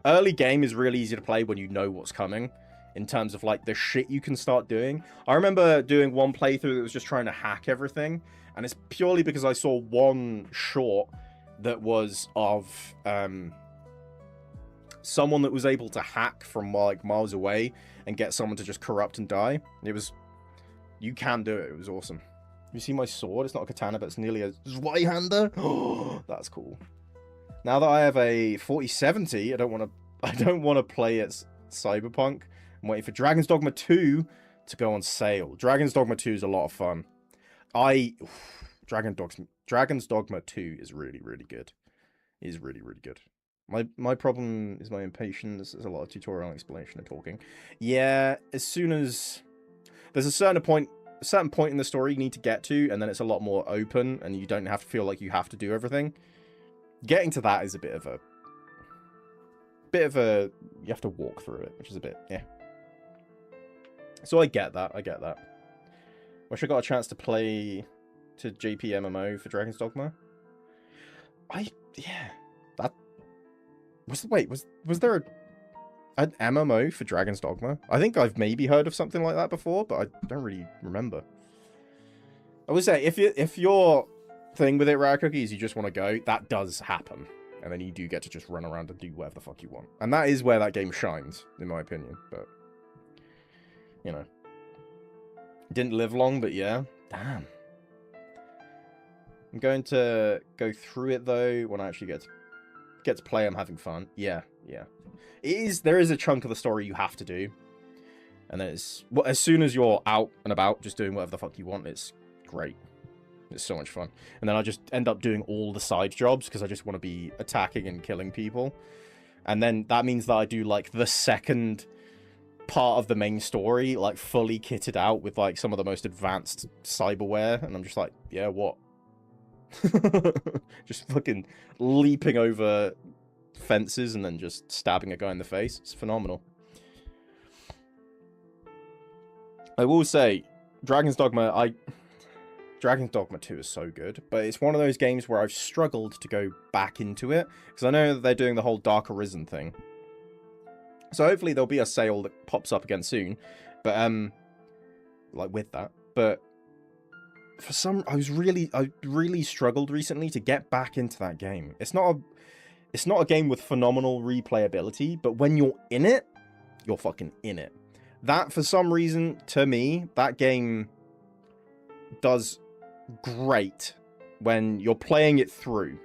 early game is really easy to play when you know what's coming, in terms of, like, the shit you can start doing. I remember doing one playthrough that was just trying to hack everything, and it's purely because I saw one short that was of someone that was able to hack from, like, miles away and get someone to just corrupt and die. It was... You can do it. It was awesome. You see my sword? It's not a katana, but it's nearly a Zweihander. Oh, that's cool. Now that I have a 4070, I don't want to play at Cyberpunk. I'm waiting for Dragon's Dogma 2 to go on sale. Dragon's Dogma 2 is a lot of fun. Dragon's Dogma 2 is really, really good. It is really, really good. My problem is my impatience. There's a lot of tutorial explanation and talking. Yeah, as soon as there's a certain point in the story you need to get to, and then it's a lot more open, and you don't have to feel like you have to do everything. Getting to that is a bit of a... You have to walk through it, which is a bit... Yeah. So I get that. Wish I got a chance to play to JP MMO for Dragon's Dogma. Yeah. That... Wait, was there a... an MMO for Dragon's Dogma? I think I've maybe heard of something like that before, but I don't really remember. I would say, if your thing with it, Rare Cookies, you just want to go, that does happen. And then you do get to just run around and do whatever the fuck you want. And that is where that game shines, in my opinion. But, you know. Didn't live long, but yeah. Damn. I'm going to go through it, though, when I actually get to play. I'm having fun. Yeah, yeah. There is a chunk of the story you have to do. And then well, as soon as you're out and about, just doing whatever the fuck you want, it's great. It's so much fun. And then I just end up doing all the side jobs because I just want to be attacking and killing people. And then that means that I do, like, the second part of the main story, like, fully kitted out with, like, some of the most advanced cyberware. And I'm just like, yeah, what? Just fucking leaping over fences and then just stabbing a guy in the face. It's phenomenal. I will say, Dragon's Dogma 2 is so good, but it's one of those games where I've struggled to go back into it, because I know that they're doing the whole Dark Arisen thing. So hopefully there'll be a sale that pops up again soon, but, like, with that. But for some, I really struggled recently to get back into that game. It's not a game with phenomenal replayability, but when you're in it, you're fucking in it. That, for some reason, to me, that game does great when you're playing it through,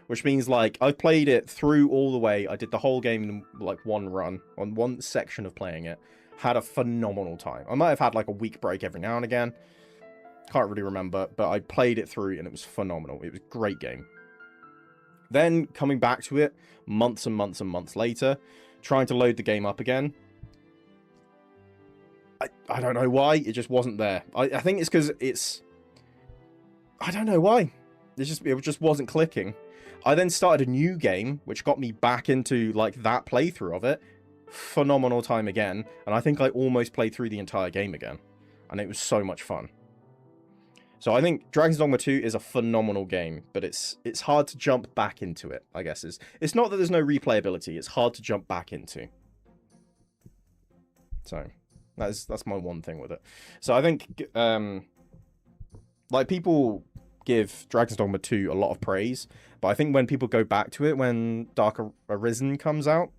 which means, like, I've played it through all the way. I did the whole game in, like, one run on one section of playing it. Had a phenomenal time. I might have had, like, a week break every now and again. Can't really remember, but I played it through and it was phenomenal. It was a great game. Then coming back to it months and months and months later, trying to load the game up again. I don't know why, it just wasn't there. I think it's because it's... I don't know why. It just wasn't clicking. I then started a new game, which got me back into, like, that playthrough of it. Phenomenal time again. And I think I almost played through the entire game again. And it was so much fun. So I think Dragon's Dogma 2 is a phenomenal game, but it's hard to jump back into it, I guess. It's not that there's no replayability, it's hard to jump back into. So... That's my one thing with it. So I think, like, people give Dragon's Dogma 2 a lot of praise, but I think when people go back to it when Dark Arisen comes out,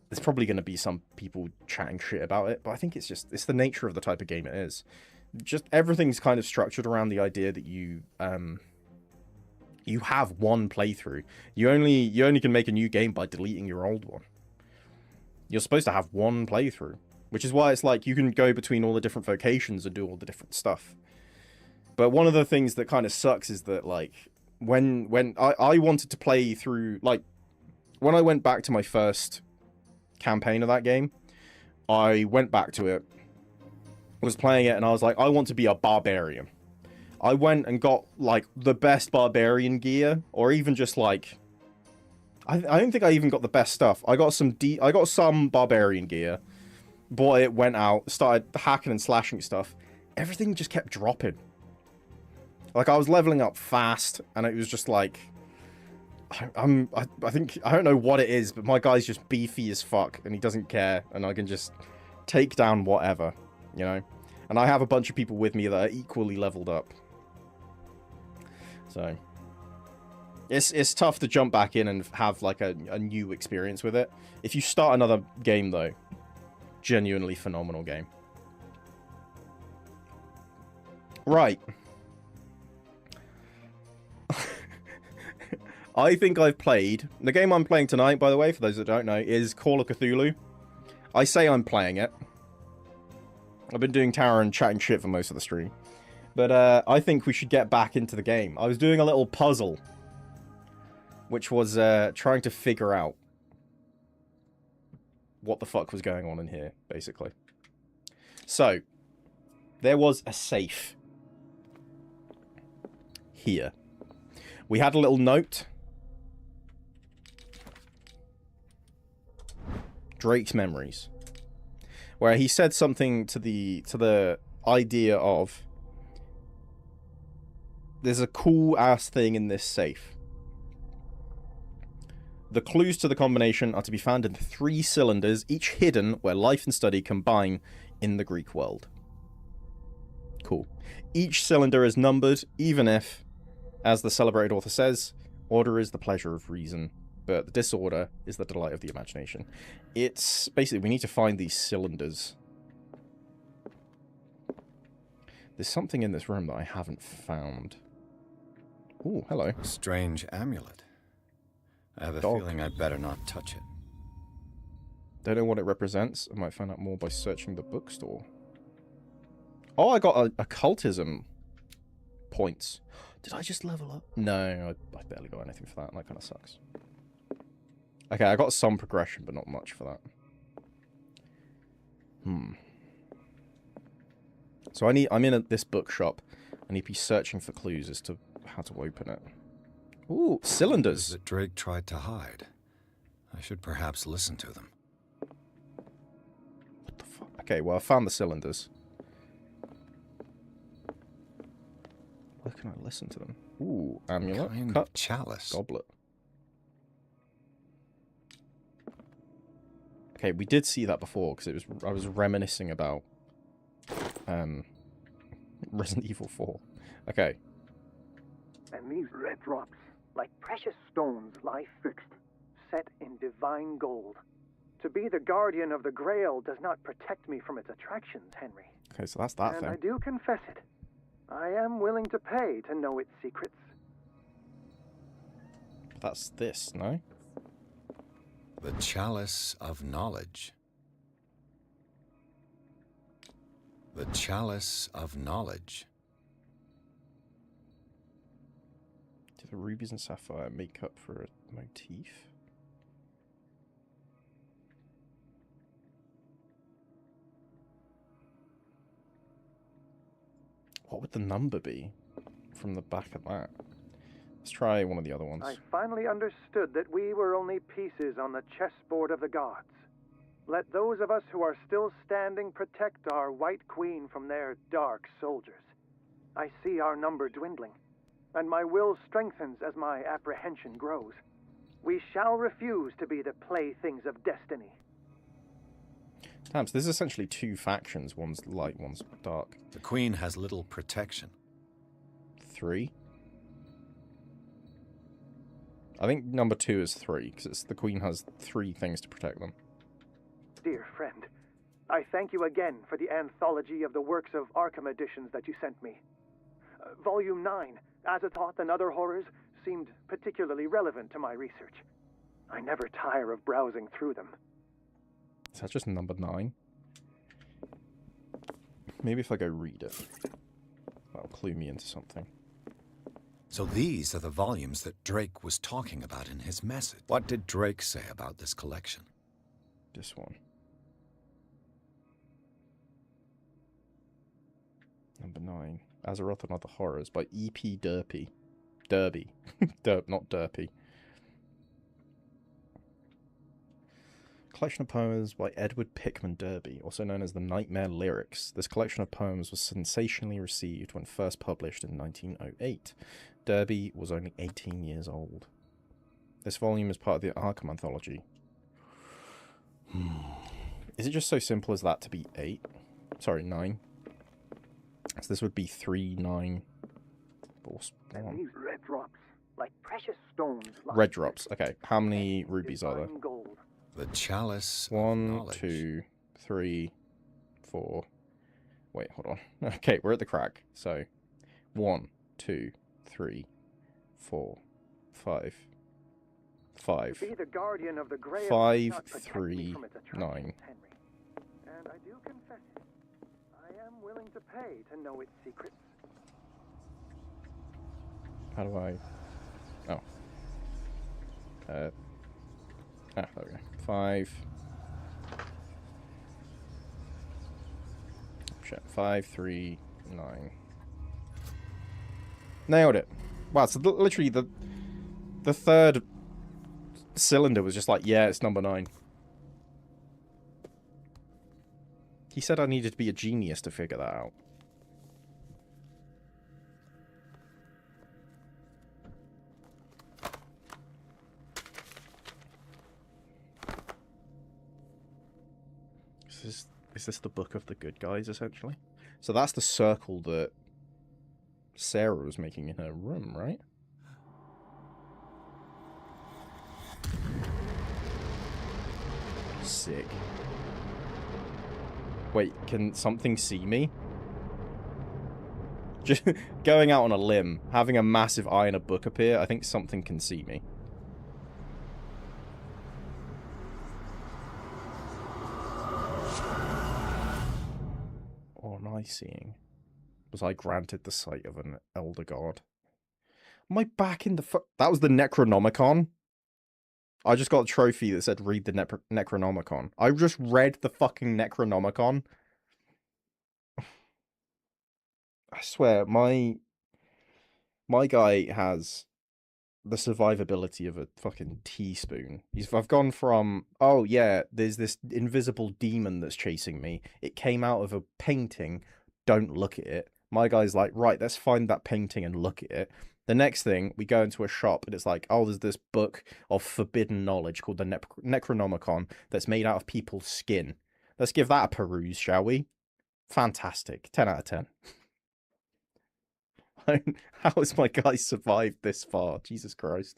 there's probably going to be some people chatting shit about it, but I think it's the nature of the type of game it is. Just everything's kind of structured around the idea that you have one playthrough. You only can make a new game by deleting your old one. You're supposed to have one playthrough. Which is why it's like you can go between all the different vocations and do all the different stuff. But one of the things that kind of sucks is that, like, when I wanted to play through, like, when I went back to my first campaign of that game, I went back to it, was playing it, and I was like, I want to be a barbarian. I went and got, like, the best barbarian gear, or even just, like... I don't think I even got the best stuff. I got some barbarian gear. Bought it, went out, started hacking and slashing stuff. Everything just kept dropping. Like, I was leveling up fast, and it was just like... I think... I don't know what it is, but my guy's just beefy as fuck, and he doesn't care, and I can just take down whatever, you know? And I have a bunch of people with me that are equally leveled up. So... It's tough to jump back in and have, like, a new experience with it. If you start another game, though... Genuinely phenomenal game. Right. I think I've played... The game I'm playing tonight, by the way, for those that don't know, is Call of Cthulhu. I say I'm playing it. I've been doing tower and chatting shit for most of the stream. But I think we should get back into the game. I was doing a little puzzle. Which was trying to figure out what the fuck was going on in here, basically. So, there was a safe here. We had a little note. Drake's Memories. Where he said something to the idea of, there's a cool ass thing in this safe. The clues to the combination are to be found in 3 cylinders, each hidden where life and study combine in the Greek world. Cool. Each cylinder is numbered, even if, as the celebrated author says, order is the pleasure of reason, but the disorder is the delight of the imagination. It's basically, we need to find these cylinders. There's something in this room that I haven't found. Ooh, hello. Strange amulet. I have a feeling I'd better not touch it. Don't know what it represents. I might find out more by searching the bookstore. Oh, I got occultism points. Did I just level up? No, I barely got anything for that. That kind of sucks. Okay, I got some progression, but not much for that. So I'm in this bookshop. I need to be searching for clues as to how to open it. Ooh, cylinders. That Drake tried to hide. I should perhaps listen to them. What the fuck? Okay, well, I found the cylinders. Where can I listen to them? Ooh, amulet, cup, chalice, goblet. Okay, we did see that before because I was reminiscing about Resident Evil 4. Okay. And these red drops, like precious stones, lie fixed, set in divine gold. To be the guardian of the Grail does not protect me from its attractions, Henry. Okay, so that's that and thing. I do confess it. I am willing to pay to know its secrets. That's this, no? The Chalice of Knowledge. The Chalice of Knowledge. Do the rubies and sapphire make up for a motif? What would the number be from the back of that? Let's try one of the other ones. I finally understood that we were only pieces on the chessboard of the gods. Let those of us who are still standing protect our White Queen from their dark soldiers. I see our number dwindling, and my will strengthens as my apprehension grows. We shall refuse to be the playthings of destiny. Damn, so there's essentially 2 factions. One's light, one's dark. The Queen has little protection. 3? I think number 2 is 3, because the Queen has 3 things to protect them. Dear friend, I thank you again for the anthology of the works of Arkham editions that you sent me. Volume 9, Azathoth and Other Horrors, seemed particularly relevant to my research. I never tire of browsing through them. Is that just number 9? Maybe if I go read it, that'll clue me into something. So these are the volumes that Drake was talking about in his message. What did Drake say about this collection? This one. Number 9. Azeroth and Other Horrors by E.P. Derby. Derby. Not Derpy. Collection of poems by Edward Pickman Derby, also known as the Nightmare Lyrics. This collection of poems was sensationally received when first published in 1908. Derby was only 18 years old. This volume is part of the Arkham anthology. Is it just so simple as that to be 8? Sorry, 9. So this would be 3, 9, 4, 1. And these red drops, like precious stones. Red drops. Okay, how many rubies are there? Gold. The Chalice of 1, Knowledge. 2, 3, 4. Wait, hold on. Okay, we're at the crack. So, 1, 2, 3, 4, 5. 5. Be the guardian of the Grail, 5, not protect me 3, from its 9. attractions, Henry. And I do confess it. I am willing to pay to know its secrets. How do I... Oh. There we go. 5. Shit. 5, 3, 9. Nailed it. Wow, so literally the third cylinder was just like, yeah, it's number 9. He said I needed to be a genius to figure that out. Is this the book of the good guys, essentially? So that's the circle that Sarah was making in her room, right? Sick. Wait, can something see me? Just going out on a limb, having a massive eye in a book appear, I think something can see me. What am I seeing? Was I granted the sight of an elder god? Am I back in the that was the Necronomicon? I just got a trophy that said read the Necronomicon. I just read the fucking Necronomicon. I swear, my guy has the survivability of a fucking teaspoon. I've gone from, oh yeah, there's this invisible demon that's chasing me. It came out of a painting. Don't look at it. My guy's like, right, let's find that painting and look at it. The next thing, we go into a shop and it's like, oh, there's this book of forbidden knowledge called the Necronomicon that's made out of people's skin. Let's give that a peruse, shall we? Fantastic. 10 out of 10. How has my guy survived this far? Jesus Christ.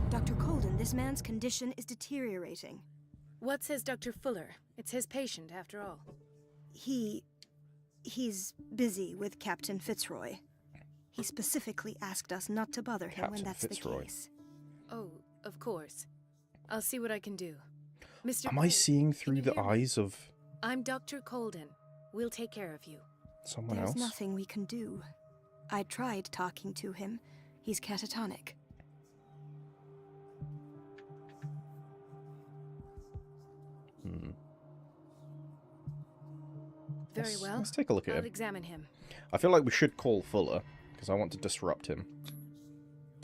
Dr. Colden, this man's condition is deteriorating. What says Dr. Fuller? It's his patient, after all. He's busy with Captain Fitzroy. He specifically asked us not to bother him when that's the case. Oh, of course. I'll see what I can do. Mr. Am I seeing through the eyes of... I'm Dr. Colden. We'll take care of you. Someone else? There's nothing we can do. I tried talking to him. He's catatonic. Very well. Let's take a look at him. I'll examine him. I feel like we should call Fuller, because I want to disrupt him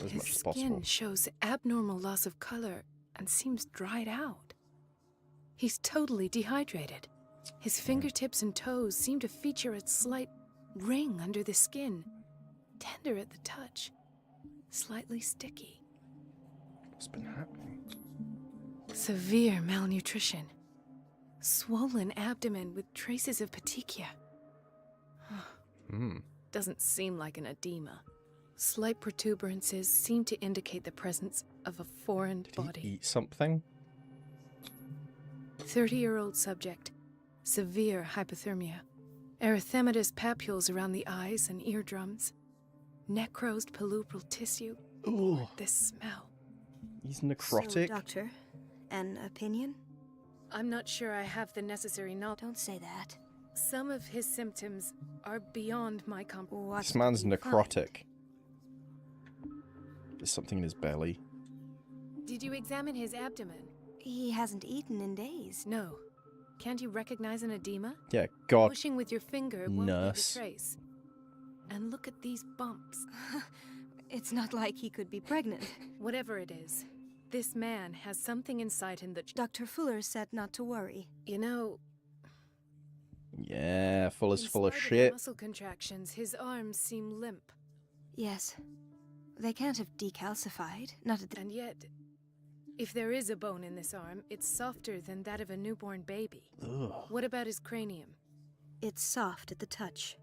as much as possible. His skin shows abnormal loss of color and seems dried out. He's totally dehydrated. His fingertips and toes seem to feature a slight ring under the skin, tender at the touch, slightly sticky. What's been happening? Severe malnutrition. Swollen abdomen with traces of petechia. Doesn't seem like an edema. Slight protuberances seem to indicate the presence of a foreign body. Did he eat something? 30-year-old subject. Severe hypothermia. Erythematous papules around the eyes and eardrums. Necrosed palpebral tissue. Ooh. This smell. He's necrotic. So, doctor, an opinion? I'm not sure I have the necessary knowledge. Don't say that. Some of his symptoms are beyond my comprehension. This man's necrotic. There's something in his belly. Did you examine his abdomen? He hasn't eaten in days. No. Can't you recognize an edema? Yeah, God. Pushing with your finger won't nurse. leave a trace. And look at these bumps. It's not like he could be pregnant. Whatever it is, this man has something inside him that... Dr. Fuller said not to worry. You know... Yeah, Fuller's full of in spite shit. the muscle contractions, his arms seem limp. Yes. They can't have decalcified. Not at the... And yet, if there is a bone in this arm, it's softer than that of a newborn baby. Ugh. What about his cranium? It's soft at the touch.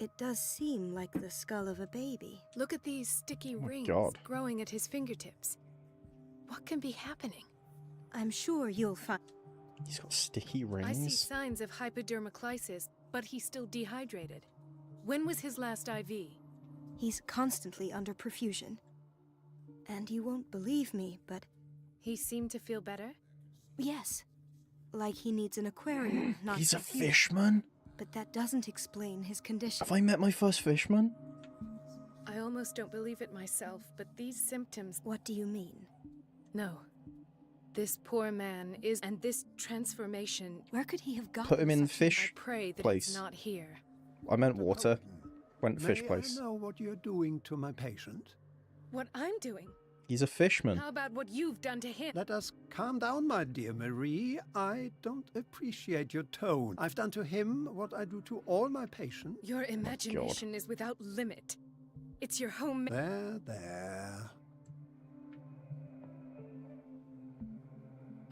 It does seem like the skull of a baby. Look at these sticky rings growing at his fingertips. What can be happening? I'm sure you'll find... He's got sticky rings. I see signs of hypodermoclysis, but he's still dehydrated. When was his last IV? He's constantly under perfusion. And you won't believe me, but... He seemed to feel better? Yes. Like he needs an aquarium, not He's a perfusion. fishman? But that doesn't explain his condition. Have I met my first fishman? I almost don't believe it myself, but these symptoms... What do you mean? No. This poor man is... And this transformation... Where could he have gotten Put him in such... fish I pray that place. it's not here. I meant water. Went fish place. May I know what you're doing to my patient? What I'm doing? He's a fishman. How about what you've done to him? Let us calm down, my dear Marie. I don't appreciate your tone. I've done to him what I do to all my patients. Your imagination is without limit. It's your home... There, there.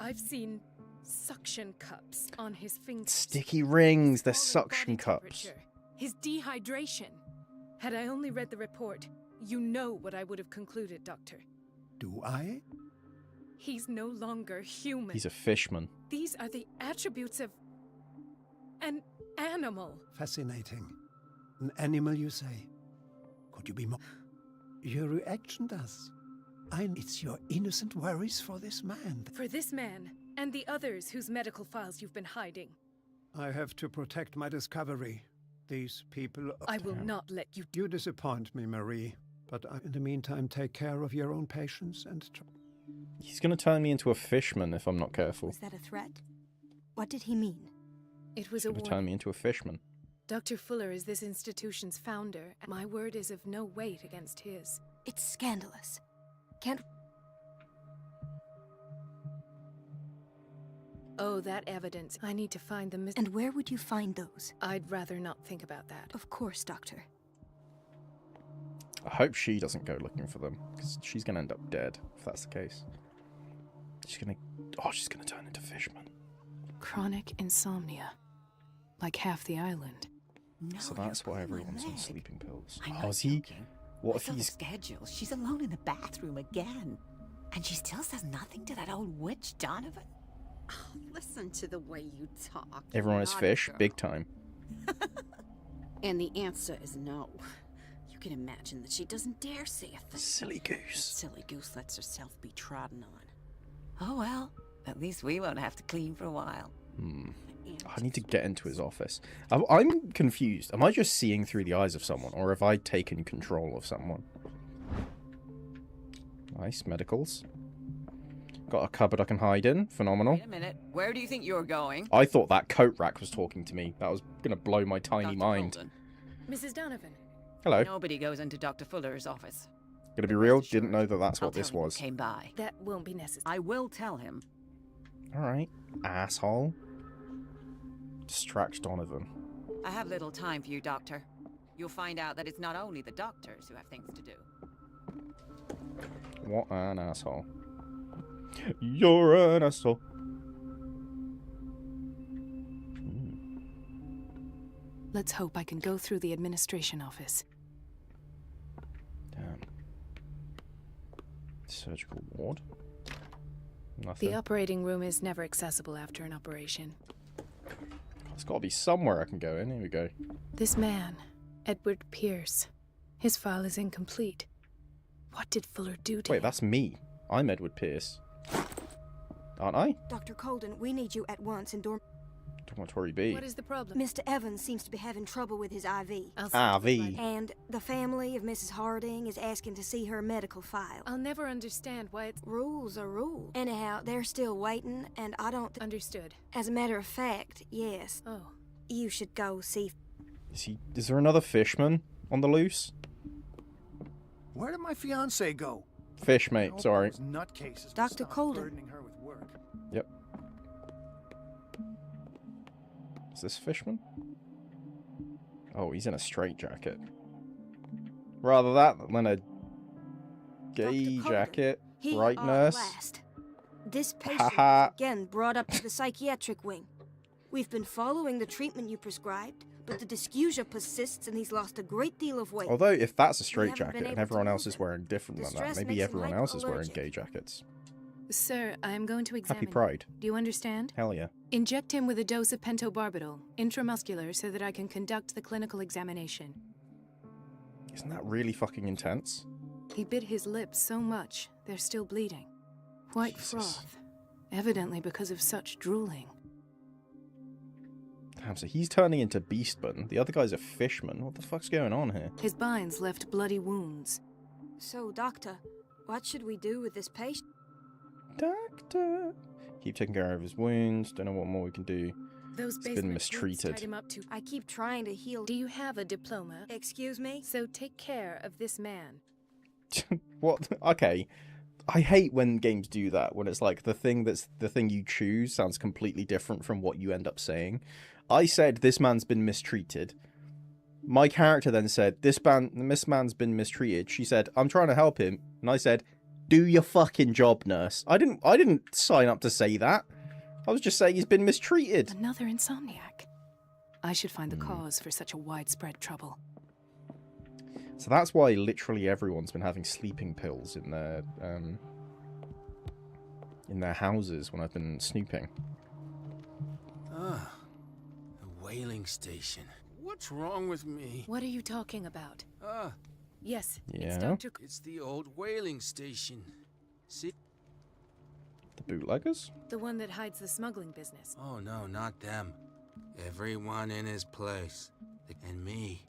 I've seen suction cups on his fingers. Sticky rings, they're Falling suction body cups. temperature, his dehydration. Had I only read the report, you know what I would have concluded, Doctor. Do I? He's no longer human. He's a fishman. These are the attributes of an animal. Fascinating. An animal, you say? Could you be more? Your reaction does. It's your innocent worries for this man. For this man, and the others whose medical files you've been hiding. I have to protect my discovery. These people... I will not let you... You disappoint me, Marie. But in the meantime, take care of your own patients and... He's going to turn me into a fishman if I'm not careful. Was that a threat? What did he mean? It was He's a going to turn me into a fishman. Dr. Fuller is this institution's founder. My word is of no weight against his. It's scandalous. Can't... Oh, that evidence. I need to find them. And where would you find those? I'd rather not think about that. Of course, Doctor. I hope she doesn't go looking for them, because she's going to end up dead, if that's the case. She's going to... Oh, she's going to turn into fishman. Chronic insomnia. Like half the island. No, So that's why everyone's on sleeping pills. I'm Oh, not is he... joking. What I if saw the he's... schedule. She's alone in the bathroom again. And she still says nothing to that old witch, Donovan. Oh, listen to the way you talk. Everyone is Naughty fish, girl. big time. And the answer is no. You can imagine that she doesn't dare say a thing. Silly That goose. silly goose lets herself be trodden on. Oh well, at least we won't have to clean for a while. I need to get into his office. I'm confused. Am I just seeing through the eyes of someone, or have I taken control of someone? Nice, medicals. Got a cupboard I can hide in. Phenomenal. Wait a minute. Where do you think you're going? I thought that coat rack was talking to me. That was going to blow my tiny Dr. mind. Colden. Mrs. Donovan. Hello. Nobody goes into Dr. Fuller's office. Gonna be real? Didn't know that that's I'll what this tell him was. who came by. That won't be necessary. I will tell him. Alright. Asshole. Distract Donovan. I have little time for you, Doctor. You'll find out that it's not only the doctors who have things to do. What an asshole. You're an asshole. Let's hope I can go through the administration office. Damn. Surgical ward? Nothing. The operating room is never accessible after an operation. There's got to be somewhere I can go in. Here we go. This man, Edward Pierce, his file is incomplete. What did Fuller do to Wait, him? that's me. I'm Edward Pierce. Aren't I? Dr. Colden, we need you at once in Dormitory B. What is the problem? Mr. Evans seems to be having trouble with his IV. IV. And the family of Mrs. Harding is asking to see her medical file. I'll never understand why it's... Rules are rules. Anyhow, they're still waiting, and I don't... Understood. As a matter of fact, yes. Oh. You should go see... Is there another fishman on the loose? Where did my fiancée go? Fish, mate. Sorry. Nutcases. Dr. Colden. Burdening her with work. Yep. Is this fishman? Oh, he's in a straitjacket. Rather that than a gay jacket. Right, nurse? Last. This patient Haha. was again brought up to the psychiatric wing. We've been following the treatment you prescribed, but the dysgeusia persists and he's lost a great deal of weight. Although, if that's a We haven't straitjacket been and able everyone to else move is wearing different The than that, stress maybe makes him everyone else is wearing hypoallergic. gay jackets. Sir, I am going to examine... Happy Pride. Do you understand? Hell yeah. Inject him with a dose of pentobarbital, intramuscular, so that I can conduct the clinical examination. Isn't that really fucking intense? He bit his lips so much, they're still bleeding. White Jesus. froth. Evidently because of such drooling. Damn, so he's turning into Beastman. The other guy's a fishman. What the fuck's going on here? His binds left bloody wounds. So, doctor, what should we do with this patient? Doctor. Keep taking care of his wounds. Don't know what more we can do. Those He's been basement roots mistreated. tied him up to... I keep trying to heal. Do you have a diploma? Excuse me? So take care of this man. What? Okay. I hate when games do that, when it's like the thing you choose sounds completely different from what you end up saying. I said, this man's been mistreated. My character then said, this man's been mistreated. She said, I'm trying to help him. And I said, Do your fucking job, nurse. I didn't sign up to say that. I was just saying he's been mistreated. Another insomniac. I should find the cause for such a widespread trouble. So that's why literally everyone's been having sleeping pills in their houses when I've been snooping. Ah, the whaling station. What's wrong with me? What are you talking about? Ah. Yes, Yeah. it's Dr. It's the old whaling station. See? The bootleggers? The one that hides the smuggling business. Oh, no, not them. Everyone in his place. And me.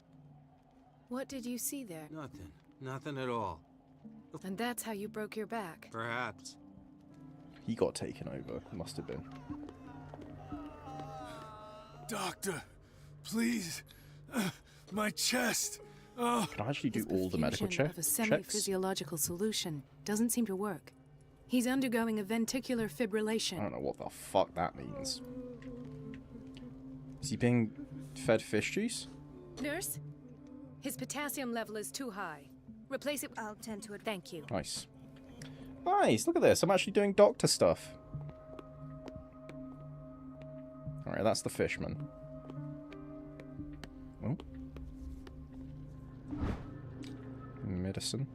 What did you see there? Nothing. Nothing at all. And that's how you broke your back. Perhaps. He got taken over. Must have been. Doctor, please. My chest. Oh. Can I actually do all the medical Of a semi-physiological solution doesn't seem to work. He's undergoing a ventricular fibrillation. I don't know what the fuck that means. Is he being fed fish juice? Nurse? His potassium level is too high. Replace it. I'll tend to it. Thank you. Nice. Nice, look at this. I'm actually doing doctor stuff. Alright, that's the fishman. Oh. Medicine.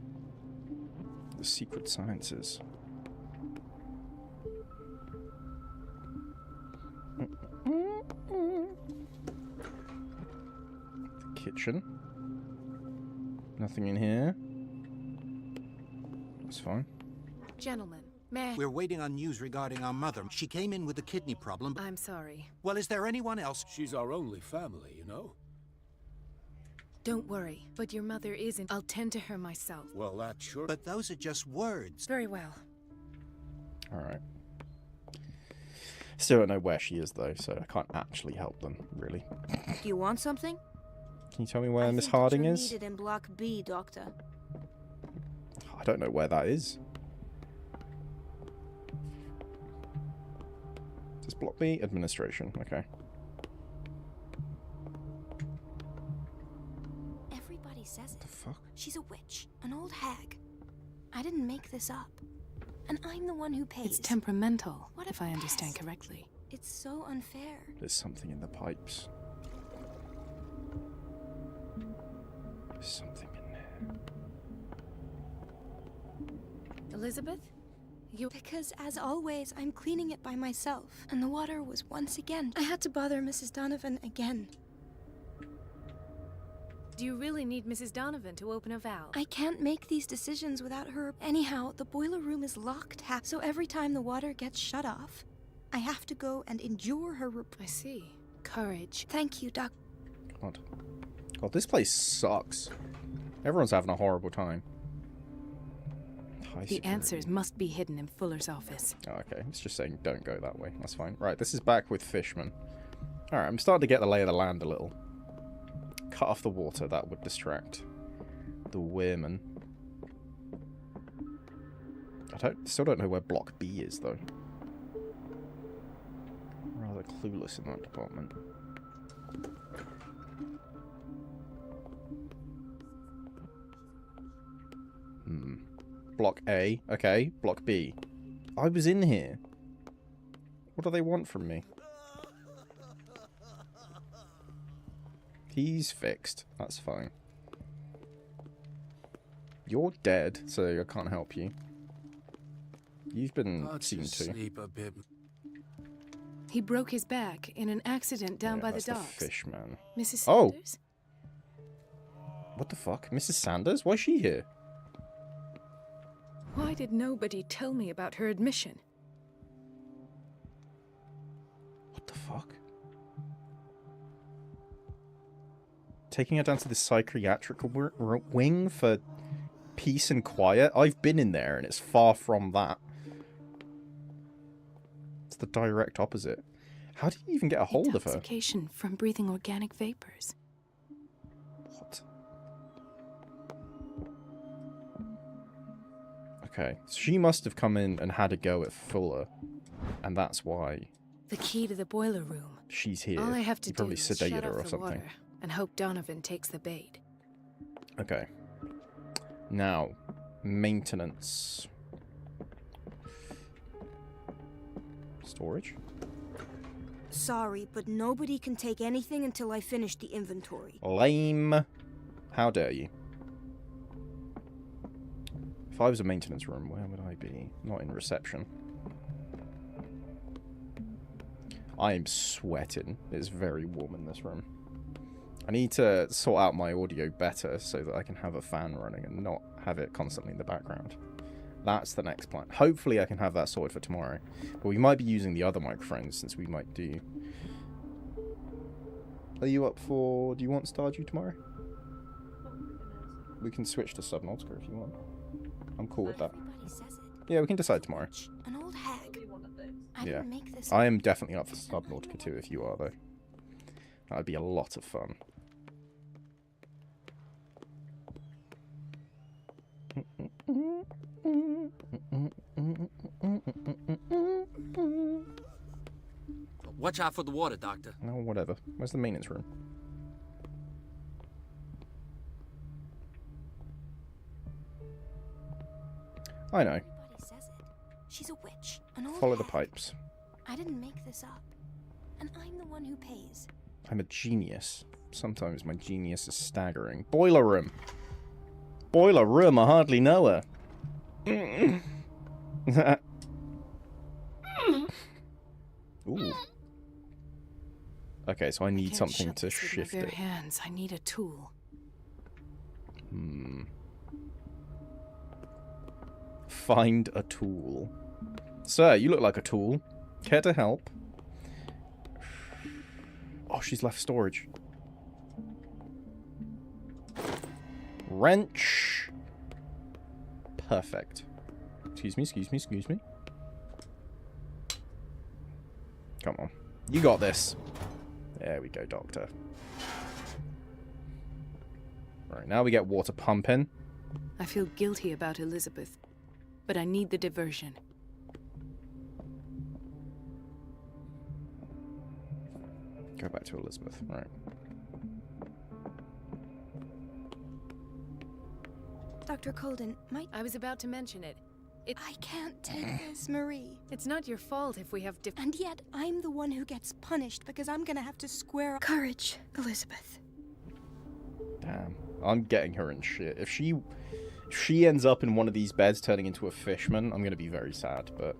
The secret sciences. The kitchen. Nothing in here. That's fine. Gentlemen, may I... We're waiting on news regarding our mother. She came in with a kidney problem. I'm sorry. Well, is there anyone else? She's our only family, you know? Don't worry, but your mother isn't. I'll tend to her myself. Well, that's sure. But those are just words. Very well. Alright. Still don't know where she is, though, so I can't actually help them, really. Do you want something? Can you tell me where Miss I think Harding you're is? needed in Block B, Doctor. I don't know where that is. Does Block B? Administration, okay. Everybody says it. The fuck? She's a witch, an old hag. I didn't make this up. And I'm the one who pays. It's temperamental, What if a I understand pest. correctly. It's so unfair. There's something in the pipes. There's something in there. Elizabeth? Because, as always, I'm cleaning it by myself. And the water was once again. I had to bother Mrs. Donovan again. Do you really need Mrs. Donovan to open a valve? I can't make these decisions without her. Anyhow, the boiler room is locked, so every time the water gets shut off, I have to go and endure her I see. Courage. Thank you, Doc. God. God, this place sucks. Everyone's having a horrible time. The answers must be hidden in Fuller's office. Oh, okay, it's just saying don't go that way. That's fine. Right, this is back with Fishman. Alright, I'm starting to get the lay of the land a little. Cut off the water, that would distract the women. Still don't know where Block B is, though. Rather clueless in that department. Block A. Okay, Block B. I was in here. What do they want from me? He's fixed. That's fine. You're dead, so I can't help you. You've been seen to. Sleep a bit. He broke his back in an accident down by the that's docks. The Fishman. Mrs. Oh. Sanders? What the fuck? Mrs. Sanders? Why is she here? Why did nobody tell me about her admission? What the fuck? Taking her down to the psychiatric wing for peace and quiet? I've been in there and it's far from that. It's the direct opposite. How did you even get a hold of her? Intoxication from breathing organic vapors. What? Okay, so she must have come in and had a go at Fuller, and that's why The key to the boiler room. she's here. All I have to You do probably is sedated shut her off or the something. water and hope Donovan takes the bait. Okay. Now, maintenance. Storage. Sorry, but nobody can take anything until I finish the inventory. Lame. How dare you? If I was a maintenance room, where would I be? Not in reception. I am sweating. It's very warm in this room. I need to sort out my audio better so that I can have a fan running and not have it constantly in the background. That's the next plan. Hopefully I can have that sorted for tomorrow. But we might be using the other microphones since we might do... Are you up for... Do you want Stardew tomorrow? We can switch to Subnautica if you want. I'm cool with that. Yeah, we can decide tomorrow. An old hag. Yeah. I am definitely up for Subnautica too if you are, though. That would be a lot of fun. Watch out for the water, Doctor. Oh, whatever. Where's the maintenance room? I know. She's a witch. An old Follow the hag. pipes. I didn't make this up. And I'm the one who pays. I'm a genius. Sometimes my genius is staggering. Boiler room. Boiler room, I hardly know her. Ooh. Okay, so I need something to shift with my bare it. hands. I need a tool. Find a tool. Sir, you look like a tool. Care to help? Oh, she's left storage. Wrench. Perfect. Excuse me, excuse me, excuse me. Come on. You got this. There we go, Doctor. Right, now we get water pumping. I feel guilty about Elizabeth, but I need the diversion. Go back to Elizabeth. Right. Dr. Colden, I was about to mention it. I can't take this, Marie. It's not your fault if we have And yet, I'm the one who gets punished because I'm gonna have to square up. Courage, Elizabeth. Damn. I'm getting her in shit. If she ends up in one of these beds turning into a fishman, I'm going to be very sad, but...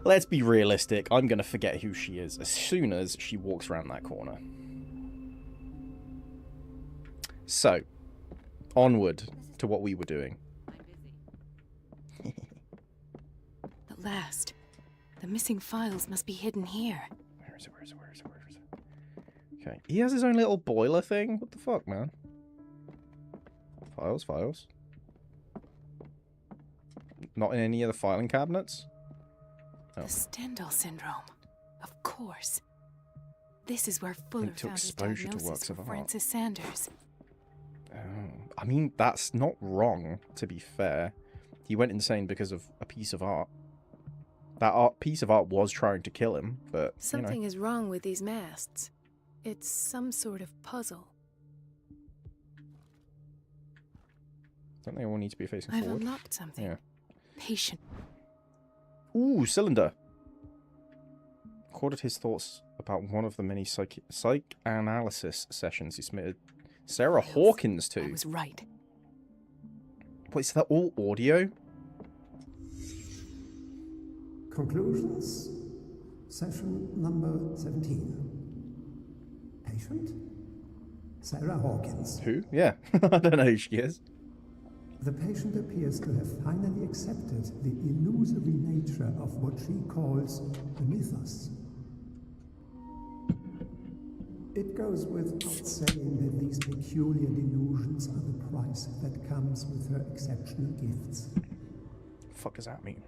Let's be realistic. I'm going to forget who she is as soon as she walks around that corner. So, onward to what we were doing. At last. The missing files must be hidden here. Where is it? Where is it? Where is it? Where is it? Okay. He has his own little boiler thing? What the fuck, man? Files, files. Not in any of the filing cabinets? Oh. The Stendhal syndrome. Of course. This is where Fuller Linked to found his exposure to diagnosis works for of art. Francis Sanders. Oh. I mean, that's not wrong, to be fair. He went insane because of a piece of art. That piece of art was trying to kill him, but, Something is wrong with these masts. It's some sort of puzzle. Don't they all need to be facing I've forward? unlocked something. Yeah. Patient. Ooh, cylinder. Recorded his thoughts about one of the many psychoanalysis sessions he submitted Sarah Hawkins to. I was right. Wait, is that all audio? Conclusions. Session number 17. Patient? Sarah Hawkins. Who? Yeah, I don't know who she is. The patient appears to have finally accepted the illusory nature of what she calls the mythos. It goes without saying that these peculiar delusions are the price that comes with her exceptional gifts. What the fuck does that mean?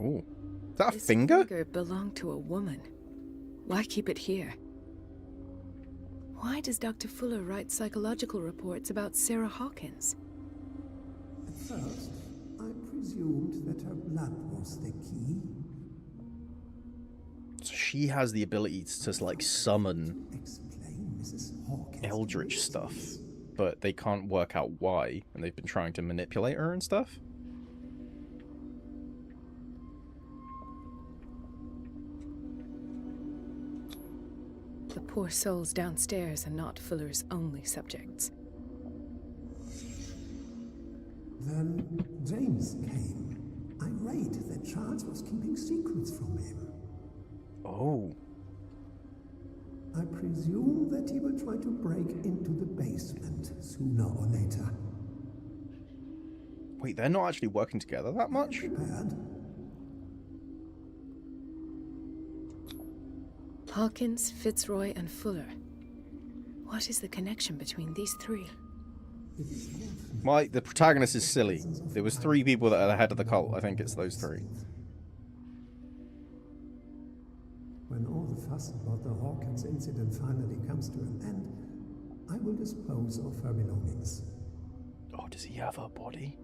Ooh. Is that a This finger? finger belonged to a woman. Why keep it here? Why does Dr. Fuller write psychological reports about Sarah Hawkins? At first, I presumed that her blood was the key. So she has the ability to, like, summon Explain Mrs. Hawkins' eldritch stuff. but they can't work out why, and they've been trying to manipulate her and stuff. The poor souls downstairs are not Fuller's only subjects. Then James came, irate that Charles was keeping secrets from him. Oh. I presume that he will try to break into the basement sooner or later. Wait, they're not actually working together that much? Prepared. Hawkins, Fitzroy, and Fuller. What is the connection between these three? The protagonist is silly. There was 3 people that are the head of the cult. I think it's those 3. When all the fuss about the Hawkins incident finally comes to an end, I will dispose of her belongings. Oh, does he have her body?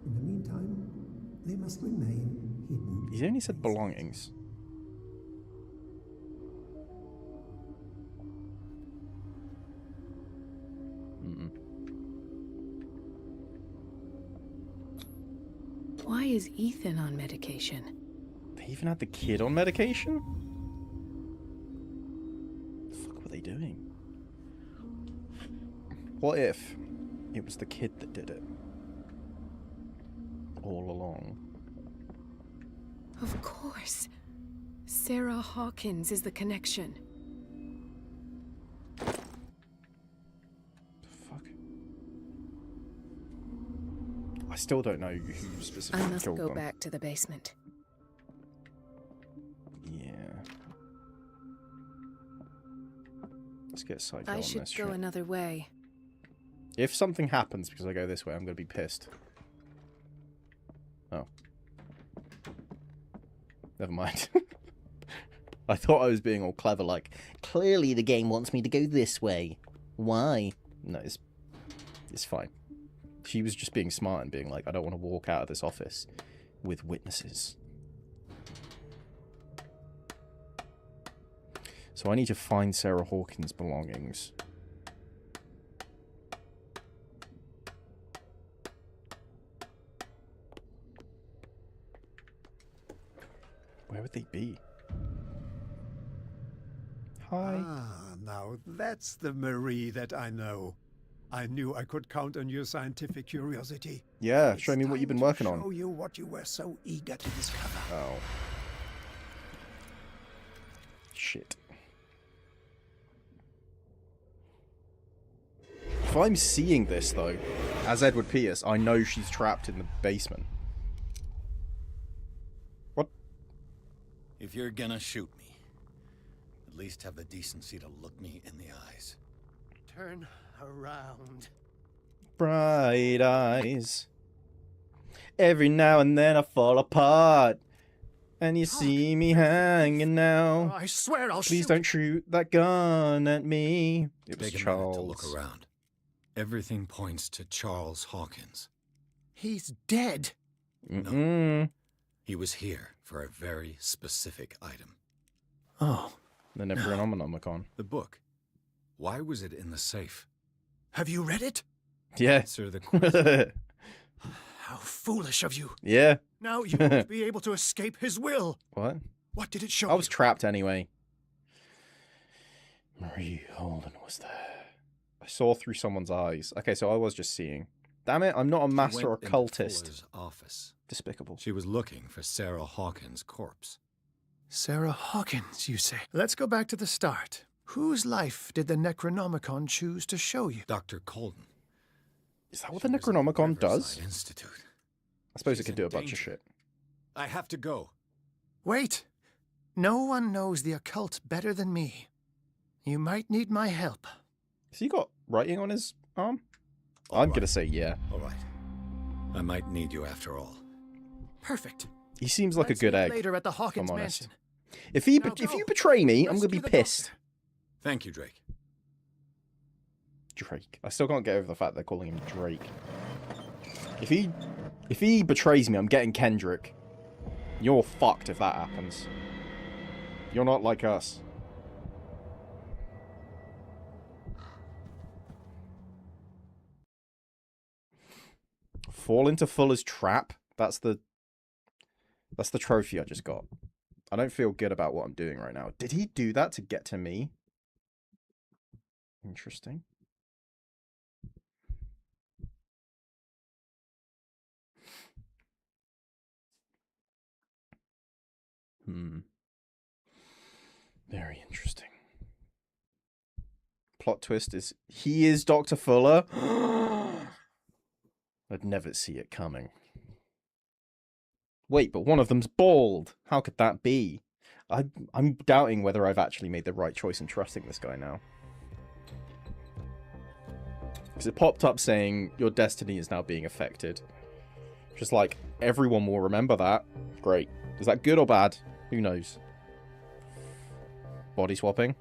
In the meantime, they must remain hidden. He's only said belongings. Why is Ethan on medication? They even had the kid on medication? What the fuck were they doing? What if it was the kid that did it? All along. Of course. Sarah Hawkins is the connection. I still don't know who specifically I must killed go them. back to the basement. Yeah. Let's get psycho I on should this go shit. another way. If something happens because I go this way, I'm going to be pissed. Oh. Never mind. I thought I was being all clever, like, Clearly the game wants me to go this way. Why? no, it's fine. She was just being smart and being like, I don't want to walk out of this office with witnesses. So I need to find Sarah Hawkins' belongings. Where would they be? Hi. Ah, now that's the Marie that I know. I knew I could count on your scientific curiosity. Yeah, show me what you've been working on. Show you what you were so eager to discover. Oh. Shit. If I'm seeing this, though, as Edward Pierce, I know she's trapped in the basement. What? If you're gonna shoot me, at least have the decency to look me in the eyes. Turn around. Bright eyes. Every now and then I fall apart. And you see me hanging now. I swear I'll Please don't shoot that gun at me. It was Take a minute Charles. to look around. Everything points to Charles Hawkins. He's dead. Mm-mm. He was here for a very specific item. Oh. The Necronomicon. The book. Why was it in the safe? Have you read it? Yeah. Answer the question. How foolish of you. Yeah. Now you won't be able to escape his will. What? What did it show I was you? trapped anyway. Marie Holden was there. I saw through someone's eyes. Okay, so I was just seeing. Damn it, I'm not a master She went into occultist. Fuller's office. Despicable. She was looking for Sarah Hawkins' corpse. Sarah Hawkins, you say? Let's go back to the start. Whose life did the Necronomicon choose to show you? Dr. Colden. Is that what the Necronomicon does? Institute. I suppose it She's could in do a bunch of danger. shit. I have to go. Wait. No one knows the occult better than me. You might need my help. Has he got writing on his arm? I'm gonna say yeah. All right. I might need you after all. Perfect. He seems like Let's a good meet egg. later at the if Hawkins I'm honest. mansion. If you Now go. if you betray me, I'm gonna be Rescue the pissed. doctor. Thank you, Drake. Drake. I still can't get over the fact they're calling him Drake. If he betrays me, I'm getting Kendrick. You're fucked if that happens. You're not like us. Fall into Fuller's trap. That's the trophy I just got. I don't feel good about what I'm doing right now. Did he do that to get to me? Interesting. Very interesting. Plot twist is he is Dr. Fuller. I'd never see it coming. Wait, but one of them's bald. How could that be? I'm doubting whether I've actually made the right choice in trusting this guy now. Because it popped up saying your destiny is now being affected. Just like, everyone will remember that. Great. Is that good or bad? Who knows? Body swapping?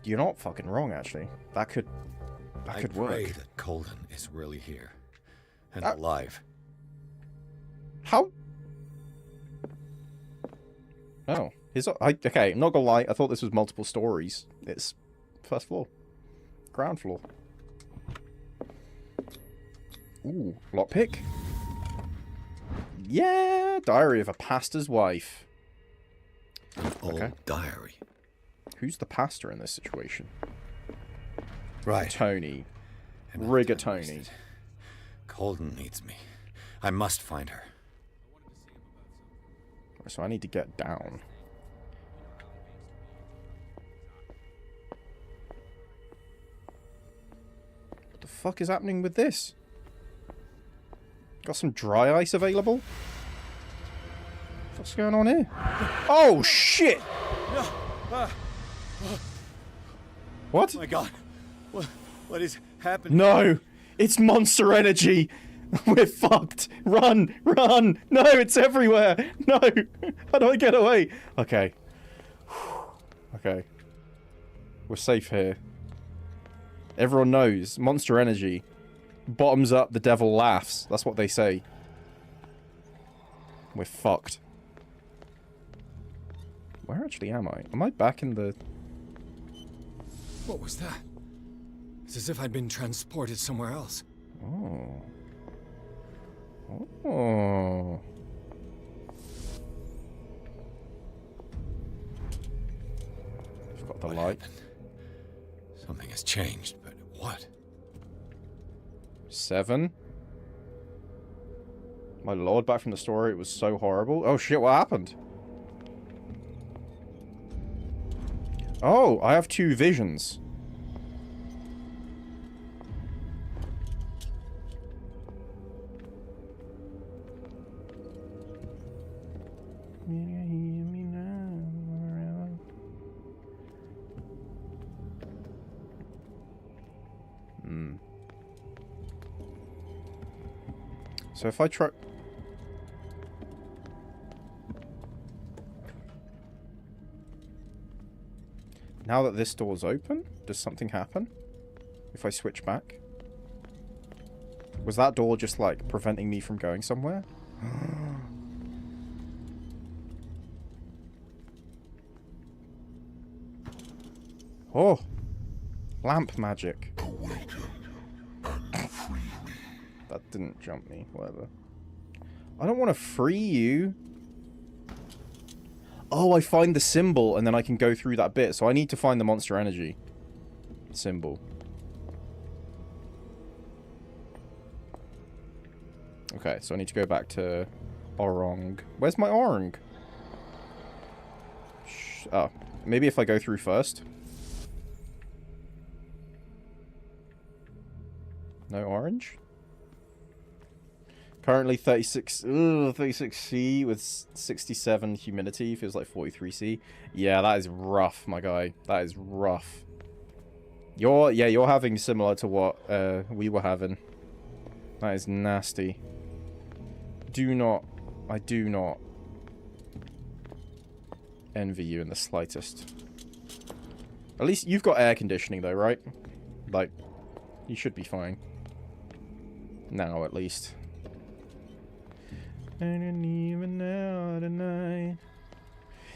You're not fucking wrong, actually. That could work. I pray that Colden is really here. And alive. How? Oh. Okay, not gonna lie, I thought this was multiple stories. It's first floor. Ground floor. Ooh, lockpick. Yeah, diary of a pastor's wife. Old diary. Who's the pastor in this situation? Right. Tony. Rigatoni. Colden needs me. I must find her. So I need to get down. What the fuck is happening with this? Got some dry ice available? What's going on here? Oh, shit! What? Oh my god. What is happening? No! It's monster energy! We're fucked! Run! Run! No, it's everywhere! No! How do I get away? Okay. Okay. We're safe here. Everyone knows. Monster energy. Bottoms up, the devil laughs. That's what they say. We're fucked. Where actually am I? Am I back in the... What was that? It's as if I'd been transported somewhere else. Oh. Oh. I've got the light. Happened? Something has changed, but what? 7. My lord, back from the story, it was so horrible. Oh shit, what happened? Oh, I have 2 visions. So if I try... Now that this door's open, does something happen? If I switch back? Was that door just, like, preventing me from going somewhere? Oh! Lamp magic. That didn't jump me, whatever. I don't want to free you. Oh, I find the symbol and then I can go through that bit. So I need to find the monster energy symbol. Okay, so I need to go back to Orang. Where's my Orang? Oh, maybe if I go through first. No orange? Currently 36C with 67 humidity. Feels like 43C. Yeah, that is rough, my guy. That is rough. You're having similar to what we were having. That is nasty. I do not envy you in the slightest. At least you've got air conditioning though, right? Like, you should be fine. Now, at least. And even now tonight.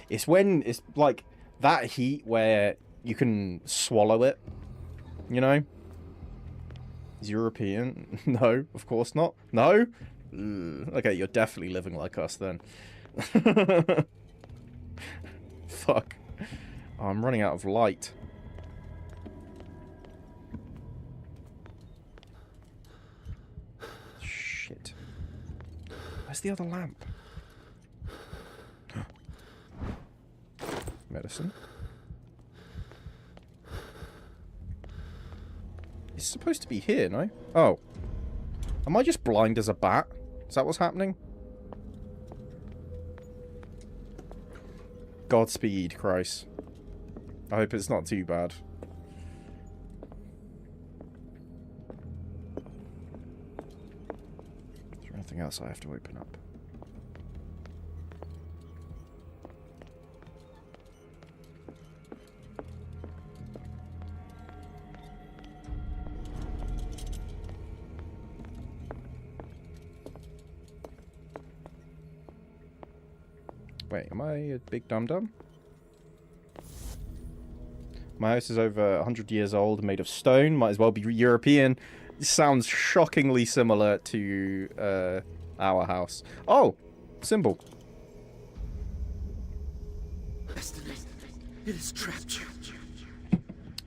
It's when it's like that heat where you can swallow it, you know? He's European. No, of course not. No? Okay, you're definitely living like us then. Fuck. Oh, I'm running out of light. Shit. Where's the other lamp? Medicine. It's supposed to be here, no? Oh. Am I just blind as a bat? Is that what's happening? Godspeed, Christ. I hope it's not too bad. Is there anything else I have to open up? Wait, am I a big dum-dum? My house is over 100 years old, made of stone, might as well be European. It sounds shockingly similar to our house. Oh! Symbol. Destiny, it has trapped you.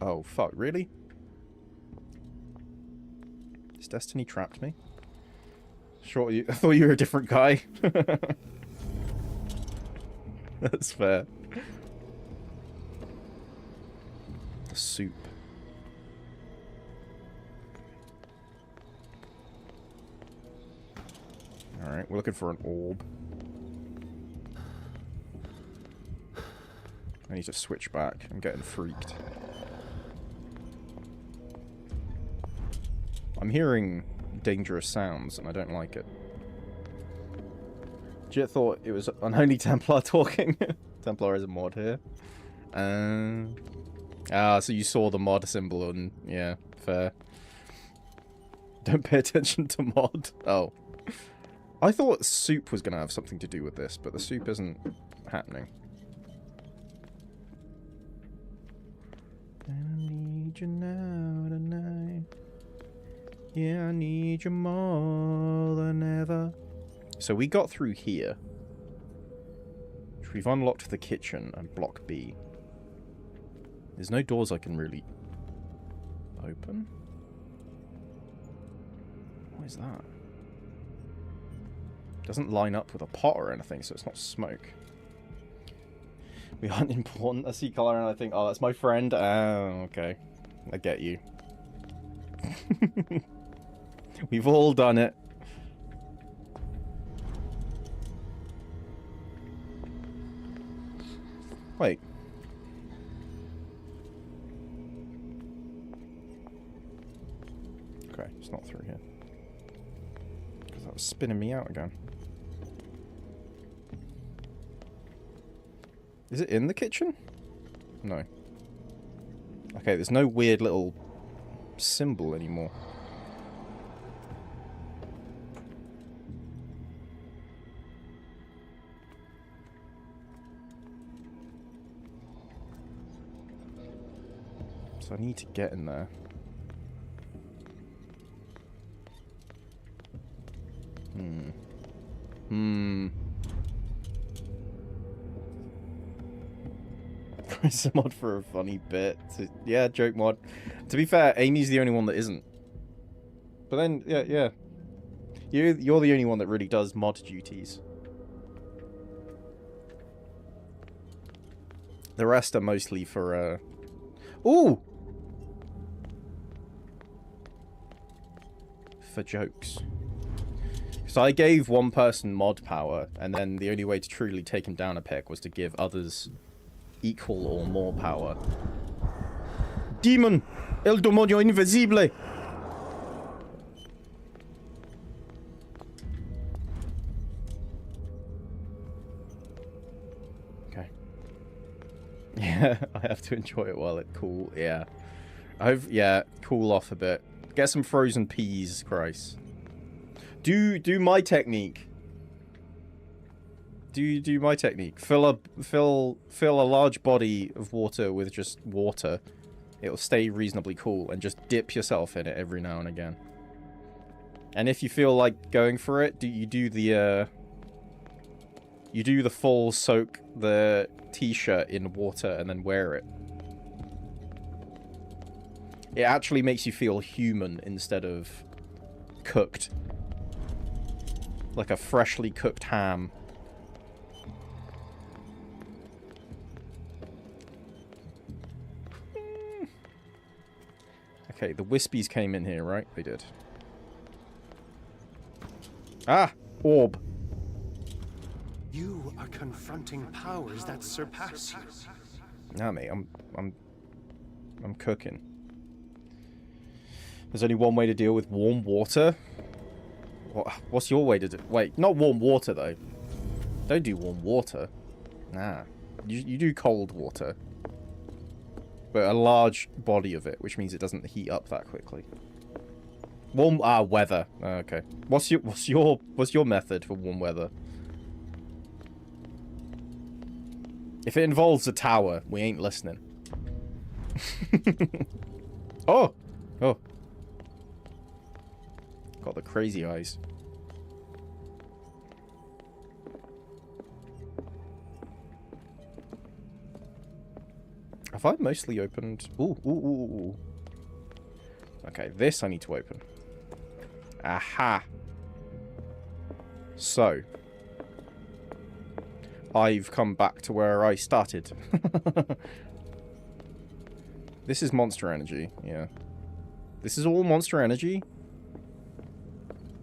Oh, fuck, really? Has Destiny trapped me? Sure, I thought you were a different guy. That's fair. Soup. Alright, we're looking for an orb. I need to switch back. I'm getting freaked. I'm hearing dangerous sounds and I don't like it. Jit thought it was Unholy Templar talking. Templar is a mod here. So you saw the mod symbol and yeah, fair. Don't pay attention to mod. Oh. I thought soup was going to have something to do with this, but the soup isn't happening. I need you now tonight. Yeah, I need you more than ever. So we got through here. We've unlocked the kitchen and block B. There's no doors I can really open. What is that? Doesn't line up with a pot or anything, so it's not smoke. We aren't important. I see color and I think, oh, that's my friend. Oh, okay. I get you. We've all done it. Wait. Okay, it's not through here. Because that was spinning me out again. Is it in the kitchen? No. Okay, there's no weird little symbol anymore. So I need to get in there. It's a mod for a funny bit. Yeah, joke mod. To be fair, Amy's the only one that isn't. But then, yeah. You're the only one that really does mod duties. The rest are mostly for, Ooh! For jokes. So I gave one person mod power, and then the only way to truly take him down a peg was to give others equal or more power. Demon! El demonio invisible! Okay. Yeah, I have to enjoy it while it's cool. Yeah. Yeah, cool off a bit. Get some frozen peas, Christ. Do my technique. Do my technique. Fill a large body of water with just water, it'll stay reasonably cool, and just dip yourself in it every now and again. And if you feel like going for it, you do the full soak the t-shirt in water and then wear it. It actually makes you feel human instead of cooked. Like a freshly cooked ham. Okay, the Wispies came in here, right? They did. Ah! Orb. You are confronting powers that surpass you. Nah, mate, I'm cooking. There's only one way to deal with warm water. What's your way to do? Wait, not warm water though. Don't do warm water. Nah, you do cold water, but a large body of it, which means it doesn't heat up that quickly. Warm weather. Okay. What's your method for warm weather? If it involves a tower, we ain't listening. Oh! Oh. Got the crazy eyes. Have I mostly opened? Ooh, ooh, ooh, ooh. Okay, this I need to open. Aha. So. I've come back to where I started. This is monster energy, yeah. This is all monster energy?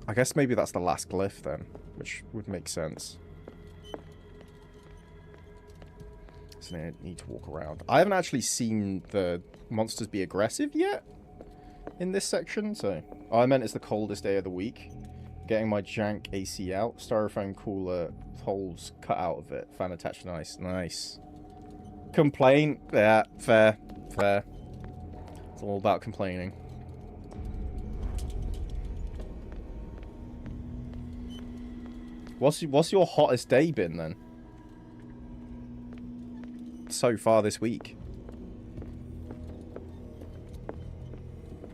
I guess maybe that's the last glyph then, which would make sense. So I need to walk around. I haven't actually seen the monsters be aggressive yet in this section, so... Oh, I meant it's the coldest day of the week. Getting my jank AC out. Styrofoam cooler, holes cut out of it. Fan attached, nice, nice. Complain? Yeah, fair, fair. It's all about complaining. What's your hottest day been then? So far this week.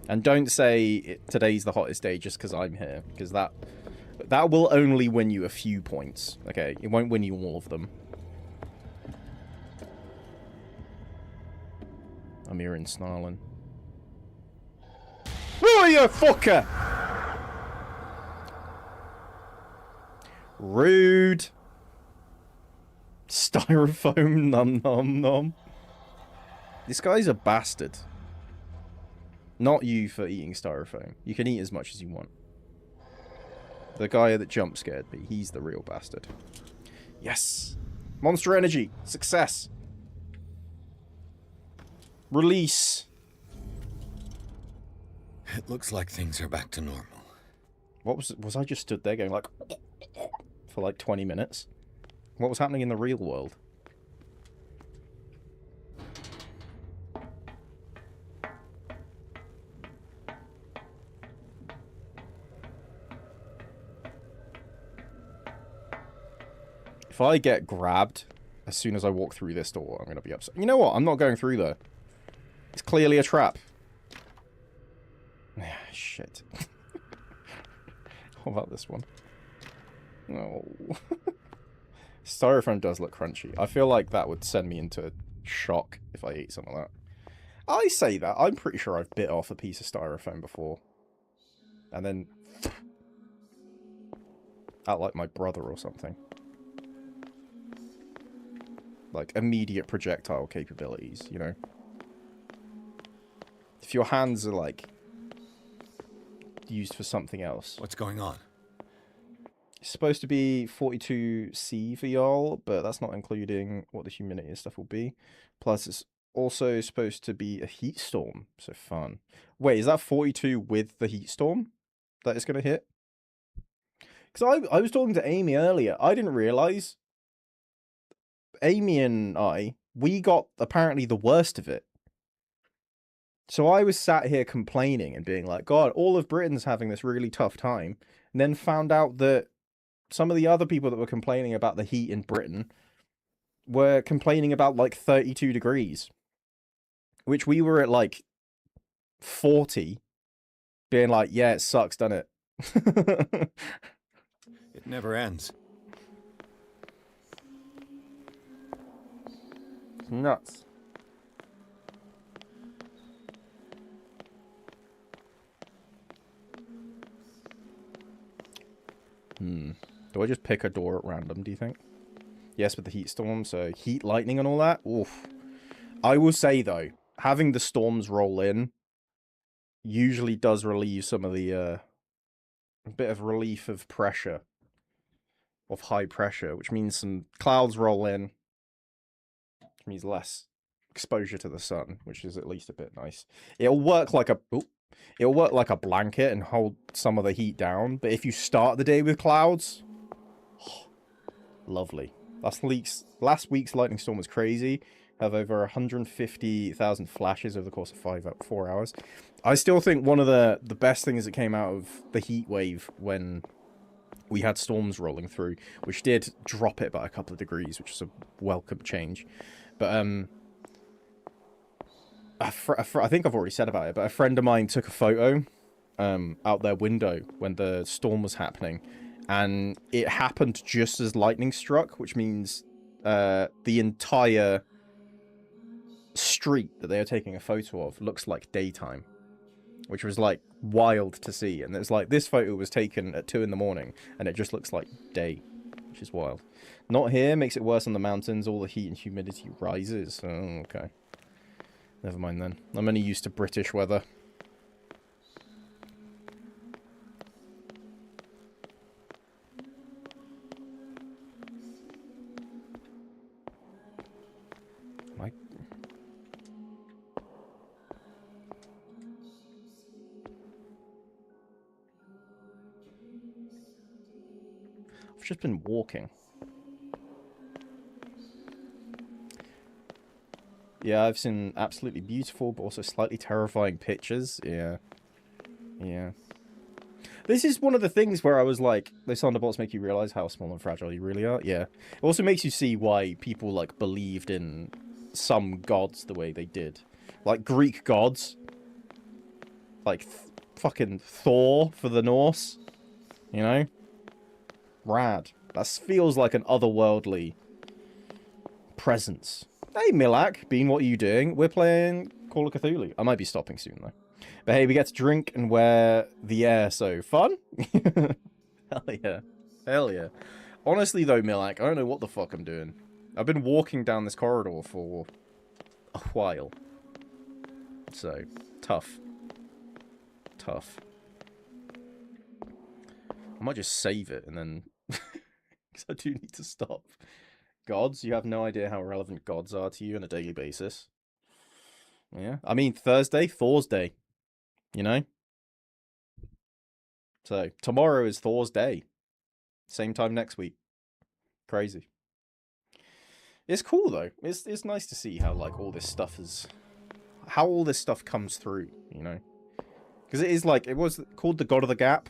And don't say today's the hottest day just because I'm here, because that will only win you a few points. Okay, it won't win you all of them. I'm here in snarling. Oh, you fucker! Rude. Styrofoam, nom nom nom. This guy's a bastard. Not you for eating styrofoam. You can eat as much as you want. The guy that jump scared me, he's the real bastard. Yes! Monster energy! Success! Release! It looks like things are back to normal. What was I just stood there going like... for like 20 minutes? What was happening in the real world? If I get grabbed as soon as I walk through this door, I'm going to be upset. You know what? I'm not going through there. It's clearly a trap. Shit. What about this one? No. Styrofoam does look crunchy. I feel like that would send me into shock if I ate some of that. I say that. I'm pretty sure I've bit off a piece of styrofoam before. And then... out like my brother or something. Like, immediate projectile capabilities, you know? If your hands are, like, used for something else. What's going on? It's supposed to be 42C for y'all, but that's not including what the humidity and stuff will be. Plus, it's also supposed to be a heat storm, so fun. Wait, is that 42 with the heat storm that it's going to hit? Because I was talking to Amy earlier. I didn't realize... Amy and we got apparently the worst of it. So I was sat here complaining and being like, God, all of Britain's having this really tough time. And then found out that some of the other people that were complaining about the heat in Britain were complaining about like 32 degrees. which we were at like 40, being like, yeah, it sucks, doesn't it? It never ends. It's nuts. Do I just pick a door at random, do you think? Yes, with the heat storm, so heat, lightning, and all that? Oof. I will say, though, having the storms roll in usually does relieve some of the, a bit of relief of pressure. Of high pressure, which means some clouds roll in. Which means less exposure to the sun, which is at least a bit nice. It'll work like a... It'll work like a blanket and hold some of the heat down, but if you start the day with clouds... lovely. Last week's lightning storm was crazy. Have over 150,000 flashes over the course of 4 hours. I still think one of the best things that came out of the heat wave when we had storms rolling through, which did drop it about a couple of degrees, which was a welcome change. But I think I've already said about it, but a friend of mine took a photo out their window when the storm was happening, and it happened just as lightning struck, which means the entire street that they are taking a photo of looks like daytime, which was like wild to see. And it's like this photo was taken at 2 in the morning and it just looks like day, which is wild. Not here, makes it worse on the mountains. All the heat and humidity rises. Oh, okay. Never mind then. I'm only used to British weather. I've just been walking. Yeah, I've seen absolutely beautiful, but also slightly terrifying pictures. Yeah. Yeah. This is one of the things where I was like, those thunderbolts make you realize how small and fragile you really are. Yeah. It also makes you see why people, like, believed in some gods the way they did. Like, Greek gods. Like, fucking Thor for the Norse. You know? Rad. That feels like an otherworldly presence. Hey, Milak, Bean, what are you doing? We're playing Call of Cthulhu. I might be stopping soon, though. But hey, we get to drink and wear the air, so fun? Hell yeah. Hell yeah. Honestly, though, Milak, I don't know what the fuck I'm doing. I've been walking down this corridor for a while. So, tough. Tough. I might just save it and then... because I do need to stop. Gods, you have no idea how relevant gods are to you on a daily basis. Yeah. I mean, Thursday, Thor's Day. You know? So, tomorrow is Thor's Day. Same time next week. Crazy. It's cool, though. It's nice to see how, like, all this stuff is... how all this stuff comes through, you know? Because it is, like, it was called the God of the Gap.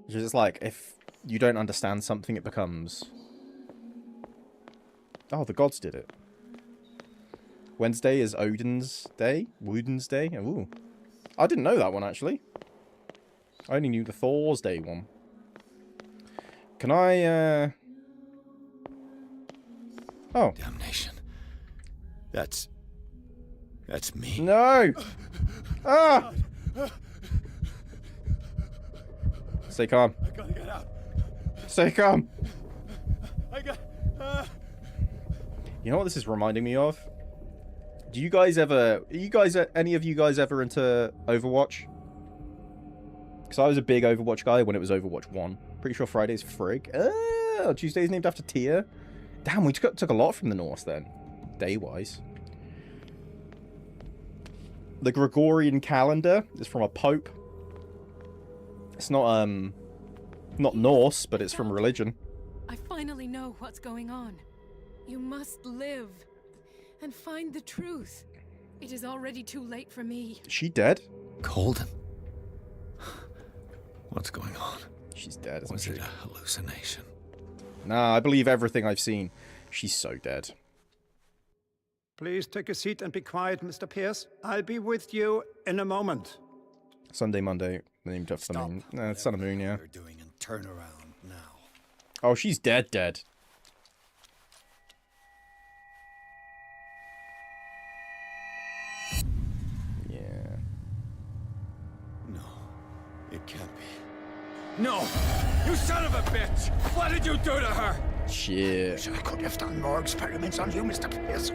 Which is like, if you don't understand something, it becomes... oh, the gods did it. Wednesday is Odin's Day? Woden's Day? Ooh. I didn't know that one, actually. I only knew the Thor's Day one. Can I, oh. Damnation. That's me. No! Ah! Stay calm. I gotta get out. Stay calm. I got... You know what this is reminding me of? Do you guys ever... any of you guys ever into Overwatch? Because I was a big Overwatch guy when it was Overwatch 1. Pretty sure Friday's Frigg. Oh, Tuesday's named after Tyr. Damn, we took a lot from the Norse then. Day-wise. The Gregorian calendar is from a pope. It's not Norse, but it's from religion. I finally know what's going on. You must live and find the truth. It is already too late for me. Is she dead? Cold? What's going on? She's dead, isn't she? Was it a hallucination? Nah, I believe everything I've seen. She's so dead. Please take a seat and be quiet, Mr. Pierce. I'll be with you in a moment. Sunday, Monday, named after the moon. Son of Moon, yeah. You're doing and turn around now. Oh, she's dead. Yeah. No, it can't be. No! You son of a bitch! What did you do to her? Shit. I could have done more experiments on you, Mr. Pierce.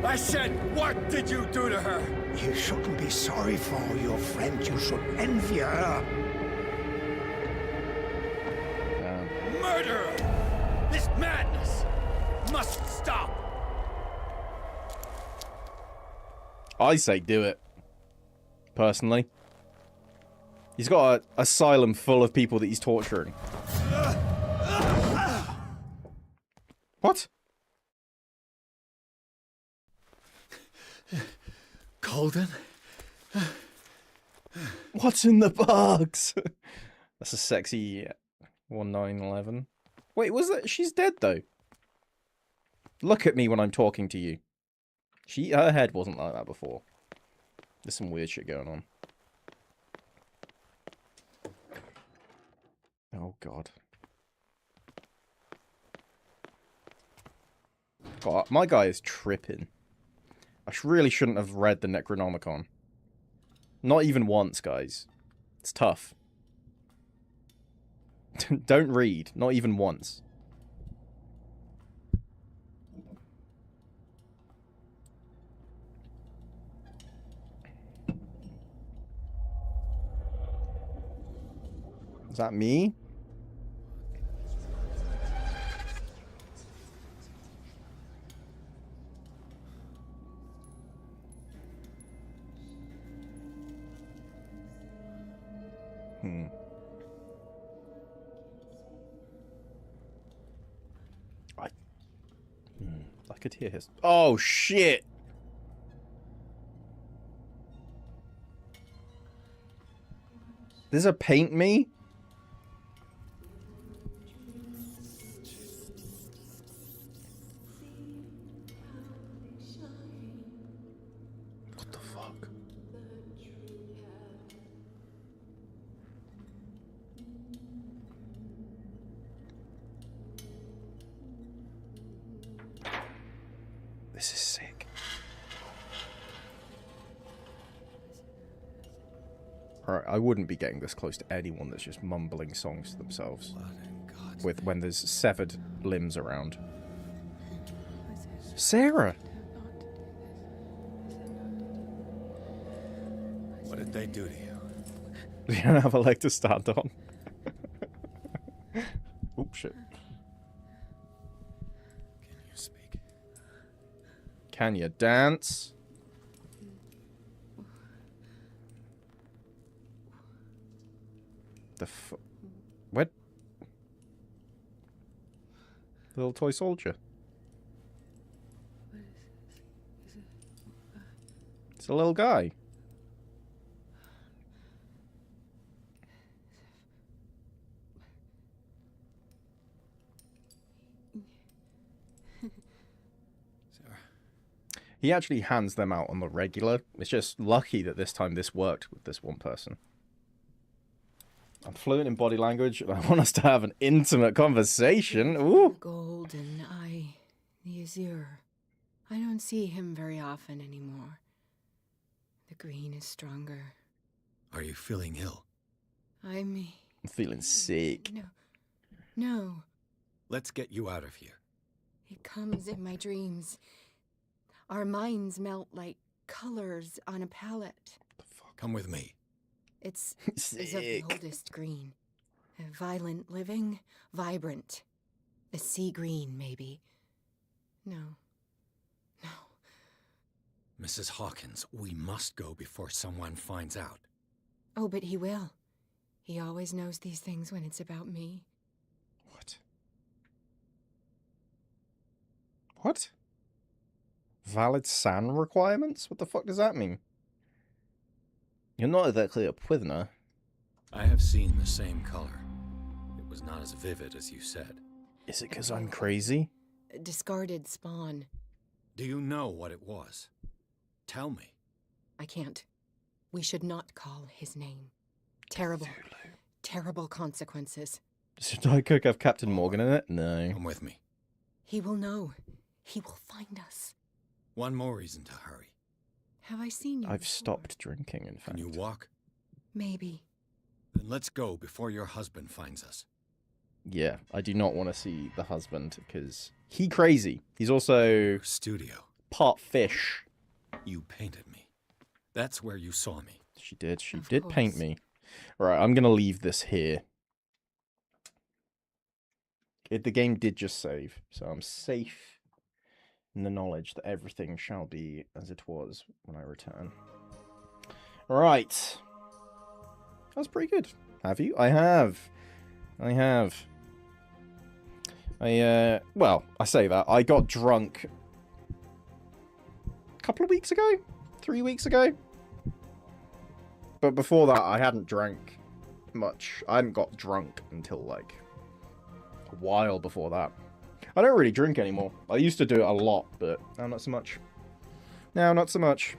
I said, what did you do to her? You shouldn't be sorry for your friend. You should envy her. Murderer! This madness must stop! I say do it. Personally. He's got an asylum full of people that he's torturing. What? Golden? What's in the box? That's a sexy 1911. Wait, was that? She's dead though. Look at me when I'm talking to you. Her head wasn't like that before. There's some weird shit going on. Oh god. God, my guy is tripping. I really shouldn't have read the Necronomicon. Not even once, guys. It's tough. Don't read. Not even once. Is that me? I could hear his... Oh, shit! There's a paint me? What the fuck? This is sick. Alright, I wouldn't be getting this close to anyone that's just mumbling songs to themselves. With when there's severed limbs around. Sarah! What did they do to you? You don't have a leg to stand on. Oops, shit. Can you speak? Can you dance? What? Little toy soldier. It's a little guy. He actually hands them out on the regular. It's just lucky that this time this worked with this one person. I'm fluent in body language, and I want us to have an intimate conversation. Ooh. Golden eye, the azure. I don't see him very often anymore. The green is stronger. Are you feeling ill? I'm feeling sick. No. Let's get you out of here. It comes in my dreams. Our minds melt like colors on a palette. Come with me. It's of the oldest green. Violent living, vibrant. The sea green, maybe. No. Mrs. Hawkins, we must go before someone finds out. Oh, but he will. He always knows these things when it's about me. What? Valid SAN requirements? What the fuck does that mean? You're not exactly a prisoner. I have seen the same color. It was not as vivid as you said. Is it because I'm crazy? Discarded spawn. Do you know what it was? Tell me. I can't. We should not call his name. Terrible. Cthulhu. Terrible consequences. Should I cook have Captain Morgan in it? No. Come with me. He will know. He will find us. One more reason to hurry. Have I seen you I've before? stopped drinking, in fact. Can you walk? Maybe. Then let's go before your husband finds us. Yeah, I do not want to see the husband, because he crazy. He's also... Studio. Part fish. You painted me. That's where you saw me. She did. She Of did course. paint me. Right, I'm going to leave this here. The game did just save, so I'm safe in the knowledge that everything shall be as it was when I return. Right. That's pretty good. Have you? I have. Well, I say that. I got drunk a couple of weeks ago? 3 weeks ago? But before that, I hadn't drank much. I hadn't got drunk until, like, a while before that. I don't really drink anymore. I used to do it a lot, but now not so much. Now, not so much.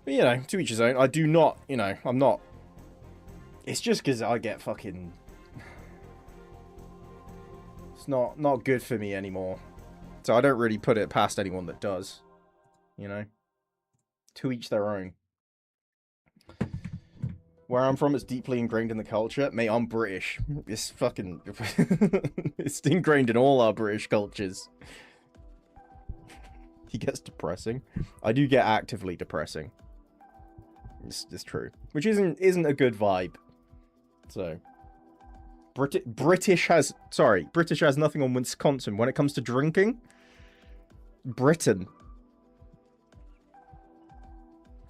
But, you know, to each his own. I do not, you know, I'm not... It's just because I get fucking... It's not good for me anymore. So I don't really put it past anyone that does. You know? To each their own. Where I'm from, it's deeply ingrained in the culture. Mate, I'm British. It's fucking... it's ingrained in all our British cultures. He gets depressing. I do get actively depressing. It's true. Which isn't a good vibe. So... British has nothing on Wisconsin. When it comes to drinking, Britain.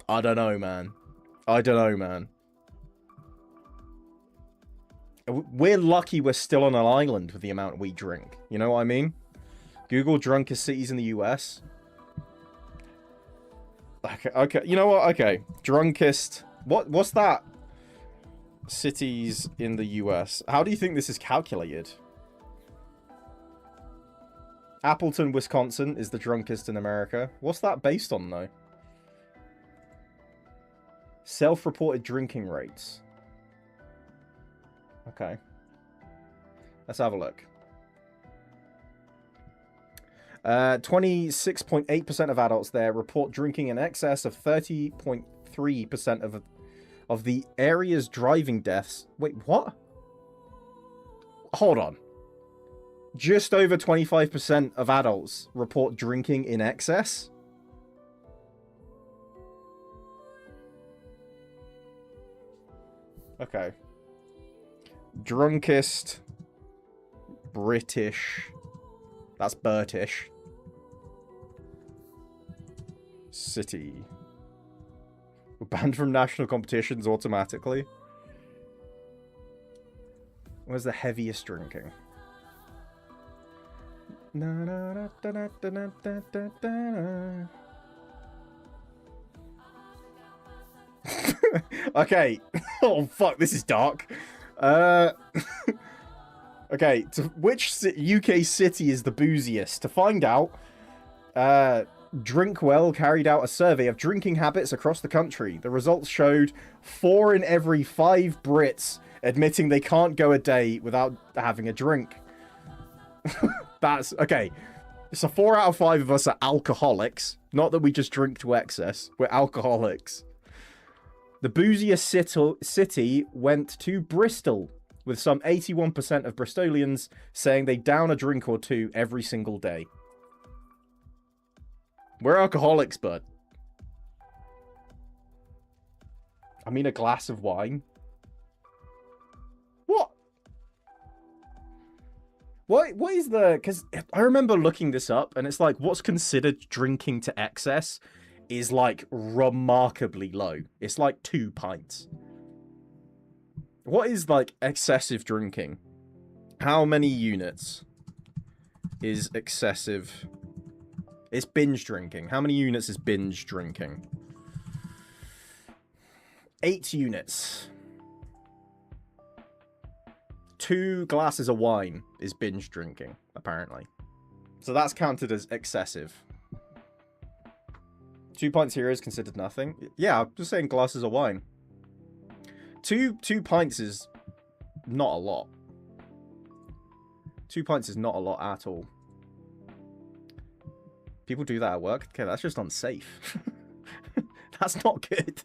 I don't know, man. We're lucky we're still on an island with the amount we drink. You know what I mean? Google drunkest cities in the US. Okay. You know what? Okay. Drunkest... What's that? Cities in the US. How do you think this is calculated? Appleton, Wisconsin is the drunkest in America. What's that based on, though? Self-reported drinking rates. Okay. Let's have a look. 26.8% of adults there report drinking in excess of 30.3% of the area's driving deaths. Wait, what? Hold on. Just over 25% of adults report drinking in excess? Okay. Drunkest British. That's British. City. We're banned from national competitions automatically. Where's the heaviest drinking? Okay. Oh, fuck. This is dark. Okay. Which UK city is the booziest? To find out, Drinkwell carried out a survey of drinking habits across the country. The results showed 4 in every 5 Brits admitting they can't go a day without having a drink. That's... Okay. So 4 out of 5 of us are alcoholics. Not that we just drink to excess. We're alcoholics. The booziest city went to Bristol, with some 81% of Bristolians saying they down a drink or two every single day. We're alcoholics, bud. I mean, a glass of wine. What? What is the... Because I remember looking this up, and it's like, what's considered drinking to excess is, like, remarkably low. It's like 2 pints. What is, like, excessive drinking? How many units is excessive... It's binge drinking. How many units is binge drinking? 8 units. 2 glasses of wine is binge drinking, apparently. So that's counted as excessive. 2 pints here is considered nothing. Yeah, I'm just saying glasses of wine. Two pints is not a lot. 2 pints is not a lot at all. People do that at work? Okay, that's just unsafe. That's not good.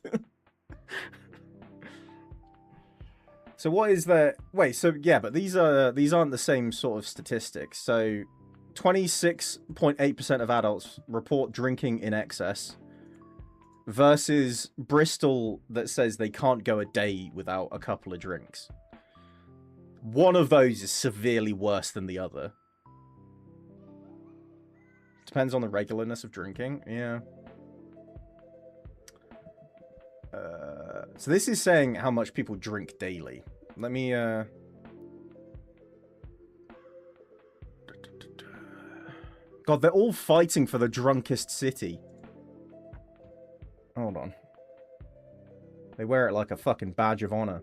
So what is the... Wait, so yeah, but these aren't the same sort of statistics. So 26.8% of adults report drinking in excess versus Bristol that says they can't go a day without a couple of drinks. One of those is severely worse than the other. Depends on the regularness of drinking. Yeah. So this is saying how much people drink daily. Let me, God, they're all fighting for the drunkest city. Hold on. They wear it like a fucking badge of honor.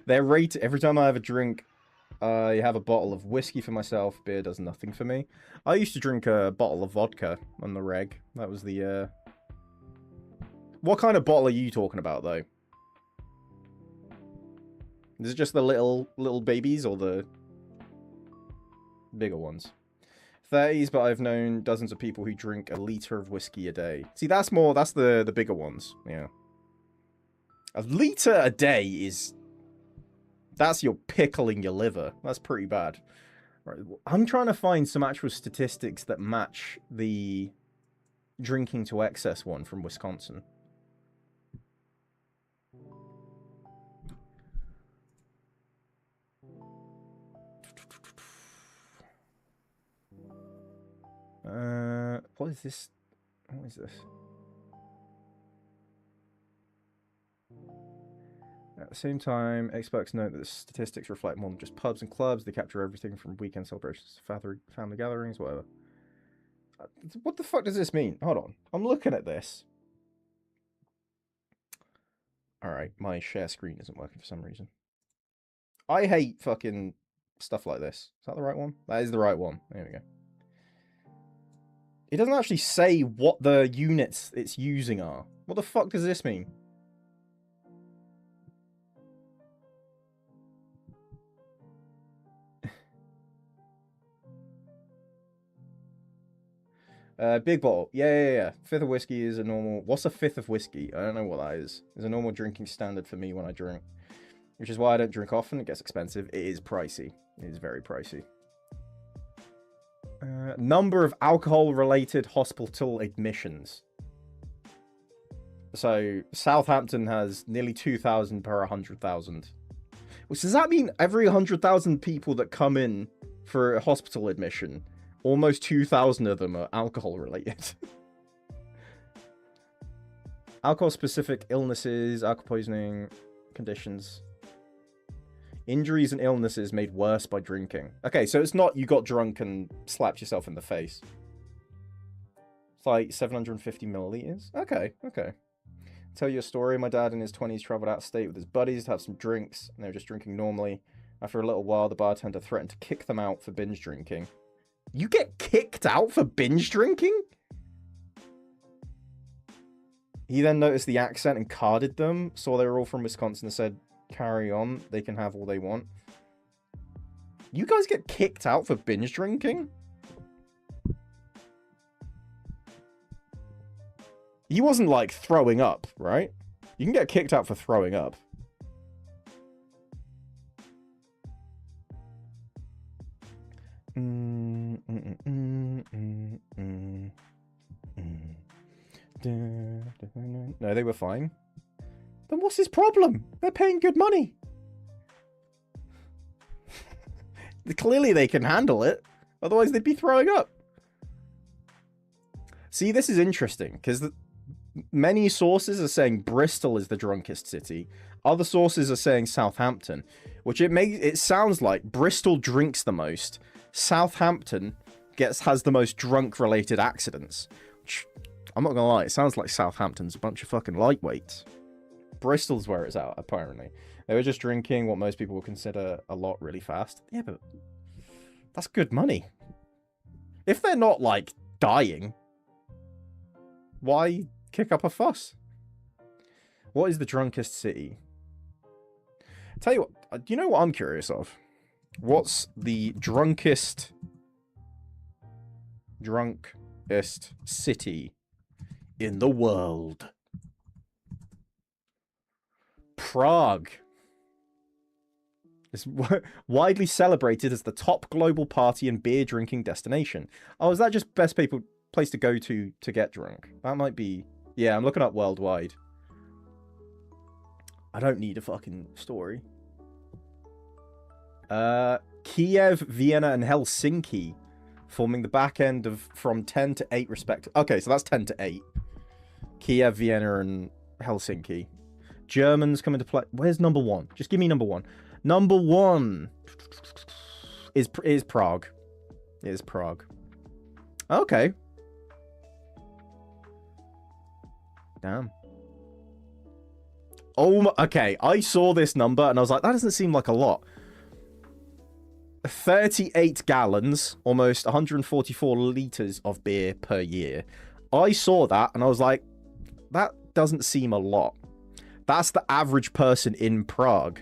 They're rated... Every time I have a drink, I have a bottle of whiskey for myself. Beer does nothing for me. I used to drink a bottle of vodka on the reg. That was the, What kind of bottle are you talking about, though? Is it just the little babies or the bigger ones? 30s, but I've known dozens of people who drink a litre of whiskey a day. See, that's the bigger ones. Yeah. A litre a day is... That's your pickling your liver. That's pretty bad. Right, I'm trying to find some actual statistics that match the drinking to excess one from Wisconsin. What is this? What is this? At the same time, experts note that the statistics reflect more than just pubs and clubs. They capture everything from weekend celebrations to family gatherings, whatever. What the fuck does this mean? Hold on. I'm looking at this. Alright, my share screen isn't working for some reason. I hate fucking stuff like this. Is that the right one? That is the right one. There we go. It doesn't actually say what the units it's using are. What the fuck does this mean? Big bottle. Yeah. Fifth of whiskey is a normal... What's a fifth of whiskey? I don't know what that is. It's a normal drinking standard for me when I drink. Which is why I don't drink often. It gets expensive. It is pricey. It is very pricey. Number of alcohol-related hospital admissions. So, Southampton has nearly 2,000 per 100,000. Which does that mean every 100,000 people that come in for a hospital admission... Almost 2,000 of them are alcohol-related. Alcohol-specific illnesses, alcohol poisoning, conditions. Injuries and illnesses made worse by drinking. Okay, so it's not you got drunk and slapped yourself in the face. It's like 750 milliliters. Okay. Tell you a story. My dad in his 20s traveled out of state with his buddies to have some drinks, and they were just drinking normally. After a little while, the bartender threatened to kick them out for binge drinking. You get kicked out for binge drinking? He then noticed the accent and carded them, saw they were all from Wisconsin and said, carry on, they can have all they want. You guys get kicked out for binge drinking? He wasn't like throwing up, right? You can get kicked out for throwing up. No, they were fine. Then what's his problem? They're paying good money. Clearly they can handle it. Otherwise they'd be throwing up. See, this is interesting, because many sources are saying Bristol is the drunkest city. Other sources are saying Southampton, which it sounds like Bristol drinks the most. Southampton has the most drunk-related accidents. Which I'm not gonna lie, it sounds like Southampton's a bunch of fucking lightweights. Bristol's where it's at, apparently. They were just drinking what most people would consider a lot really fast. Yeah, but that's good money. If they're not, like, dying, why kick up a fuss? What is the drunkest city? Tell you what, do you know what I'm curious of? What's the drunkest city in the world? Prague. It's widely celebrated as the top global party and beer drinking destination. Oh, is that just best place to go to get drunk? That might be... Yeah, I'm looking up worldwide. I don't need a fucking story. Kiev, Vienna, and Helsinki forming the back end of from 10 to 8 respectively. Okay, so that's 10 to 8. Kiev, Vienna, and Helsinki. Germans come into play. Where's number 1? Just give me number 1. Number 1 is Prague. It is Prague. Okay. Damn. Oh, okay. I saw this number and I was like, that doesn't seem like a lot. 38 gallons, almost 144 litres of beer per year. I saw that and I was like, that doesn't seem a lot. That's the average person in Prague.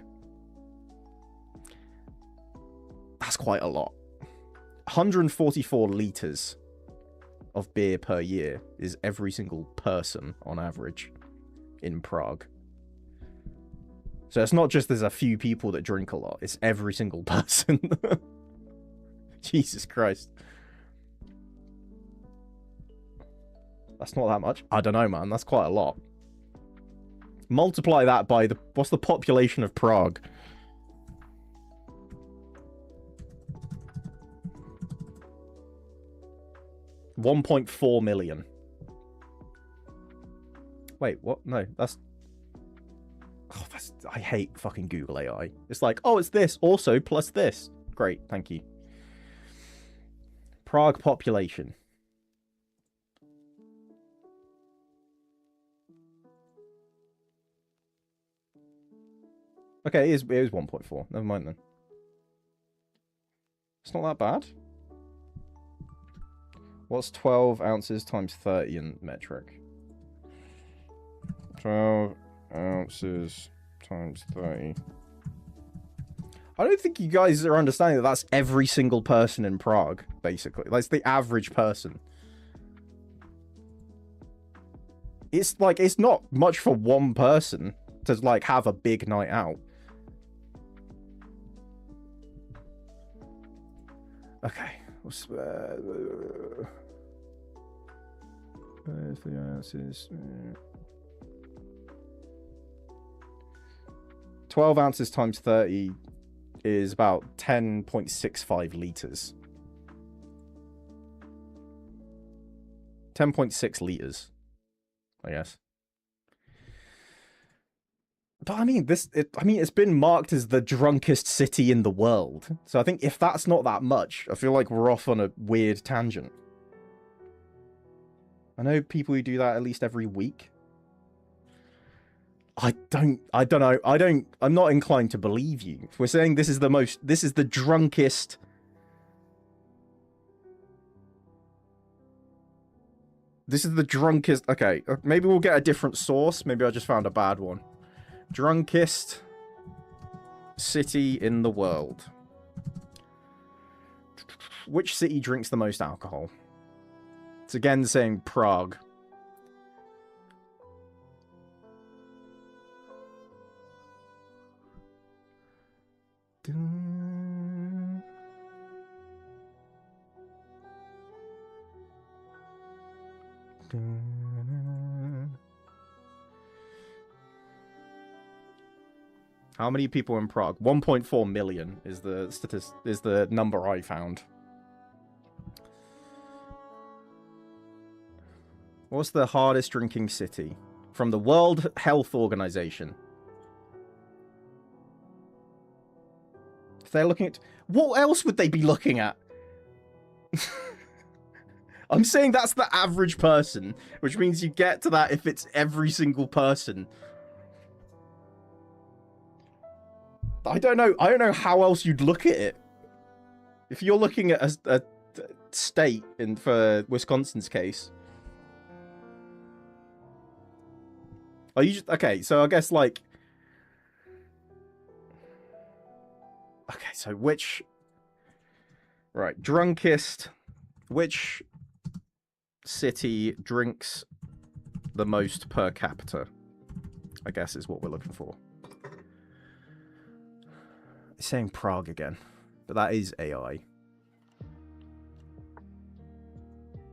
That's quite a lot. 144 litres of beer per year is every single person on average in Prague. So it's not just there's a few people that drink a lot. It's every single person. Jesus Christ. That's not that much. I don't know, man. That's quite a lot. Multiply that by what's the population of Prague? $1.4 million. Wait, what? No, that's... Oh, I hate fucking Google AI. It's like, oh, it's this, also, plus this. Great, thank you. Prague population. Okay, it is 1.4. Never mind then. It's not that bad. What's 12 ounces times 30 in metric? 12 ounces times 30. I don't think you guys are understanding that that's every single person in Prague, basically. That's the average person. It's like, it's not much for one person to, like, have a big night out. Okay. What's 3 ounces. 12 ounces times 30 is about 10.65 litres. 10.6 litres, I guess. But I mean, it's been marked as the drunkest city in the world. So I think if that's not that much, I feel like we're off on a weird tangent. I know people who do that at least every week. I don't know. I'm not inclined to believe you. If we're saying this is the drunkest. This is the drunkest. Okay, maybe we'll get a different source. Maybe I just found a bad one. Drunkest city in the world. Which city drinks the most alcohol? It's again saying Prague. How many people in Prague? 1.4 million is the number I found. What's the hardest drinking city? From the World Health Organization. If they're looking at... What else would they be looking at? I'm saying that's the average person, which means you get to that if it's every single person. I don't know how else you'd look at it. If you're looking at a state for Wisconsin's case. Are you just, okay, so I guess like... Okay, so which... Right, drunkest... Which city drinks the most per capita? I guess is what we're looking for. It's saying Prague again, but that is AI.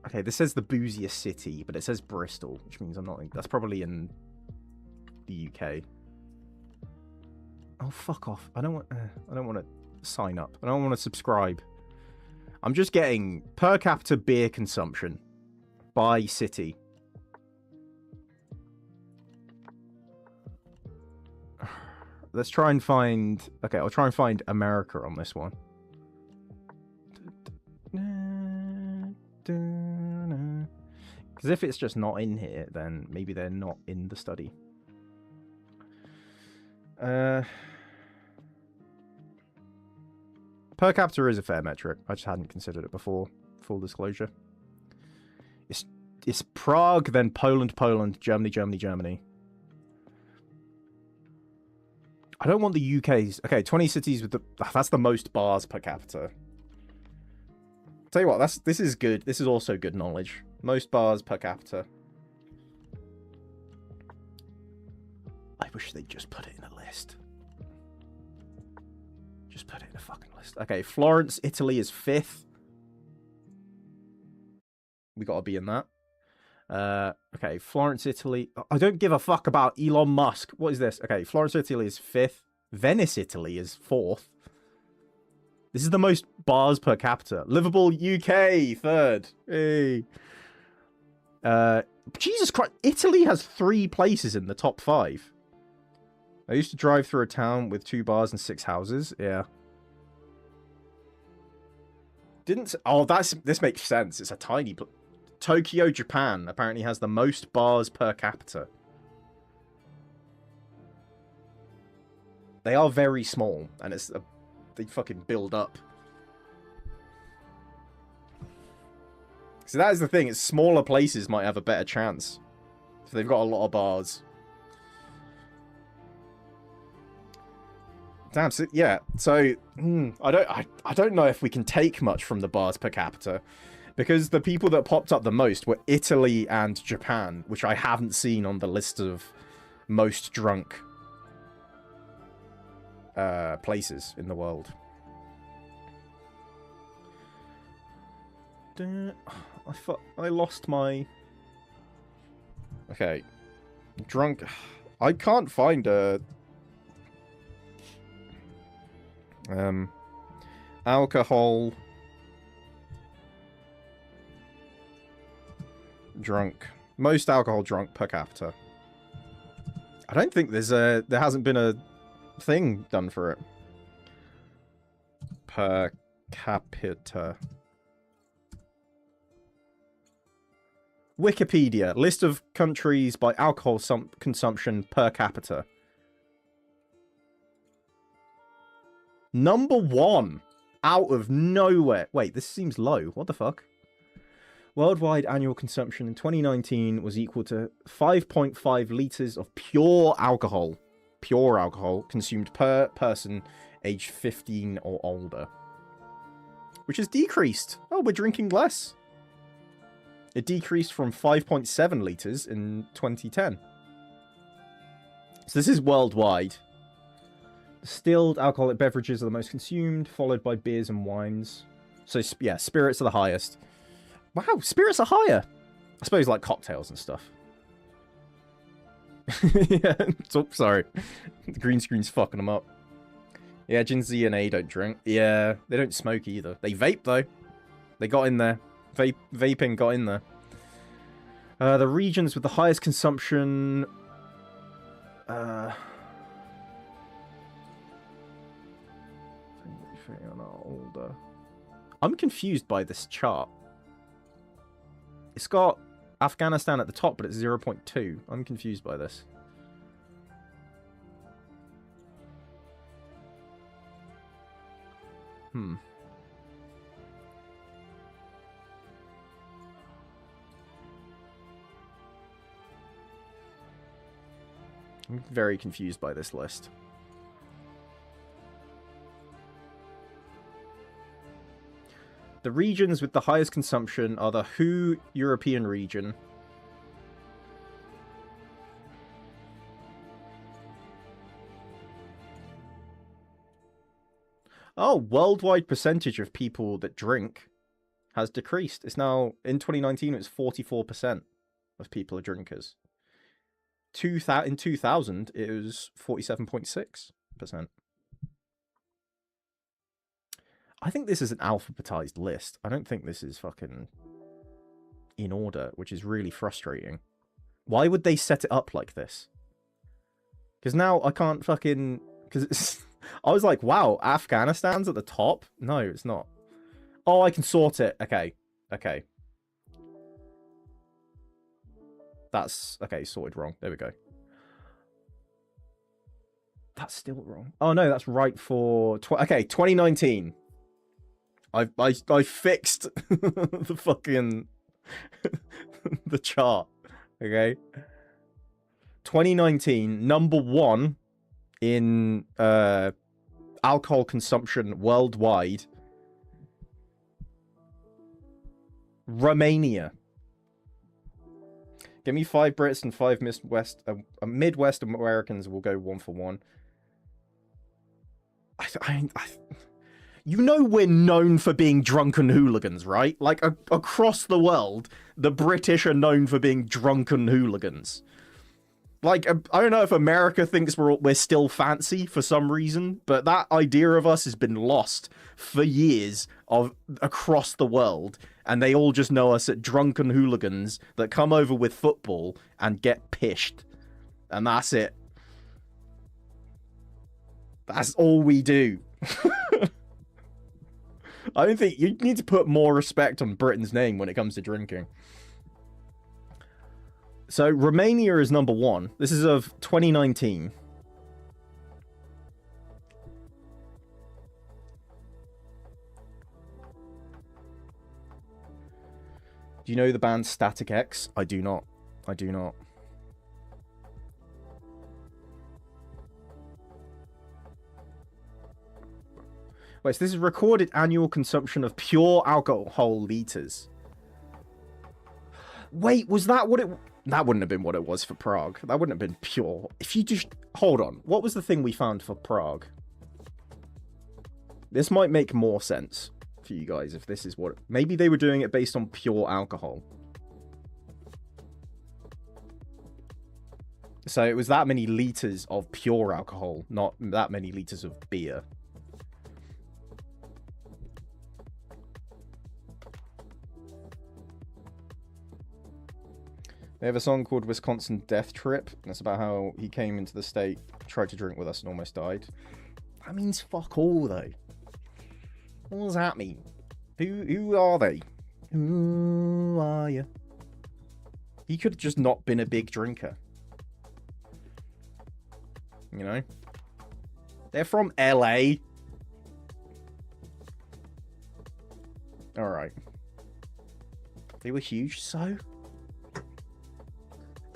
Okay, this says the booziest city, but it says Bristol, which means I'm not in... That's probably in the UK. Oh, fuck off. I don't want to sign up. I don't want to subscribe. I'm just getting per capita beer consumption by city. Let's try and find... Okay, I'll try and find America on this one. Because if it's just not in here, then maybe they're not in the study. Per capita is a fair metric. I just hadn't considered it before. Full disclosure. It's Prague, then Poland, Germany, Germany. I don't want the UK's... Okay, 20 cities with the... That's the most bars per capita. Tell you what, this is good. This is also good knowledge. Most bars per capita. I wish they'd just put it in a list. Just put it in a fucking list. Okay, Florence, Italy is 5th. We gotta be in that. Okay, Florence, Italy. I don't give a fuck about Elon Musk. What is this? Okay, Florence, Italy is 5th. Venice, Italy is 4th. This is the most bars per capita. Liverpool, UK, 3rd. Hey. Jesus Christ. Italy has 3 places in the top 5. I used to drive through a town with 2 bars and 6 houses. Yeah. Oh, this makes sense. It's a tiny... Tokyo, Japan apparently has the most bars per capita. They are very small, and they fucking build up. So that is the thing, it's smaller places might have a better chance. If they've got a lot of bars. Damn, so, yeah. So, I don't know if we can take much from the bars per capita. Because the people that popped up the most were Italy and Japan, which I haven't seen on the list of most drunk places in the world. I lost my... Okay. Drunk... I can't find a... Alcohol... Drunk. Most alcohol drunk per capita. I don't think there hasn't been a thing done for it. Per capita. Wikipedia. List of countries by alcohol consumption per capita. Number 1. Out of nowhere. Wait, this seems low. What the fuck? Worldwide annual consumption in 2019 was equal to 5.5 litres of pure alcohol consumed per person aged 15 or older. Which has decreased. Oh, we're drinking less. It decreased from 5.7 litres in 2010. So this is worldwide. Distilled alcoholic beverages are the most consumed, followed by beers and wines. So, yeah, spirits are the highest. Wow, spirits are higher. I suppose like cocktails and stuff. Yeah, oh, sorry. The green screen's fucking them up. Yeah, Gen Z and A don't drink. Yeah, they don't smoke either. They vape, though. They got in there. Vaping got in there. The regions with the highest consumption... older. I'm confused by this chart. It's got Afghanistan at the top, but it's 0.2. I'm confused by this. I'm very confused by this list. The regions with the highest consumption are the WHO European region. Oh, worldwide percentage of people that drink has decreased. It's now, in 2019, it was 44% of people are drinkers. In 2000, it was 47.6%. I think this is an alphabetized list. I don't think this is fucking in order, which is really frustrating. Why would they set it up like this? Because now I can't fucking... Because I was like, wow, Afghanistan's at the top? No, it's not. Oh, I can sort it. Okay. Okay. That's... Okay, sorted wrong. There we go. That's still wrong. Oh, no, that's right for... Okay, 2019. I fixed the fucking... the chart. Okay? 2019, number 1 in alcohol consumption worldwide. Romania. Give me 5 Brits and 5 Midwest Americans will go 1 for 1. You know we're known for being drunken hooligans, right? Like, across the world, the British are known for being drunken hooligans. Like, I don't know if America thinks we're still fancy for some reason, but that idea of us has been lost for years across the world, and they all just know us as drunken hooligans that come over with football and get pished. And that's it. That's all we do. I don't think you need to put more respect on Britain's name when it comes to drinking. So Romania is number 1. This is of 2019. Do you know the band Static X? I do not. I do not. Wait, so this is recorded annual consumption of pure alcohol liters. Wait, was that what it... That wouldn't have been what it was for Prague. That wouldn't have been pure. If you just... Hold on. What was the thing we found for Prague? This might make more sense for you guys if this is what... Maybe they were doing it based on pure alcohol. So it was that many liters of pure alcohol, not that many liters of beer. They have a song called Wisconsin Death Trip. That's about how he came into the state, tried to drink with us, and almost died. That means fuck all, though. What does that mean? Who are they? Who are you? He could have just not been a big drinker. You know? They're from LA. Alright. They were huge, so...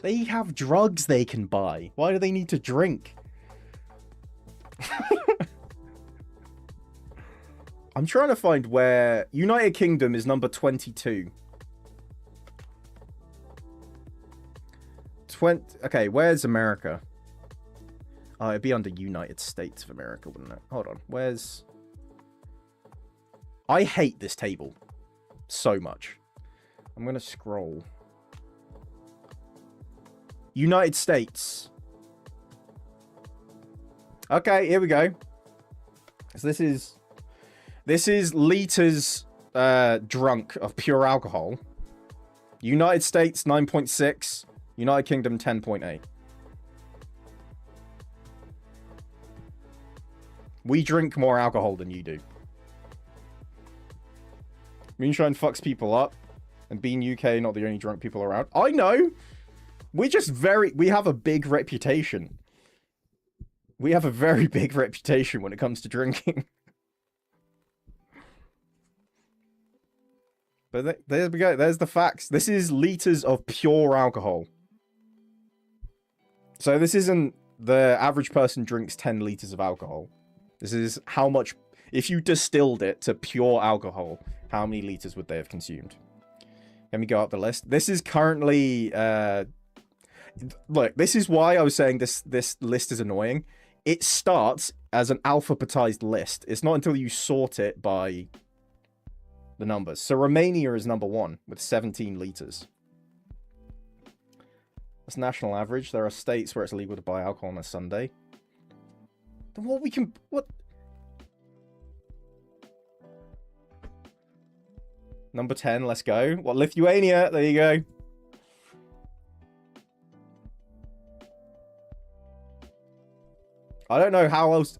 They have drugs they can buy. Why do they need to drink? I'm trying to find where... United Kingdom is number 22. Okay, where's America? Oh, it'd be under United States of America, wouldn't it? Hold on, where's... I hate this table so much. I'm going to scroll. United States. Okay, here we go. So this is liters drunk of pure alcohol. United States 9.6, United Kingdom 10.8. We drink more alcohol than you do. Moonshine fucks people up. And being UK, not the only drunk people around. I know. We have a big reputation. We have a very big reputation when it comes to drinking. But there we go. There's the facts. This is liters of pure alcohol. So this isn't the average person drinks 10 liters of alcohol. This is how much, if you distilled it to pure alcohol, how many liters would they have consumed? Let me go up the list. This is currently, look, this is why I was saying this list is annoying. It starts as an alphabetized list. It's not until you sort it by the numbers. So Romania is number 1 with 17 liters. That's national average. There are states where it's illegal to buy alcohol on a Sunday. Then what? Number 10, let's go. What, Lithuania? There you go. I don't know how else,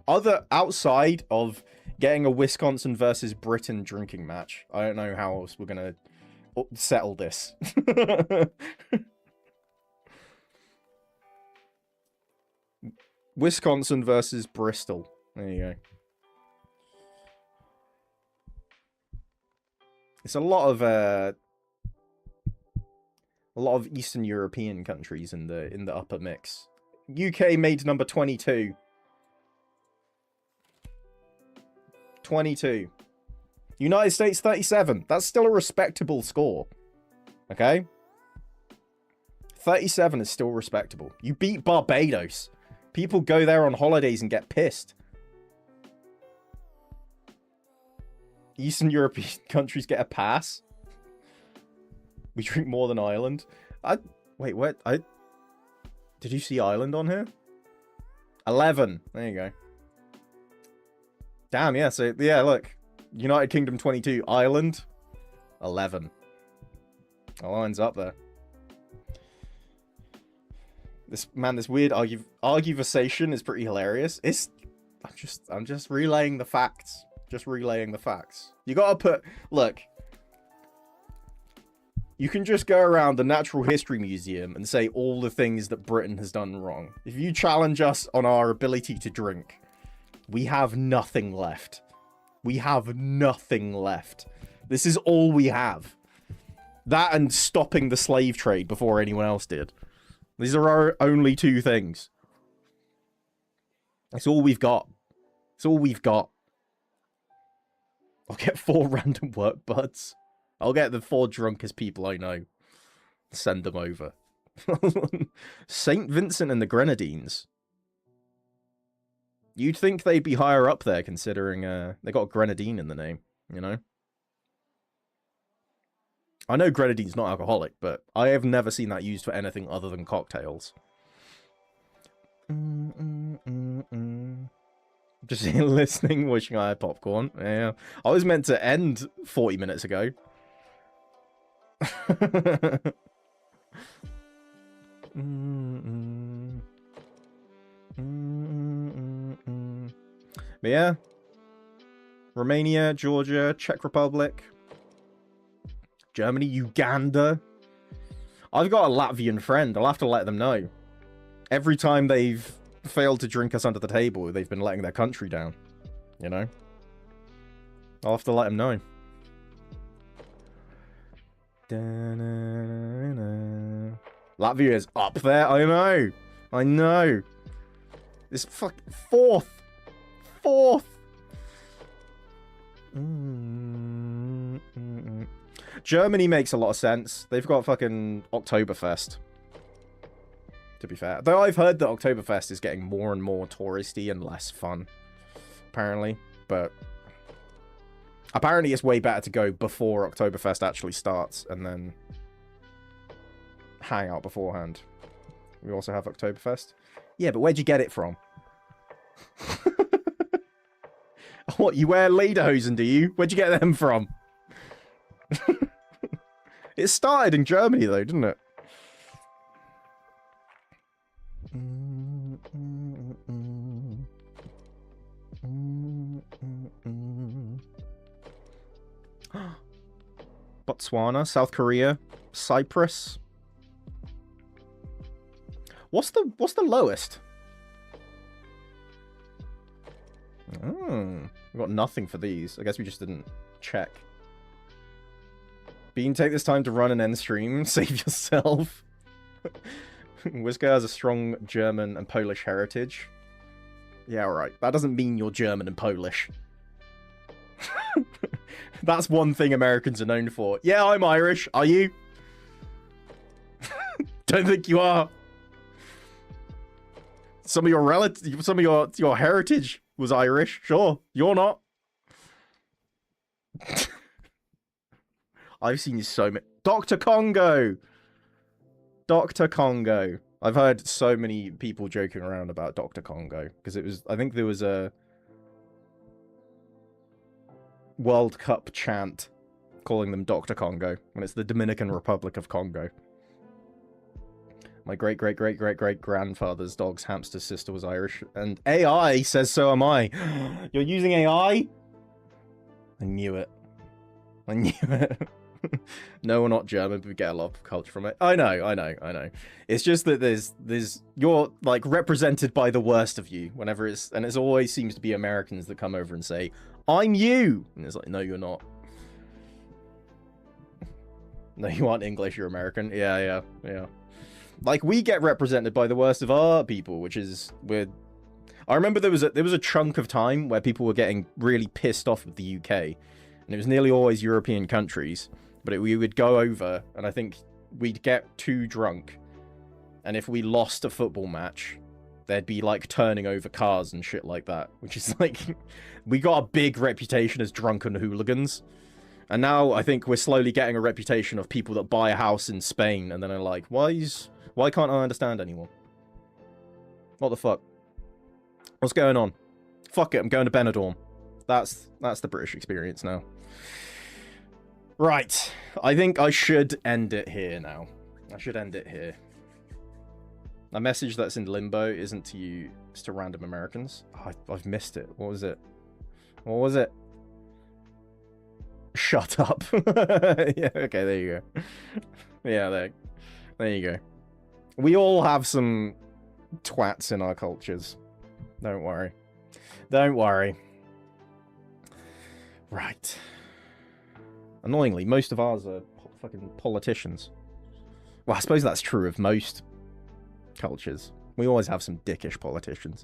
outside of getting a Wisconsin versus Britain drinking match, I don't know how else we're gonna settle this. Wisconsin versus Bristol. There you go. It's a lot of Eastern European countries in the upper mix. UK made number 22. 22. United States 37. That's still a respectable score. Okay? 37 is still respectable. You beat Barbados. People go there on holidays and get pissed. Eastern European countries get a pass. We drink more than Ireland. Wait, what? Did you see Ireland on here? 11. There you go. Damn, yeah. So, yeah, look. United Kingdom 22. Ireland 11. That line's up there. This weird arguversation is pretty hilarious. I'm just relaying the facts. Just relaying the facts. You gotta look. You can just go around the Natural History Museum and say all the things that Britain has done wrong. If you challenge us on our ability to drink, we have nothing left. We have nothing left. This is all we have. That and stopping the slave trade before anyone else did. These are our only 2 things. That's all we've got. It's all we've got. I'll get 4 random work buds. I'll get the 4 drunkest people I know. Send them over. St. Vincent and the Grenadines. You'd think they'd be higher up there, considering they got Grenadine in the name, you know? I know Grenadine's not alcoholic, but I have never seen that used for anything other than cocktails. Just listening, wishing I had popcorn. Yeah, I was meant to end 40 minutes ago. But yeah, Romania, Georgia, Czech Republic, Germany, Uganda. I've got a Latvian friend. I'll have to let them know. Every time they've failed to drink us under the table, they've been letting their country down. You know? I'll have to let them know. Latvia is up there. I know. I know. This fourth. Germany makes a lot of sense. They've got fucking Oktoberfest. To be fair. Though I've heard that Oktoberfest is getting more and more touristy and less fun. Apparently. But apparently it's way better to go before Oktoberfest actually starts and then hang out beforehand. We also have Oktoberfest. Yeah, but where'd you get it from? What, you wear lederhosen, do you? Where'd you get them from? It started in Germany, though, didn't it? But Botswana, South Korea, Cyprus. What's the lowest? Oh, we got nothing for these. I guess we just didn't check. Bean, take this time to run and end stream. Save yourself. Whisker has a strong German and Polish heritage. Yeah, alright. That doesn't mean you're German and Polish. That's one thing Americans are known for. Yeah, I'm Irish. Are you? Don't think you are. Some of your relatives, some of your heritage was Irish. Sure, you're not. I've seen so many. Dr. Congo. Dr. Congo. I've heard so many people joking around about Dr. Congo because it was. I think there was a World Cup chant calling them Dr. Congo when it's the Dominican Republic of Congo. My great-great-great-great-great-grandfather's dog's hamster sister was Irish, and AI says so am I. You're using AI? I knew it. I knew it. No, we're not German, but we get a lot of culture from it. I know. It's just that you're like represented by the worst of you whenever it always seems to be Americans that come over and say, I'm you! And it's like, no, you're not. No, you aren't English, you're American. Yeah. Like, we get represented by the worst of our people, which is weird. I remember there was a chunk of time where people were getting really pissed off with the UK, and it was nearly always European countries, but we would go over, and I think we'd get too drunk, and if we lost a football match, there'd be, like, turning over cars and shit like that, which is, like, we got a big reputation as drunken hooligans. And now I think we're slowly getting a reputation of people that buy a house in Spain, and then are like, why can't I understand anymore? What the fuck? What's going on? Fuck it, I'm going to Benidorm. That's the British experience now. Right. I think I should end it here now. I should end it here. A message that's in limbo isn't to you, it's to random Americans. Oh, I've missed it. What was it? What was it? Shut up. Yeah, okay, there you go. Yeah, there you go. We all have some twats in our cultures. Don't worry. Don't worry. Right. Annoyingly, most of ours are fucking politicians. Well, I suppose that's true of most cultures. We always have some dickish politicians.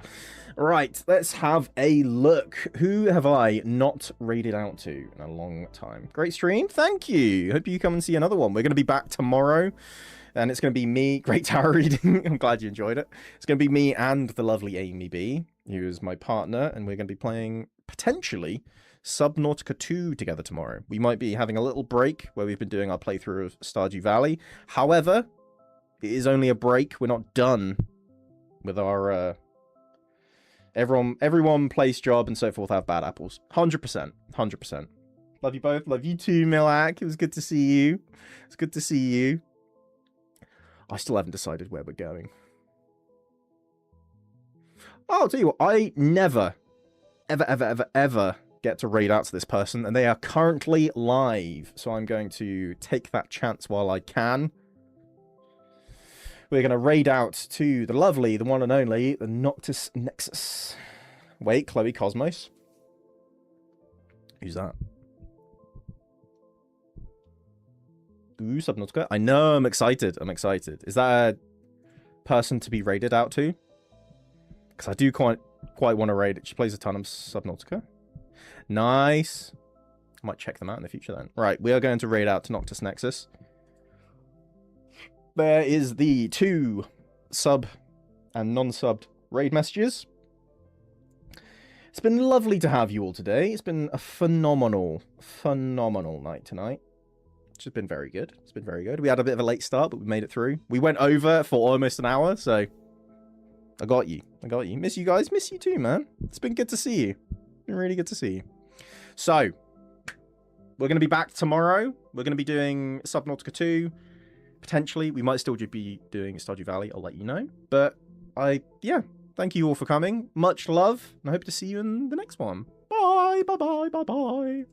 Right, let's have a look. Who have I not raided out to in a long time? Great stream, thank you. Hope you come and see another one. We're going to be back tomorrow. And it's going to be me, great tarot reading, I'm glad you enjoyed it. It's going to be me and the lovely Amy B, who is my partner, and we're going to be playing, potentially, Subnautica 2 together tomorrow. We might be having a little break where we've been doing our playthrough of Stardew Valley. However, it is only a break, we're not done with our, everyone place job and so forth have bad apples. 100%, 100%. Love you both, love you too, Milak, it was good to see you. It's good to see you. I still haven't decided where we're going. Oh, I'll tell you what, I never, ever get to raid out to this person, and they are currently live, so I'm going to take that chance while I can. We're going to raid out to the lovely, the one and only, the Noctis Nexus. Wait, Chloe Cosmos? Who's that? Ooh, Subnautica. I know, I'm excited. I'm excited. Is that a person to be raided out to? Because I do quite want to raid it. She plays a ton of Subnautica. Nice. I might check them out in the future then. Right, we are going to raid out to Noctis Nexus. There is the 2 sub and non-subbed raid messages. It's been lovely to have you all today. It's been a phenomenal night tonight. It's just been very good. It's been very good. We had a bit of a late start, but we made it through. We went over for almost an hour, so I got you. I got you. Miss you guys. Miss you too, man. It's been good to see you. It's been really good to see you. So, we're going to be back tomorrow. We're going to be doing Subnautica 2. Potentially, we might still be doing Stardew Valley. I'll let you know. But, yeah. Thank you all for coming. Much love, and I hope to see you in the next one. Bye, bye, bye, bye, bye.